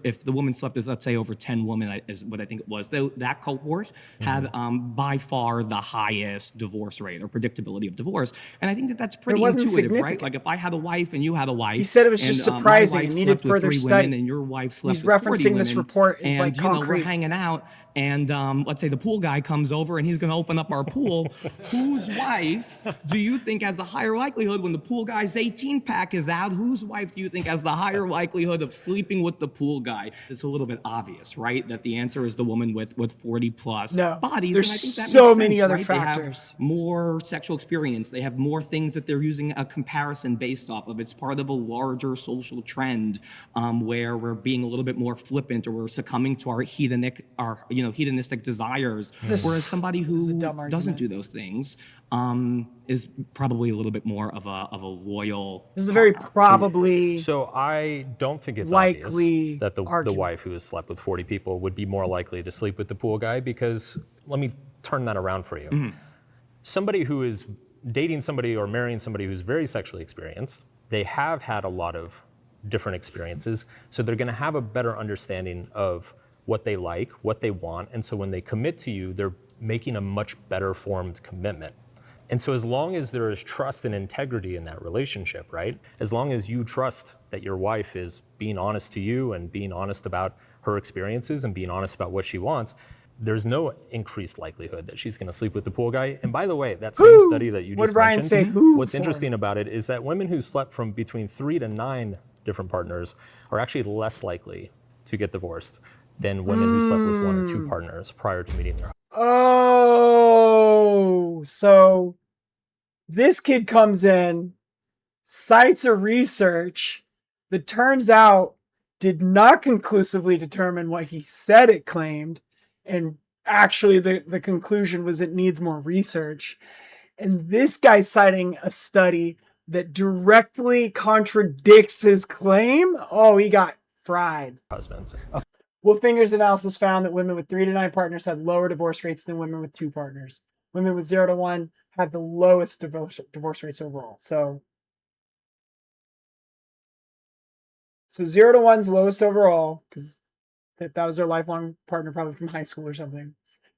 if the woman slept with, let's say, over 10 women, is what I think it was, that cohort had by far the highest divorce rate or predictability of divorce. And I think that that's pretty wasn't intuitive, right? significant. Like if I had a wife and you had a wife. He said it was just and, surprising my and wife needed slept with further 3 study. women and your wife slept He's with 40 referencing this women, report as and, like you know, concrete. we're hanging out, and let's say the pool guy comes over and he's going to open up our pool. Whose wife do you think has a higher likelihood when the pool guy's 18-pack is out? Whose wife do you think has the higher likelihood of sleeping with the pool guy? It's a little bit obvious, right? That the answer is the woman with 40-plus No, bodies. there's and I think that so makes many sense, other right? They have factors. more sexual experience. They have more things that they're using a comparison based off of. It's part of a larger social trend where we're being a little bit more flippant, or we're succumbing to our hedonistic desires. Whereas somebody who doesn't do those things is probably a little bit more of a loyal. This is a very probably. So I don't think it's likely obvious that the argument. wife who has slept with 40 people would be more likely to sleep with the pool guy, because let me turn that around for you. Somebody who is dating somebody or marrying somebody who's very sexually experienced, they have had a lot of different experiences, so they're gonna have a better understanding of what they like, what they want, and so when they commit to you, they're making a much better formed commitment. And so as long as there is trust and integrity in that relationship, right? As long as you trust that your wife is being honest to you and being honest about her experiences and being honest about what she wants, there's no increased likelihood that she's gonna sleep with the pool guy. And by the way, that same study that you just mentioned, what's interesting about it is that women who slept from between 3 to 9 different partners are actually less likely to get divorced than women who slept with 1 or 2 partners prior to meeting their. Oh, so this kid comes in, cites a research that turns out did not conclusively determine what he said it claimed, and actually the conclusion was it needs more research. And this guy's citing a study that directly contradicts his claim. Oh, he got fried. Husbands. Wolfinger's analysis found that women with 3 to 9 partners had lower divorce rates than women with 2 partners. Women with 0 to 1 had the lowest divorce rates overall. So 0 to 1's lowest overall, because that was their lifelong partner, probably from high school or something.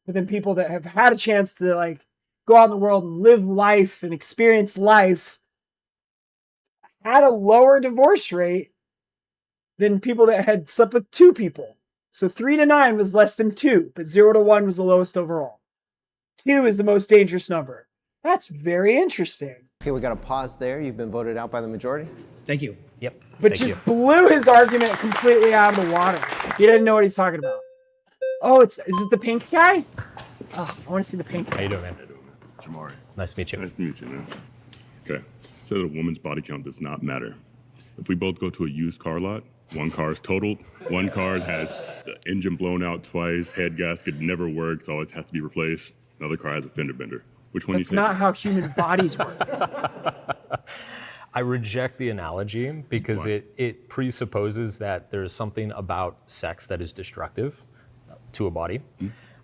But then people that have had a chance to like go out in the world and live life and experience life had a lower divorce rate than people that had slept with 2 people. So 3 to 9 was less than 2, but 0 to 1 was the lowest overall. 2 is the most dangerous number. That's very interesting. Okay, we got to pause there. You've been voted out by the majority. Thank you. Yep. But just blew his argument completely out of the water. He didn't know what he's talking about. Oh, is it the pink guy? Oh, I want to see the pink guy. How you doing, man? Jamari. Nice to meet you. Nice to meet you, man. Okay, so a woman's body count does not matter. If we both go to a used car lot, one car is totaled, one car has the engine blown out twice, head gasket never works, always has to be replaced. Another car has a fender bender. Which one do you think? That's not how human bodies work. I reject the analogy because it presupposes that there's something about sex that is destructive to a body.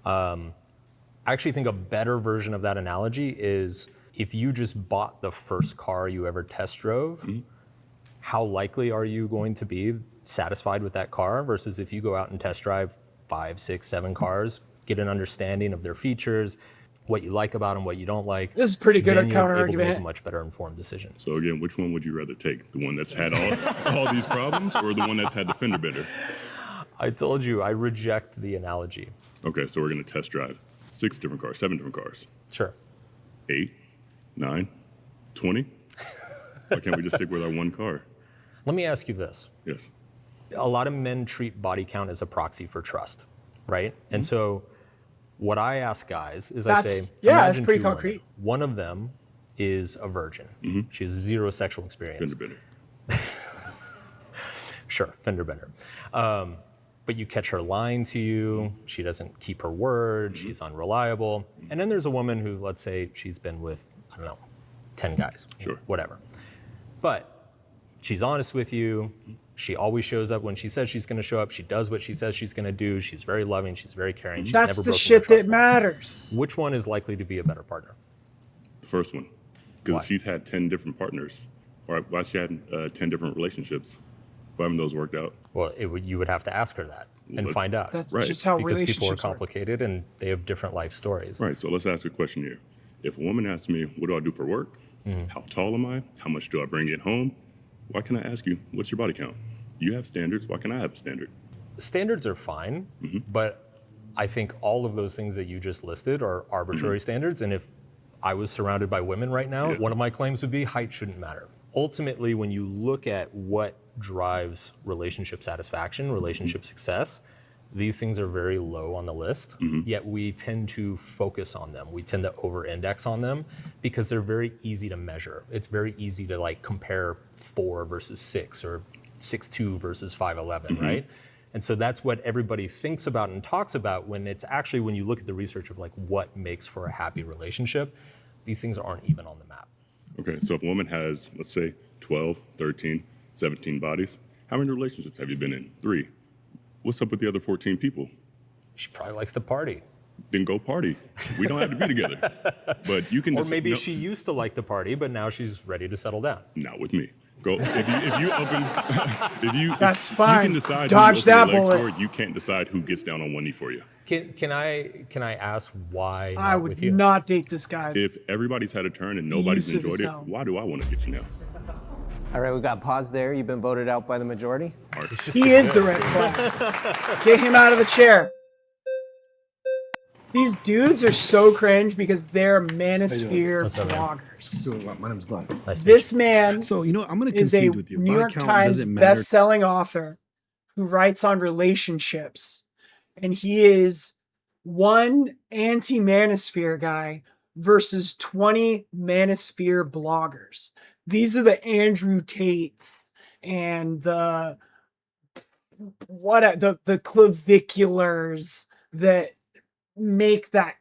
I actually think a better version of that analogy is if you just bought the first car you ever test drove, how likely are you going to be satisfied with that car versus if you go out and test drive 5, 6, 7 cars, get an understanding of their features, what you like about them, what you don't like. This is pretty good then at you're counter able to make argument. a much better informed decision. So again, which one would you rather take? The one that's had all these problems or the one that's had the fender bender? I told you, I reject the analogy. Okay, so we're gonna test drive 6 different cars, 7 different cars. Sure. 8, 9, 20? Why can't we just stick with our one car? Let me ask you this. Yes. A lot of men treat body count as a proxy for trust, right? And so what I ask guys is I say, yeah, that's imagine pretty 2 women. concrete. One of them is a virgin. She has 0 sexual experience. Fender bender. Sure, fender bender. But you catch her lying to you, she doesn't keep her word, she's unreliable. And then there's a woman who, let's say she's been with, I don't know, 10 guys, whatever. But she's honest with you, she always shows up when she says she's gonna show up, she does what she says she's gonna do, she's very loving, she's very caring, she's That's never the broken shit her that matters. Which one is likely to be a better partner? The first one. Because if she's had 10 different partners, or why she had 10 different relationships, why haven't those worked out? Well, you would have to ask her that and find out. That's just how because relationships people are work. complicated and they have different life stories. Right, so let's ask a question here. If a woman asks me, what do I do for work? How tall am I? How much do I bring in home? Why can I ask you, what's your body count? You have standards, why can I have a standard? Standards are fine, but I think all of those things that you just listed are arbitrary standards. And if I was surrounded by women right now, one of my claims would be height shouldn't matter. Ultimately, when you look at what drives relationship satisfaction, relationship success, these things are very low on the list, yet we tend to focus on them. We tend to over-index on them because they're very easy to measure. It's very easy to like compare 4 versus 6 or 6'2" versus 5'11", right? And so that's what everybody thinks about and talks about when it's actually, when you look at the research of like what makes for a happy relationship, these things aren't even on the map. Okay, so if a woman has, let's say, 12, 13, 17 bodies, how many relationships have you been in? 3. What's up with the other 14 people? She probably likes to party. then go party. We don't have to be together. But you can. Or maybe she used to like the party, but now she's ready to settle down. Not with me. Go if you open That's if fine. You can decide Dodge who you that open your legs bullet. for. You can't decide who gets down on one knee for you. Can I ask why I not would with you? not date this guy. If everybody's had a turn and nobody's Abusive enjoyed as it, hell. why do I want to get you now? All right, we got pause there. You've been voted out by the majority. He is the red flag. Get him out of the chair. These dudes are so cringe because they're manosphere bloggers. My name's Glenn. This man So, you know, I'm going to is a concede with you. New Body York count Times doesn't matter. best-selling author who writes on relationships, and he is one anti-manosphere guy versus 20 manosphere bloggers. These are the Andrew Tates and the claviculars that make that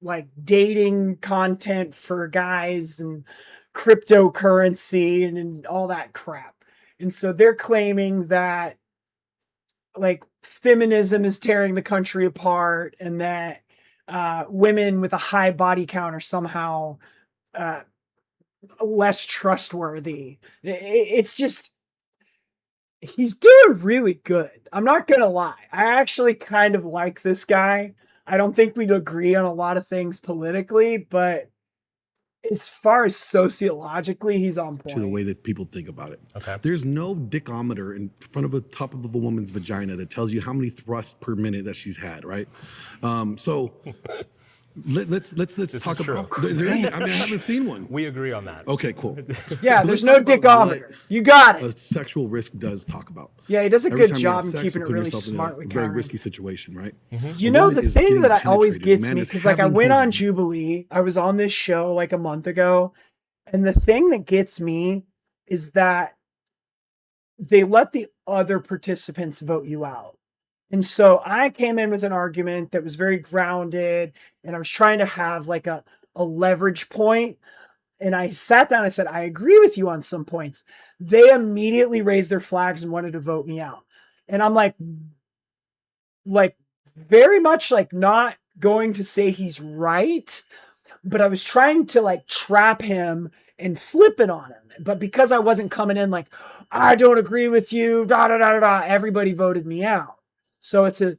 like dating content for guys and cryptocurrency and all that crap. And so they're claiming that like feminism is tearing the country apart and that women with a high body count are somehow less trustworthy. It's just, he's doing really good. I'm not going to lie. I actually kind of like this guy. I don't think we'd agree on a lot of things politically, but as far as sociologically, he's on point. To the way that people think about it. Okay. There's no dickometer in front of the top of a woman's vagina that tells you how many thrusts per minute that she's had, right? So let's talk about. I haven't seen one. We agree on that. Okay, cool. Yeah, But there's let's no talk about dickometer. what You got it. A sexual risk does talk about. Yeah, he does a Every good time you job have in sex, keeping you're it putting really yourself in smart a with very Karen. risky situation, right? You know, the thing getting that always penetrated. gets Man me, is because like I having went his- on Jubilee, I was on this show like a month ago, and the thing that gets me is that they let the other participants vote you out. And so I came in with an argument that was very grounded, and I was trying to have like a leverage point. And I sat down and I said, I agree with you on some points. They immediately raised their flags and wanted to vote me out. And I'm like very much like not going to say he's right, but I was trying to like trap him and flip it on him. But because I wasn't coming in like, I don't agree with you, everybody voted me out. So it's an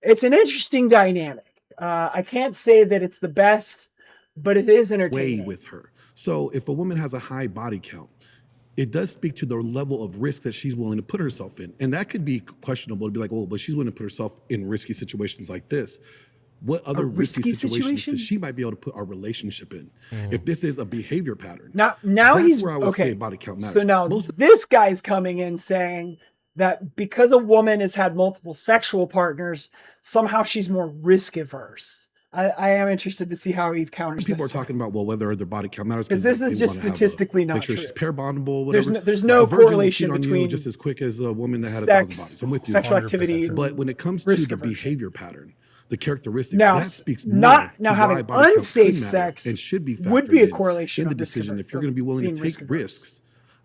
interesting dynamic. I can't say that it's the best, but it is entertaining. Way with her. So if a woman has a high body count, it does speak to the level of risk that she's willing to put herself in. And that could be questionable to be like, oh, but she's willing to put herself in risky situations like this. What other risky situations that she might be able to put our relationship in? If this is a behavior pattern. Now that's he's where I would okay. say body count matters. So now this guy's coming in saying that because a woman has had multiple sexual partners, somehow she's more risk averse. I am interested to see how he counters People this. are talking about, well, whether their body count matters. Because this is just they wanna have statistically not make sure true. she's pair bondable, whatever. There's no A virgin will correlation cheat on you between just as quick as a woman that had sex, 1,000 bodies. I'm with you. sexual activity, But when it comes to risk the aversion. behavior pattern, the characteristics, Now, that speaks more now to why having body count unsafe could matter sex and should be would be a factored correlation in the of risk decision. aver- If you're going to be willing to being risk take risks,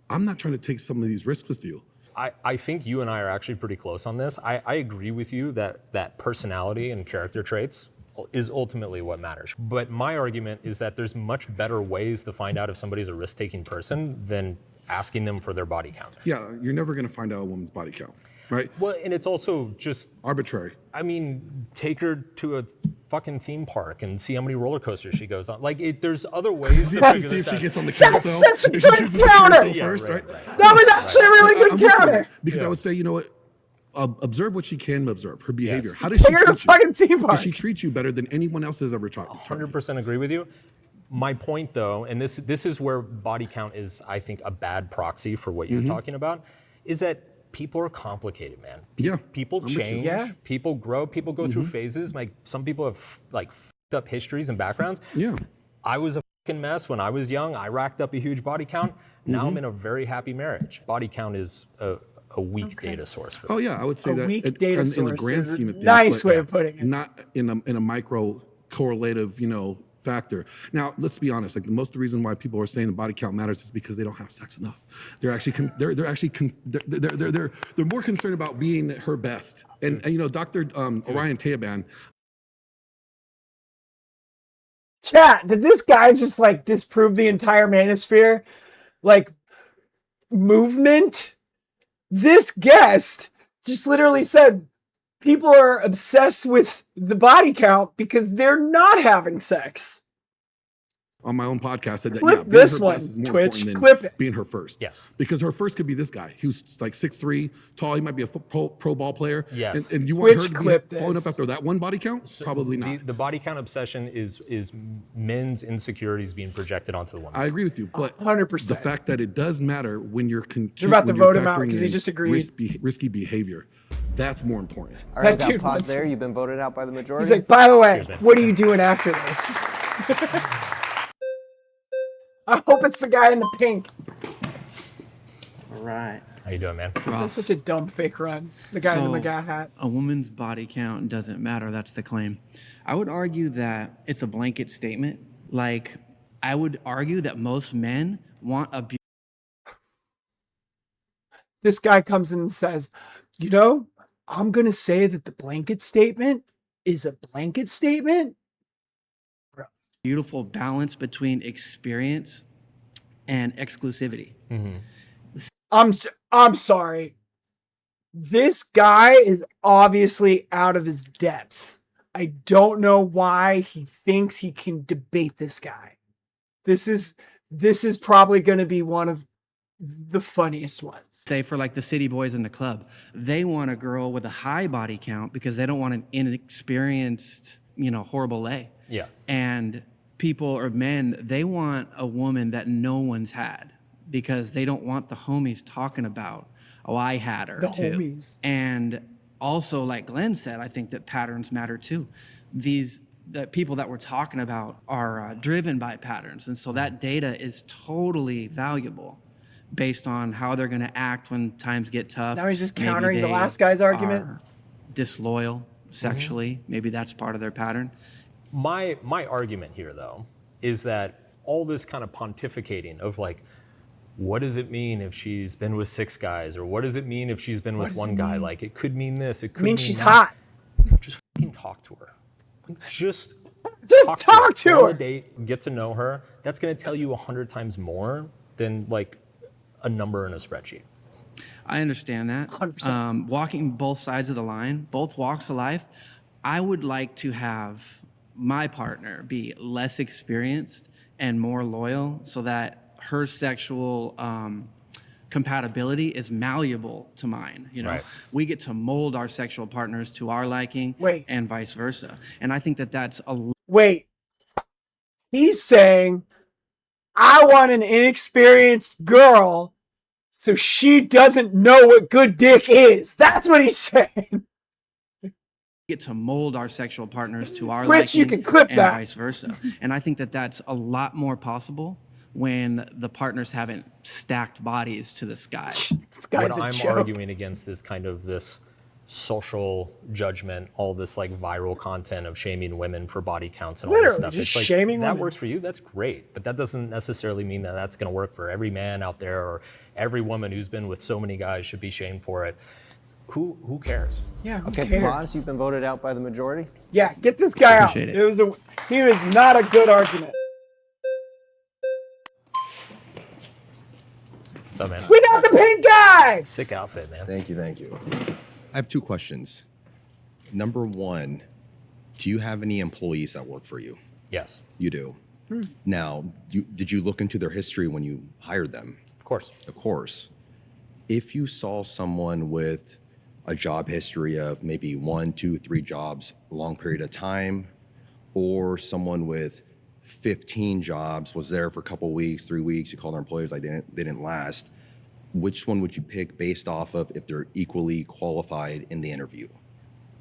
I'm not trying to take some of these risks with you. I think you and I are actually pretty close on this. I agree with you that personality and character traits is ultimately what matters. But my argument is that there's much better ways to find out if somebody's a risk-taking person than asking them for their body count. Yeah, you're never going to find out a woman's body count, right? Well, and it's also just arbitrary. I mean, take her to a fucking theme park and see how many roller coasters she goes on. Like, there's other ways to figure See this if she out. gets on the That's carousel. such a If she good chooses the counter. carousel Yeah, first, right. That was actually a really good I'm with you. counter. Because I would say, you know what? Observe what she can observe, her behavior. Yes. How does she Take her to treat you? fucking theme park. Does she treat you better than anyone else has ever taught you? 100% agree with you. My point, though, and this is where body count is, I think, a bad proxy for what you're talking about, is that people are complicated, man. Yeah, People I'm with you. change. Yeah. People grow. People go through phases. Like some people have like f***ed up histories and backgrounds. Yeah. I was a fucking mess when I was young. I racked up a huge body count. Now I'm in a very happy marriage. Body count is a weak data source for Oh this. yeah, I would say A that weak in data the source grand is a scheme of things. nice but way of putting it. Not in a micro correlative, factor. Now, let's be honest. Like most of the reason why people are saying the body count matters is because they don't have sex enough. They're actually they're more concerned about being her best. And Dr. Orion Teaban, Chat, did this guy just like disprove the entire manosphere like movement? This guest just literally said people are obsessed with the body count because they're not having sex. On my own podcast said that Clip being this her one, best is more Twitch. important than Clip it. being her first. Yes. Because her first could be this guy who's like 6'3", tall. He might be a pro ball player. Yes. And you want Twitch, her to clip be following up this. after that one body count? Probably not. The body count obsession is men's insecurities being projected onto the women. I agree with you, but 100%. the fact that it does matter when you're You're about to vote him out because he just agreed. risky behavior, that's more important. All right, That dude pause wants- there. You've been voted out by the majority. He's like, by the way, what are you doing after this? I hope it's the guy in the pink. All right. How you doing, man? That's such a dumb fake run. The guy in the So, McGaw hat. A woman's body count doesn't matter. That's the claim. I would argue that it's a blanket statement. Like, I would argue that most men want a This guy comes in and says, you know, I'm going to say that the blanket statement is a blanket statement. beautiful balance between experience and exclusivity. I'm sorry. This guy is obviously out of his depth. I don't know why he thinks he can debate this guy. This is probably going to be one of the funniest ones. Say for like the city boys in the club, they want a girl with a high body count because they don't want an inexperienced, horrible lay. Yeah. And people or men, they want a woman that no one's had because they don't want the homies talking about, oh, I had her The too. homies. And also, like Glenn said, I think that patterns matter too. The people that we're talking about are driven by patterns. And so that data is totally valuable based on how they're going to act when times get tough. Now he's just Maybe countering the they last guy's argument. are disloyal sexually. Maybe that's part of their pattern. My argument here, though, is that all this kind of pontificating of like, what does it mean if she's been with 6 guys, or what does it mean if she's been with one guy? Like, it could mean this, it could mean she's that. hot. Just fucking talk to her. Just talk to her. On a date, get to know her. That's gonna tell you 100 times more than like a number in a spreadsheet. I understand that. 100%. Walking both sides of the line, both walks of life, I would like to have my partner be less experienced and more loyal so that her sexual compatibility is malleable to mine. Right. We get to mold our sexual partners to our liking and vice versa. And I think that that's Wait. He's saying, I want an inexperienced girl so she doesn't know what good dick is. That's what he's saying. get to mold our sexual partners to our Twitch, liking you can clip and that. vice versa. And I think that that's a lot more possible when the partners haven't stacked bodies to the sky. What I'm arguing against is kind of this social judgment, all this like viral content of shaming women for body counts and all Literally, this stuff. just It's like, shaming that women. works for you, that's great, but that doesn't necessarily mean that that's going to work for every man out there, or every woman who's been with so many guys should be shamed for it. Who cares? Yeah, who Okay, cares? pause. You've been voted out by the majority. Yeah, get this guy out. Appreciate it. He was not a good argument. What's up, man? We got the pink guy. Sick outfit, man. Thank you. I have 2 questions. Number 1, do you have any employees that work for you? Yes. You do. Now, did you look into their history when you hired them? Of course. Of course. If you saw someone with a job history of maybe 1, 2, 3 jobs, a long period of time, or someone with 15 jobs, was there for a couple weeks, 3 weeks, you call their employers, like they didn't last, which one would you pick based off of if they're equally qualified in the interview?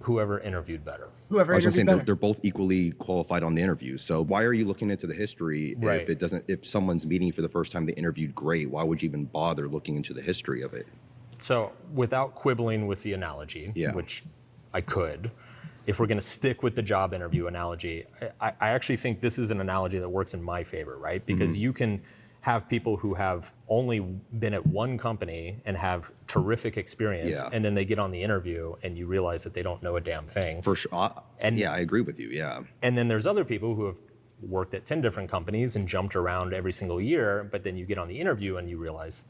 Whoever interviewed better. Whoever I was interviewed saying better. they're both equally qualified on the interview. So why are you looking into the history Right. if someone's meeting you for the first time, they interviewed great, why would you even bother looking into the history of it? So without quibbling with the analogy, which I could, if we're going to stick with the job interview analogy, I actually think this is an analogy that works in my favor, right? Because you can have people who have only been at one company and have terrific experience, and then they get on the interview and you realize that they don't know a damn thing. For sure. I agree with you, yeah. And then there's other people who have worked at 10 different companies and jumped around every single year, but then you get on the interview and you realize,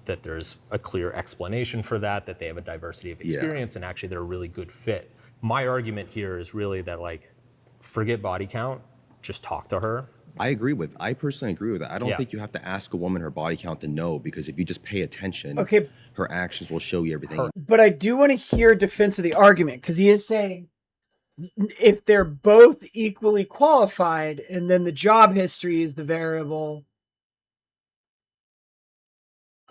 that there's a clear explanation for that they have a diversity of experience, and actually they're a really good fit. My argument here is really that, like, forget body count, just talk to her. I personally agree with that. I don't think you have to ask a woman her body count to know, because if you just pay attention, her actions will show you everything. But I do want to hear defense of the argument, because he is saying if they're both equally qualified and then the job history is the variable.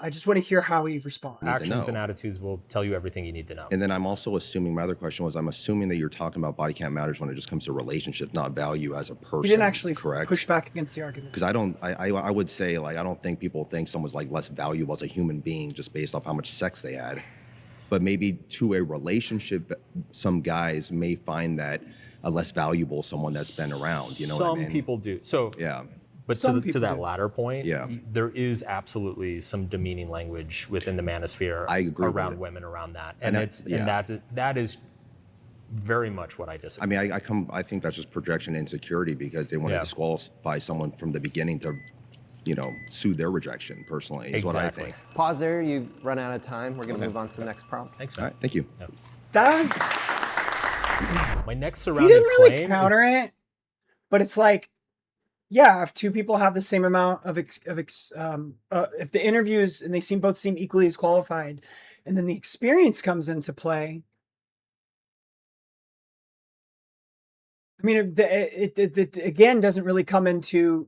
I just want to hear how he responds. Actions and attitudes will tell you everything you need to know. And then I'm also assuming, my other question was, I'm assuming that you're talking about body count matters when it just comes to relationships, not value as a person. He didn't actually correct? push back against the argument. Because I would say, like, I don't think people think someone's like less valuable as a human being just based off how much sex they had. But maybe to a relationship, some guys may find that a less valuable someone that's been around. You know what I mean? Some people do. So yeah. But to that latter point, there is absolutely some demeaning language within the manosphere around women around that, and that is very much what I disagree. I mean, I think that's just projection insecurity, because they want to disqualify someone from the beginning to, sue their rejection. Personally, is what I think. Pause there. You run out of time. We're gonna move on to the next prompt. Thanks. All right. Thank you. That was my next he surrounding didn't really claim counter it, but it's like, yeah, if two people have the same amount of if the interviews and they both seem equally as qualified, and then the experience comes into play. I mean, it again doesn't really come into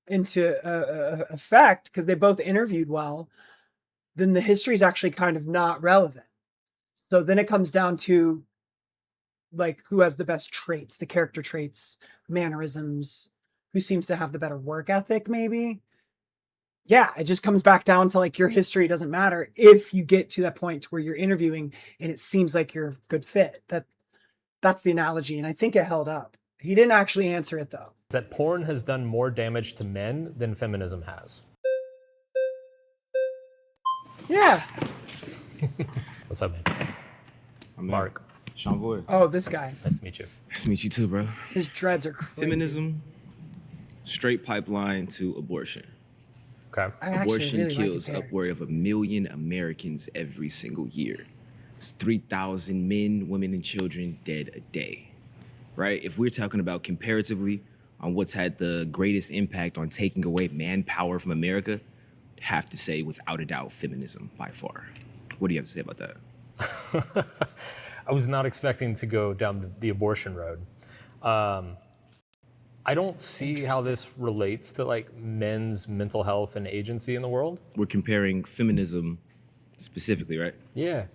effect because they both interviewed well. Then the history is actually kind of not relevant. So then it comes down to, like, who has the best traits, the character traits, mannerisms, who seems to have the better work ethic, maybe. Yeah, it just comes back down to, like, your history doesn't matter if you get to that point where you're interviewing and it seems like you're a good fit. That's the analogy, and I think it held up. He didn't actually answer it, though. that porn has done more damage to men than feminism has. Yeah. What's up, man? Mark. Sean Boyd. Oh, this guy. Nice to meet you. Nice to meet you too, bro. His dreads are crazy. Feminism, straight pipeline to abortion. Okay. Abortion really kills like his hair. upward of 1 million Americans every single year. It's 3,000 men, women, and children dead a day, right? If we're talking about comparatively on what's had the greatest impact on taking away manpower from America, I'd have to say, without a doubt, feminism by far. What do you have to say about that? I was not expecting to go down the abortion road. I don't see how this relates to like men's mental health and agency in the world. We're comparing feminism specifically, right? Yeah.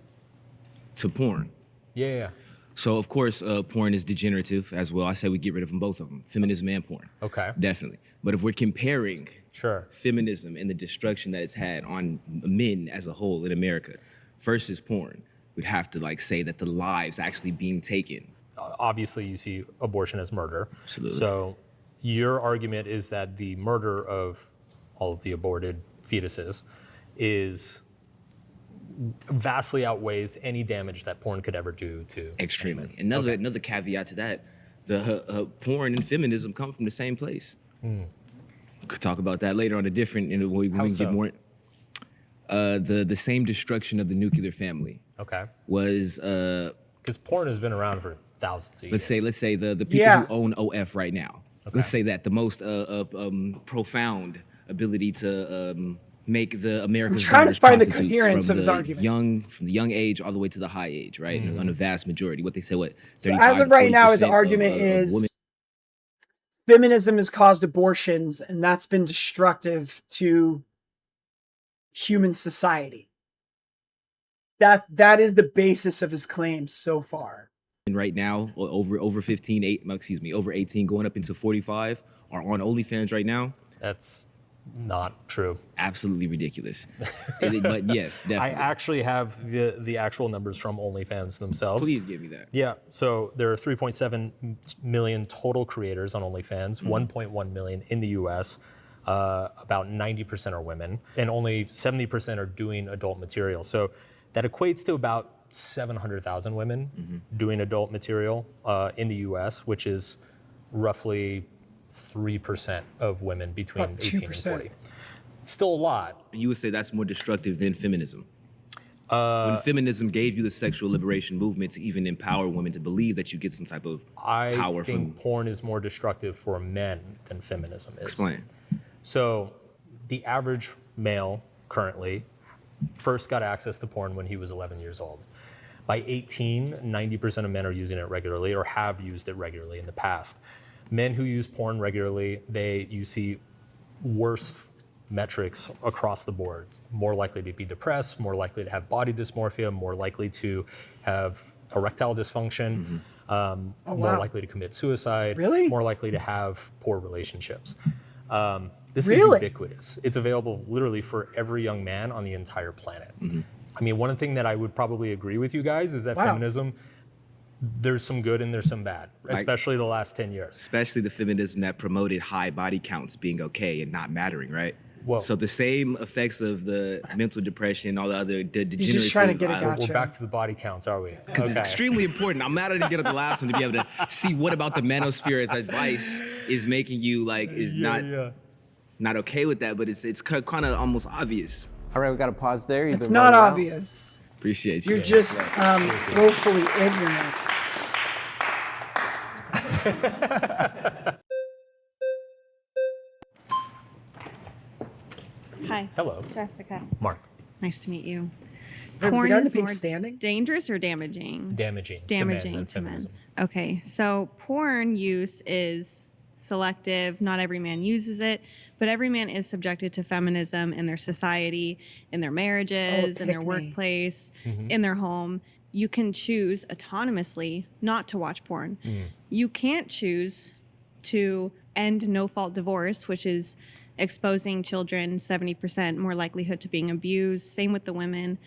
To porn. Yeah. So of course, porn is degenerative as well. I say we get rid of them, both of them, feminism and porn. Okay. Definitely. But if we're comparing sure feminism and the destruction that it's had on men as a whole in America versus porn, we'd have to like say that the lives actually being taken. Obviously, you see abortion as murder. Absolutely. So your argument is that the murder of all of the aborted fetuses is vastly outweighs any damage that porn could ever do to extremely. Another caveat to that, the porn and feminism come from the same place. Could talk about that later on a different, when we get more. The same destruction of the nuclear family. Okay. Was because porn has been around for thousands of years. Let's say the people who own OF right now. Okay. Let's say that the most profound ability to make the America's I'm trying to find the coherence from of his argument. From the young age all the way to the high age, right? Mm-hmm. On a vast majority, what they say, what? So as of right now, his argument is feminism has caused abortions, and that's been destructive to human society. That is the basis of his claims so far. And right now, over 18, going up into 45, are on OnlyFans right now. That's not true. Absolutely ridiculous. But yes, definitely. I actually have the actual numbers from OnlyFans themselves. Please give me that. Yeah. So there are 3.7 million total creators on OnlyFans, 1.1 million in the US. About 90% are women, and only 70% are doing adult material. So that equates to about 700,000 women doing adult material in the US, which is roughly 3% of women between About 18 and 2%. 40. It's still a lot. You would say that's more destructive than feminism. When feminism gave you the sexual liberation movement to even empower women to believe that you get some type of power I think from. porn is more destructive for men than feminism is. Explain. So the average male currently first got access to porn when he was 11 years old. By 18, 90% of men are using it regularly or have used it regularly in the past. Men who use porn regularly, you see worse metrics across the board. More likely to be depressed, more likely to have body dysmorphia, more likely to have erectile dysfunction, more likely to commit suicide, more likely to have poor relationships. This is ubiquitous. It's available literally for every young man on the entire planet. I mean, one thing that I would probably agree with you guys is that feminism, there's some good and there's some bad, especially the last 10 years. Especially the feminism that promoted high body counts being okay and not mattering, right? Well, so the same effects of the mental depression, all the other degenerative. He's just trying to get a gotcha. We're back to the body counts, are we? Because it's extremely important. I'm mad I didn't get at the last one to be able to see what about the manosphere's advice is making you not okay with that, but it's kind of almost obvious. All right, we got to pause there. It's not obvious. Appreciate you. You're just willfully ignorant. Hi. Hello. Jessica. Mark. Nice to meet you. Was the Porn guy in the is pink more standing? dangerous or damaging? Damaging. Damaging to men. Okay, so porn use is selective. Not every man uses it, but every man is subjected to feminism in their society, in their marriages, in their workplace, in their home. You can choose autonomously not to watch porn. You can't choose to end no-fault divorce, which is exposing children 70% more likelihood to being abused. Same with the women.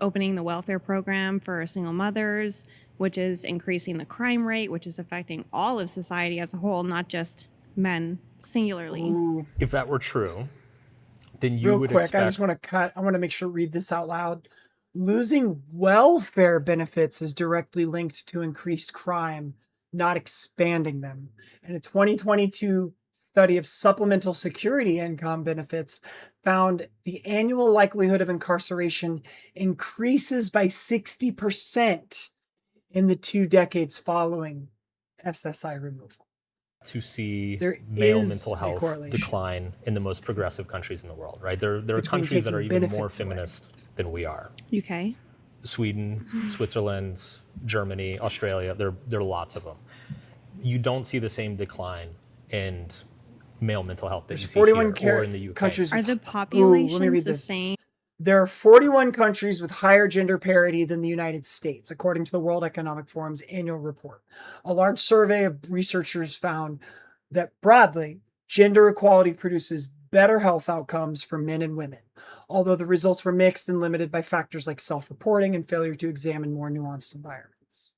Opening the welfare program for single mothers, which is increasing the crime rate, which is affecting all of society as a whole, not just men singularly. Ooh. If that were true, then you Real would quick, expect... I just want to I want to make sure read this out loud. Losing welfare benefits is directly linked to increased crime, not expanding them. In a 2022 study of supplemental security income benefits found the annual likelihood of incarceration increases by 60% in the 2 decades following SSI removal. To see There male is mental a health correlation. decline in the most progressive countries in the world, right? There are Between countries that are taking even more benefits away. feminist than we are. UK. Sweden, Switzerland, Germany, Australia, there are lots of them. You don't see the same decline in male mental health that There's you see 41 here or in the UK. countries. Are the Let me populations read the this. same? There are 41 countries with higher gender parity than the United States, according to the World Economic Forum's annual report. A large survey of researchers found that broadly, gender equality produces better health outcomes for men and women, although the results were mixed and limited by factors like self-reporting and failure to examine more nuanced environments.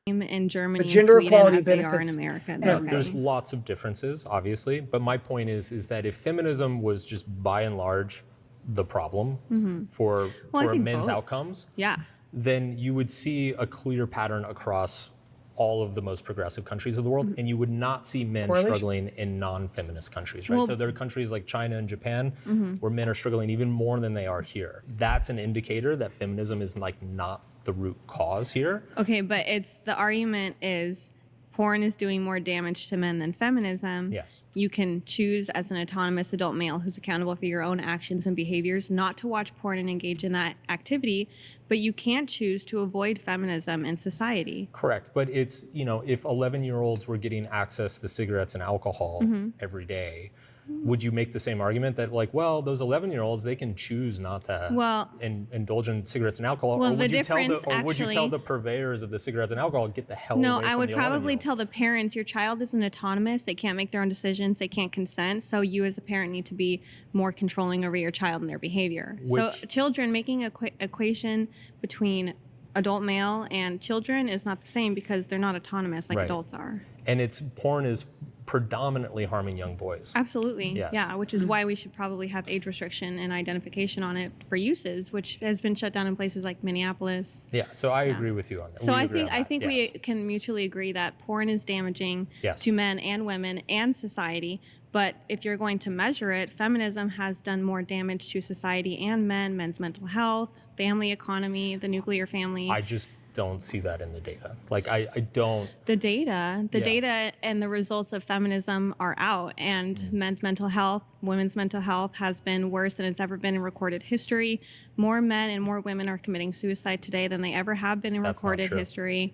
In Germany But gender and Sweden equality as they are in benefits America. everyone. There's lots of differences, obviously, but my point is that if feminism was just by and large the problem for I think men's both. outcomes, Yeah. then you would see a clear pattern across all of the most progressive countries of the world, and you would not see men Correlation? struggling in non-feminist countries, right? Well- So there are countries like China and Japan where men are struggling even more than they are here. That's an indicator that feminism is like not the root cause here. Okay, but the argument is porn is doing more damage to men than feminism. Yes. You can choose as an autonomous adult male who's accountable for your own actions and behaviors not to watch porn and engage in that activity, but you can't choose to avoid feminism in society. Correct, but it's, if 11-year-olds were getting access to cigarettes and alcohol every day, would you make the same argument that those 11-year-olds, they can choose not to indulge in cigarettes and alcohol? Well, or would the you tell difference would you tell actually- the purveyors of the cigarettes and alcohol, get the hell No, away from I would the probably 11-year-olds? tell the parents, your child isn't autonomous. They can't make their own decisions. They can't consent. So you as a parent need to be more controlling over your child and their behavior. So children, making an equation between adult male and children is not the same because they're not autonomous like Right. adults are. And porn is predominantly harming young boys. Absolutely. Yes. Yeah, which is why we should probably have age restriction and identification on it for uses, which has been shut down in places like Minneapolis. Yeah, so I agree with you on that. So We I agree think on I that, think yes. we can mutually agree that porn is damaging Yes. to men and women and society. But if you're going to measure it, feminism has done more damage to society and men's mental health, family economy, the nuclear family. I just don't see that in the data. Like I don't. The data Yeah. and the results of feminism are out, and men's mental health, women's mental health has been worse than it's ever been in recorded history. More men and more women are committing suicide today than they ever have been in That's not recorded true. history.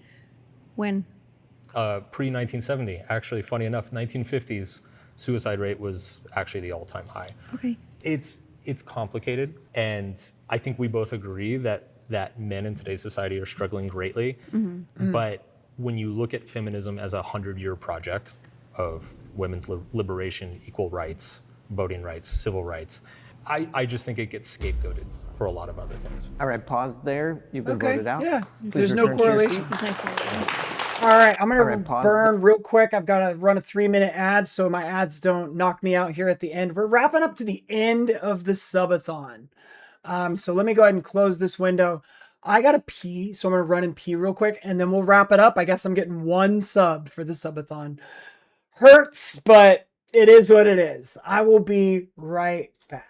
When? Pre-1970, actually, funny enough, 1950s suicide rate was actually the all-time high. Okay. It's complicated, and I think we both agree that men in today's society are struggling greatly. But when you look at feminism as a 100-year project of women's liberation, equal rights, voting rights, civil rights, I just think it gets scapegoated for a lot of other things. All right, pause there. You've been voted out. Yeah, Please there's no return to your correlation. seat. All right, I'm gonna All right, pause. burn real quick. I've got to run a 3-minute ad so my ads don't knock me out here at the end. We're wrapping up to the end of the subathon. So let me go ahead and close this window. I gotta pee, so I'm gonna run and pee real quick, and then we'll wrap it up. I guess I'm getting 1 sub for the subathon. Hurts, but it is what it is. I will be right back.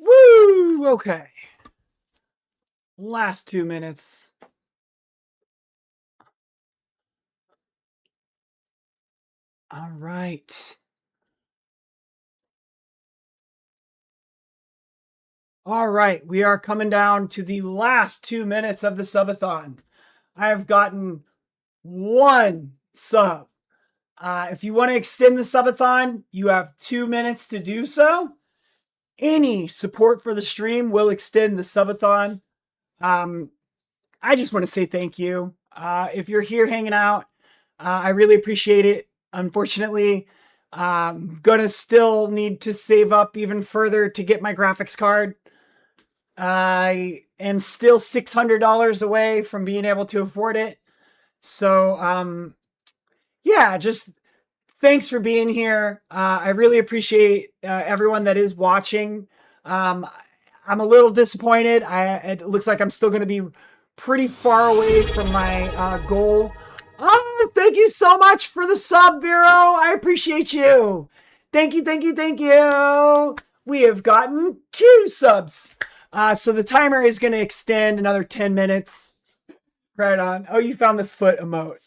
Woo! Okay. Last 2 minutes. All right. All right. We are coming down to the last 2 minutes of the subathon. I have gotten 1 sub. If you want to extend the subathon, you have 2 minutes to do so. Any support for the stream will extend the subathon. I just want to say thank you. If you're here hanging out, I really appreciate it. Unfortunately, I'm gonna still need to save up even further to get my graphics card. I am still $600 away from being able to afford it. So, yeah, just thanks for being here. I really appreciate everyone that is watching. I'm a little disappointed. It looks like I'm still going to be pretty far away from my goal. Oh, thank you so much for the sub, Vero. I appreciate you. Thank you, thank you, thank you. We have gotten 2 subs. So the timer is going to extend another 10 minutes. Right on. Oh, you found the foot emote.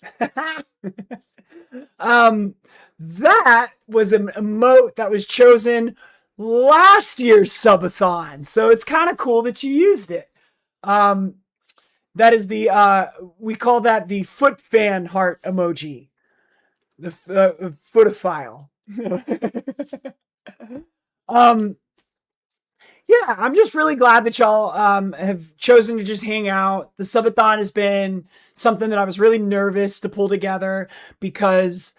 That was an emote that was chosen last year's subathon. So it's kind of cool that you used it. That is the we call that the foot fan heart emoji, the footophile. um, yeah, I'm just really glad that y'all have chosen to just hang out. The subathon has been something that I was really nervous to pull together because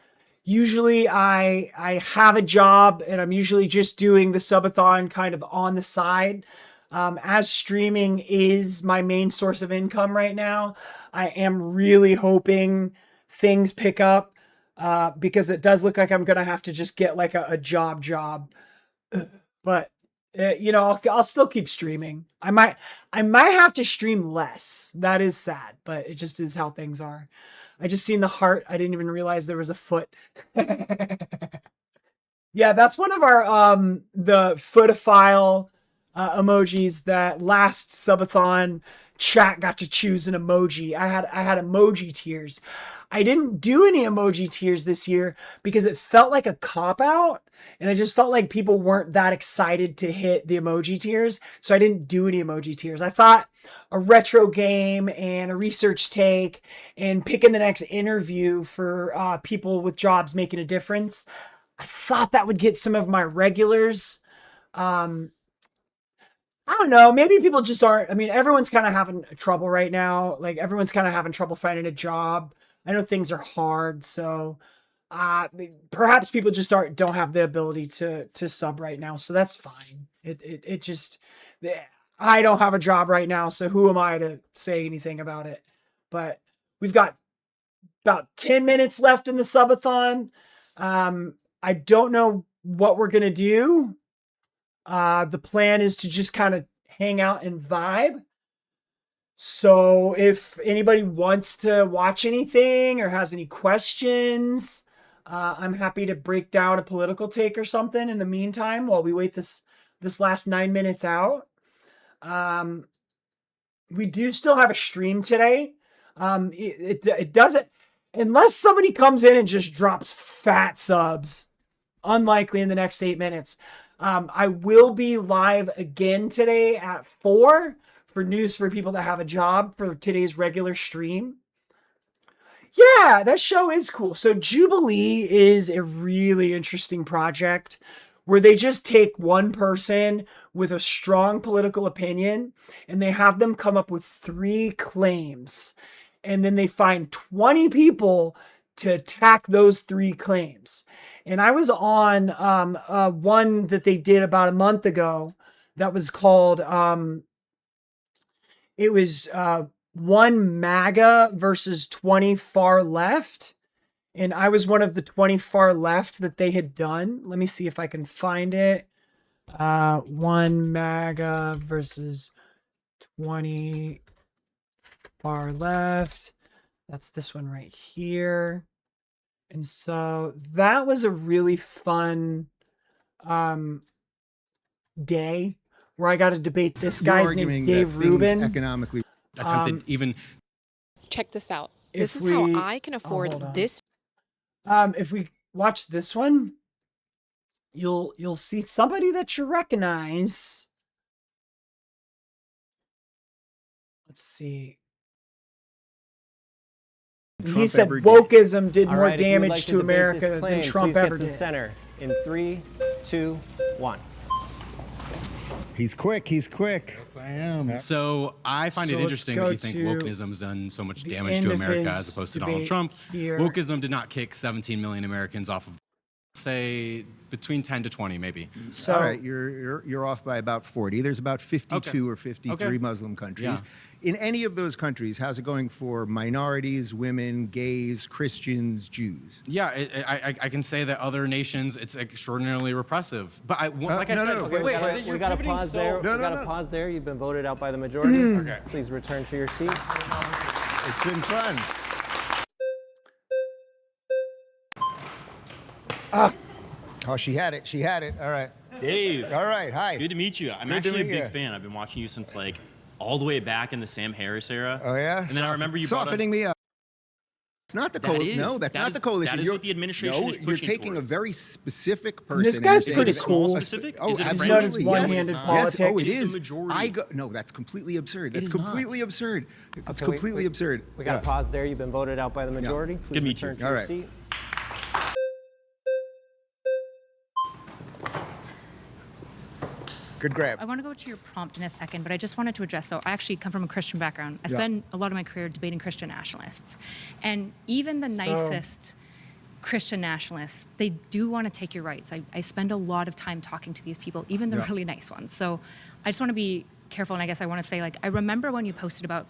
usually I have a job and I'm usually just doing the subathon kind of on the side. As streaming is my main source of income right now, I am really hoping things pick up because it does look like I'm gonna have to just get like a job. But you know, I'll still keep streaming. I might have to stream less. That is sad, but it just is how things are. I just seen the heart. I didn't even realize there was a foot. Yeah, that's one of our the footophile emojis that last subathon chat got to choose an emoji. I had emoji tears. I didn't do any emoji tears this year because it felt like a cop out and I just felt like people weren't that excited to hit the emoji tears. So I didn't do any emoji tears. I thought a retro game and a research take and picking the next interview for people with jobs making a difference. I thought that would get some of my regulars. I don't know. Maybe people just aren't. I mean, everyone's kind of having trouble right now. Like everyone's kind of having trouble finding a job. I know things are hard, so perhaps people just don't have the ability to sub right now. So that's fine. It just I don't have a job right now, so who am I to say anything about it? But we've got about 10 minutes left in the subathon. I don't know what we're gonna do. The plan is to just kind of hang out and vibe. So if anybody wants to watch anything or has any questions, I'm happy to break down a political take or something in the meantime while we wait this last 9 minutes out. We do still have a stream today. It doesn't, unless somebody comes in and just drops fat subs, unlikely in the next 8 minutes. I will be live again today at 4 for news for people that have a job for today's regular stream. Yeah, that show is cool. So Jubilee is a really interesting project where they just take one person with a strong political opinion and they have them come up with 3 claims. And then they find 20 people to attack those 3 claims. And I was on one that they did about a month ago that was called, it was 1 MAGA versus 20 far left. And I was one of the 20 far left that they had done. Let me see if I can find it. 1 MAGA versus 20 far left. That's this one right here. And so that was a really fun day where I got to debate this guy's name's Dave Rubin. Economically attempted even. Check this out. This is how I can afford this. If we watch this one, you'll see somebody that you recognize. Let's see. He said wokeism did more damage to America than Trump ever did. Center in 3, 2, 1. He's quick. Yes, I am. So I find it interesting that you think wokeism has done so much damage to America as opposed to Donald Trump. Wokeism did not kick 17 million Americans off of, say, between 10 to 20, maybe. So, all right, you're off by about 40. There's about 52 or 53 Muslim countries. Yeah. In any of those countries, how's it going for minorities, women, gays, Christians, Jews? Yeah, I can say that other nations, it's extraordinarily repressive. But like I said, We got to pause there. We got to pause there. You've been voted out by the majority. Okay. Please return to your seat. It's been fun. Oh, she had it. She had it. All right. Dave. All right. Hi. Good to meet you. I'm actually a big fan. I've been watching you since like all the way back in the Sam Harris era. Oh yeah. And then I remember you softening me up. That's not the That coalition. is. No, that's That not is- the coalition. that is what the administration no, is you're pushing taking towards. a very specific person. this guy's and pretty saying- cool. Specific? Oh, Is it a absolutely. fringe? Known as one-handed Yes, politics. oh, it It's the is. majority. No, that's completely absurd. It That's is not. completely absurd. It's Okay, completely absurd. We got to Yeah. pause there. You've been voted out by the majority. Please Give me return two. to All your right. seat. Good grab. I want to go to your prompt in a second, but I just wanted to address, so I actually come from a Christian background. I Yeah. spent a lot of my career debating Christian nationalists. And even the nicest Christian nationalists, they do want to take your rights. I spend a lot of time talking to these people, even the Yeah. really nice ones. So I just want to be careful, and I guess I want to say, like, I remember when you posted about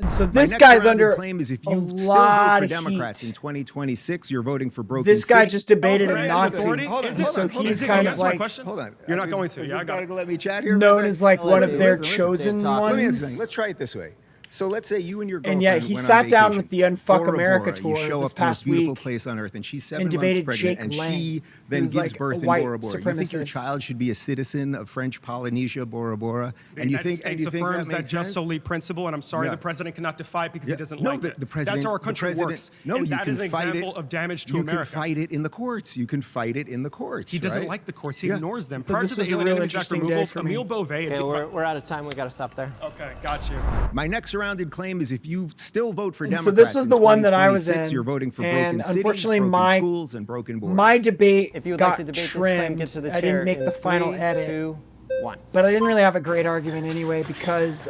And so My this next guy's rounded under claim is if a you still vote lot for of Democrats heat. in 2026, you're voting for broken This guy city. just debated a Hold on, Nazi. hold on, And hold on, so hold on. he's Is it kind gonna of answer my like, question? Hold on. You're not going to. Is Yeah, I this got guy it. gonna let me chat here? for a known second? as like one of their listen, chosen talk. Let me ask you ones. something. Let's try it this way. So let's say you and your girlfriend And yet he went sat on down vacation. with the Unfuck Bora America Bora. tour You show this up to this past beautiful week place on earth, and she's 7 and months debated pregnant, Jake and Lang, she then who's gives like birth a in white Bora Bora. You think your supremacist. child should be a citizen of French Polynesia, Bora Bora? And you United think States that affirms that makes just sense? solely principle, and I'm sorry Yeah. the president cannot defy it because Yeah. he doesn't No, like the it. president, That's how our the country president, works. No, and you that can is an fight example it. of damage to you America. can fight it in the courts. You can fight it in the courts. He doesn't right? like the courts. He Yeah. ignores them. So Prior this to the was a Alien real Image Act interesting day removals, for me. Emile Beauvais. Okay, we're out of time. We got to stop there. Okay, got you. My next surrounded claim is if you still vote for And Democrats so this was in the one that I was 2026, in, you're voting for and broken cities, unfortunately broken my- schools, and broken borders. My debate If you would got like to debate this claim, trimmed. get to the I chair didn't make in the final 3, edit. 2, 1. But I didn't really have a great argument anyway because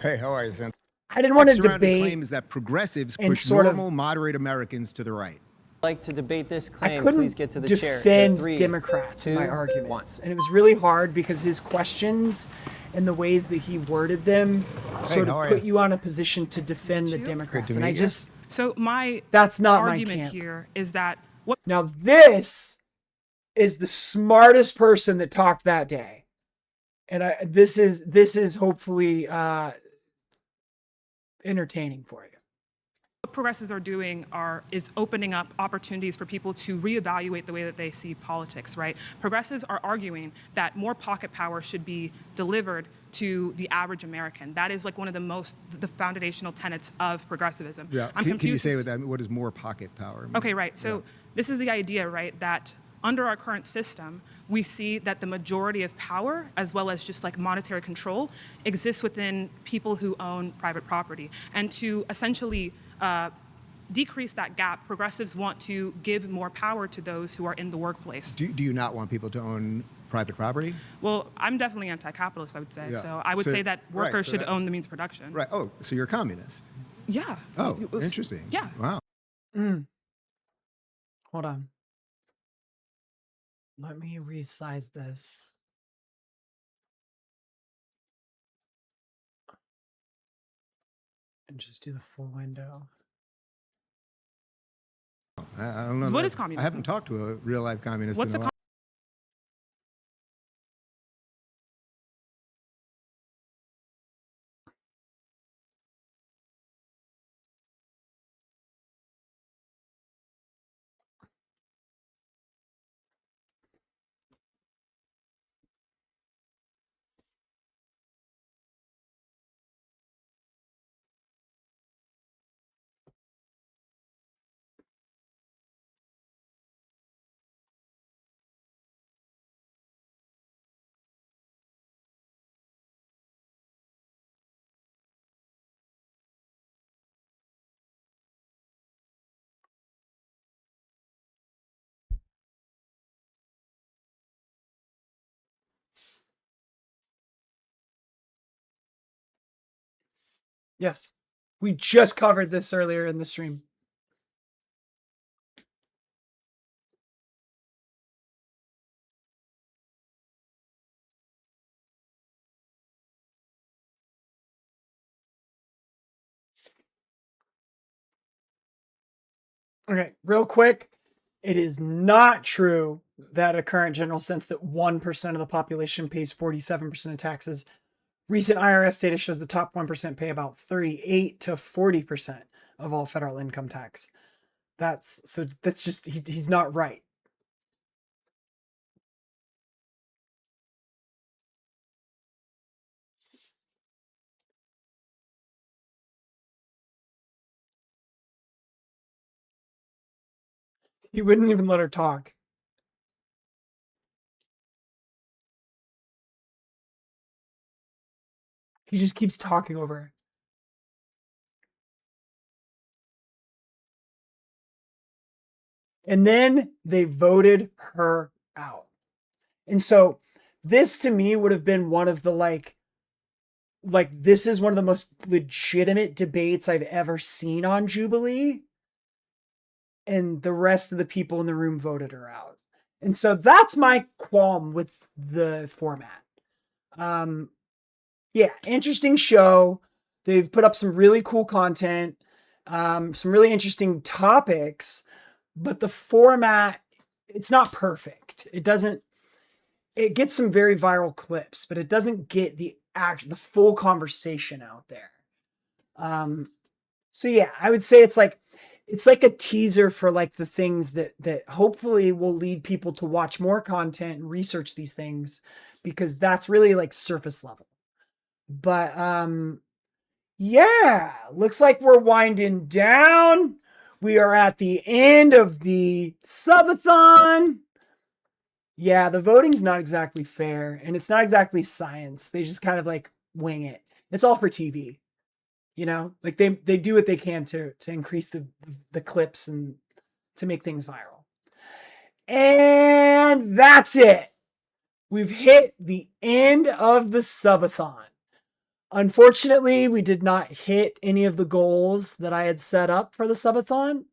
Hey, how are you, Sen? I didn't want to Next surrounded debate claim is that progressives and push sort of- normal, moderate Americans to the right. Like to debate this I claim, couldn't please get to the chair. defend 3, Democrats in my 2, arguments. And it was really hard because his questions and the ways that he worded them sort how of are put you? you on a position to defend the Democrats. to And I meet you. just, So my that's not my argument camp. here is that what Now this is the smartest person that talked that day. And this is hopefully entertaining for you. progressives are doing is opening up opportunities for people to reevaluate the way that they see politics, right? Progressives are arguing that more pocket power should be delivered to the average American. That is like one of the foundational tenets of progressivism. Yeah. I'm Can you confused say as- what that? What is more pocket power? mean? Okay, right. So this is the idea, right, that under our current system, we see that the majority of power, as well as just like monetary control, exists within people who own private property. And to essentially decrease that gap, progressives want to give more power to those who are in the workplace. Do you not want people to own private property? Well, I'm definitely anti-capitalist, I would say. Yeah. So I would So- say that right, workers so should that- own the means of production. Right. Oh, so you're a communist? Yeah. Oh, It was- interesting. Yeah. Wow. Hold on. Let me resize this. And just do the full window. I don't know. What that- is communism? I haven't talked to a real life communist What's in a a while. Yes. We just covered this earlier in the stream. Okay, real quick. It is not true that a current general sense that 1% of the population pays 47% of taxes. Recent IRS data shows the top 1% pay about 38 to 40% of all federal income tax. That's just, he's not right. He wouldn't even let her talk. He just keeps talking over her. And then they voted her out. And so this to me would have been one of the like this is one of the most legitimate debates I've ever seen on Jubilee. And the rest of the people in the room voted her out. And so that's my qualm with the format. Yeah, interesting show. They've put up some really cool content, some really interesting topics, but the format, it's not perfect. It gets some very viral clips, but it doesn't get the full conversation out there. So yeah, I would say it's like a teaser for like the things that hopefully will lead people to watch more content and research these things, because that's really like surface level. But yeah, looks like we're winding down. We are at the end of the subathon. Yeah, the voting's not exactly fair, and it's not exactly science. They just kind of like wing it. It's all for TV. You know, like they do what they can to increase the clips and to make things viral. And that's it. We've hit the end of the subathon. Unfortunately, we did not hit any of the goals that I had set up for the subathon.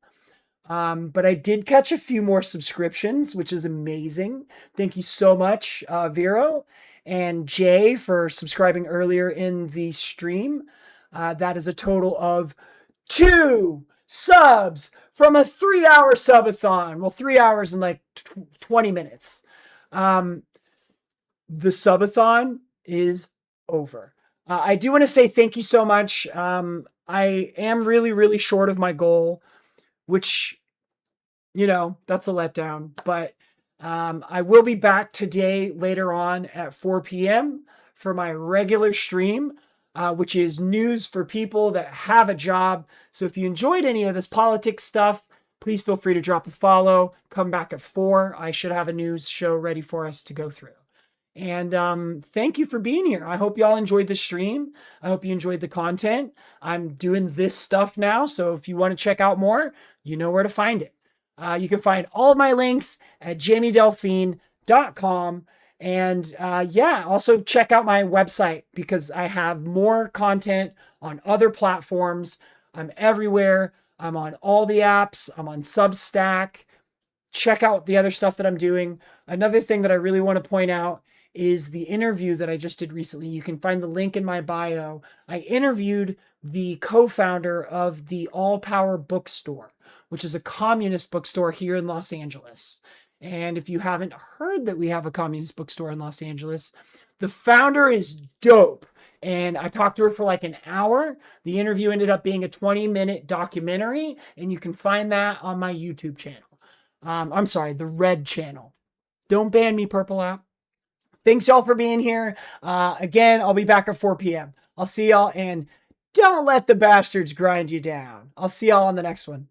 But I did catch a few more subscriptions, which is amazing. Thank you so much, Vero and Jay, for subscribing earlier in the stream. That is a total of 2 subs from a 3-hour subathon. Well, 3 hours and like 20 minutes. The subathon is over. I do want to say thank you so much. I am really, really short of my goal, which, you know, that's a letdown. But I will be back today later on at 4 p.m. for my regular stream, which is news for people that have a job. So if you enjoyed any of this politics stuff, please feel free to drop a follow. Come back at 4. I should have a news show ready for us to go through. And thank you for being here. I hope y'all enjoyed the stream. I hope you enjoyed the content. I'm doing this stuff now, so if you want to check out more, you know where to find it. You can find all of my links at jamiedelphine.com. And yeah, also check out my website, because I have more content on other platforms. I'm everywhere. I'm on all the apps. I'm on Substack. Check out the other stuff that I'm doing. Another thing that I really want to point out is the interview that I just did recently. You can find the link in my bio. I interviewed the co-founder of the All Power Bookstore, which is a communist bookstore here in Los Angeles. And if you haven't heard that we have a communist bookstore in Los Angeles, the founder is dope. And I talked to her for like an hour. The interview ended up being a 20-minute documentary, and you can find that on my YouTube channel. I'm sorry, the Red channel. Don't ban me, Purple app. Thanks y'all for being here. Again, I'll be back at 4 p.m. I'll see y'all, and don't let the bastards grind you down. I'll see y'all on the next one.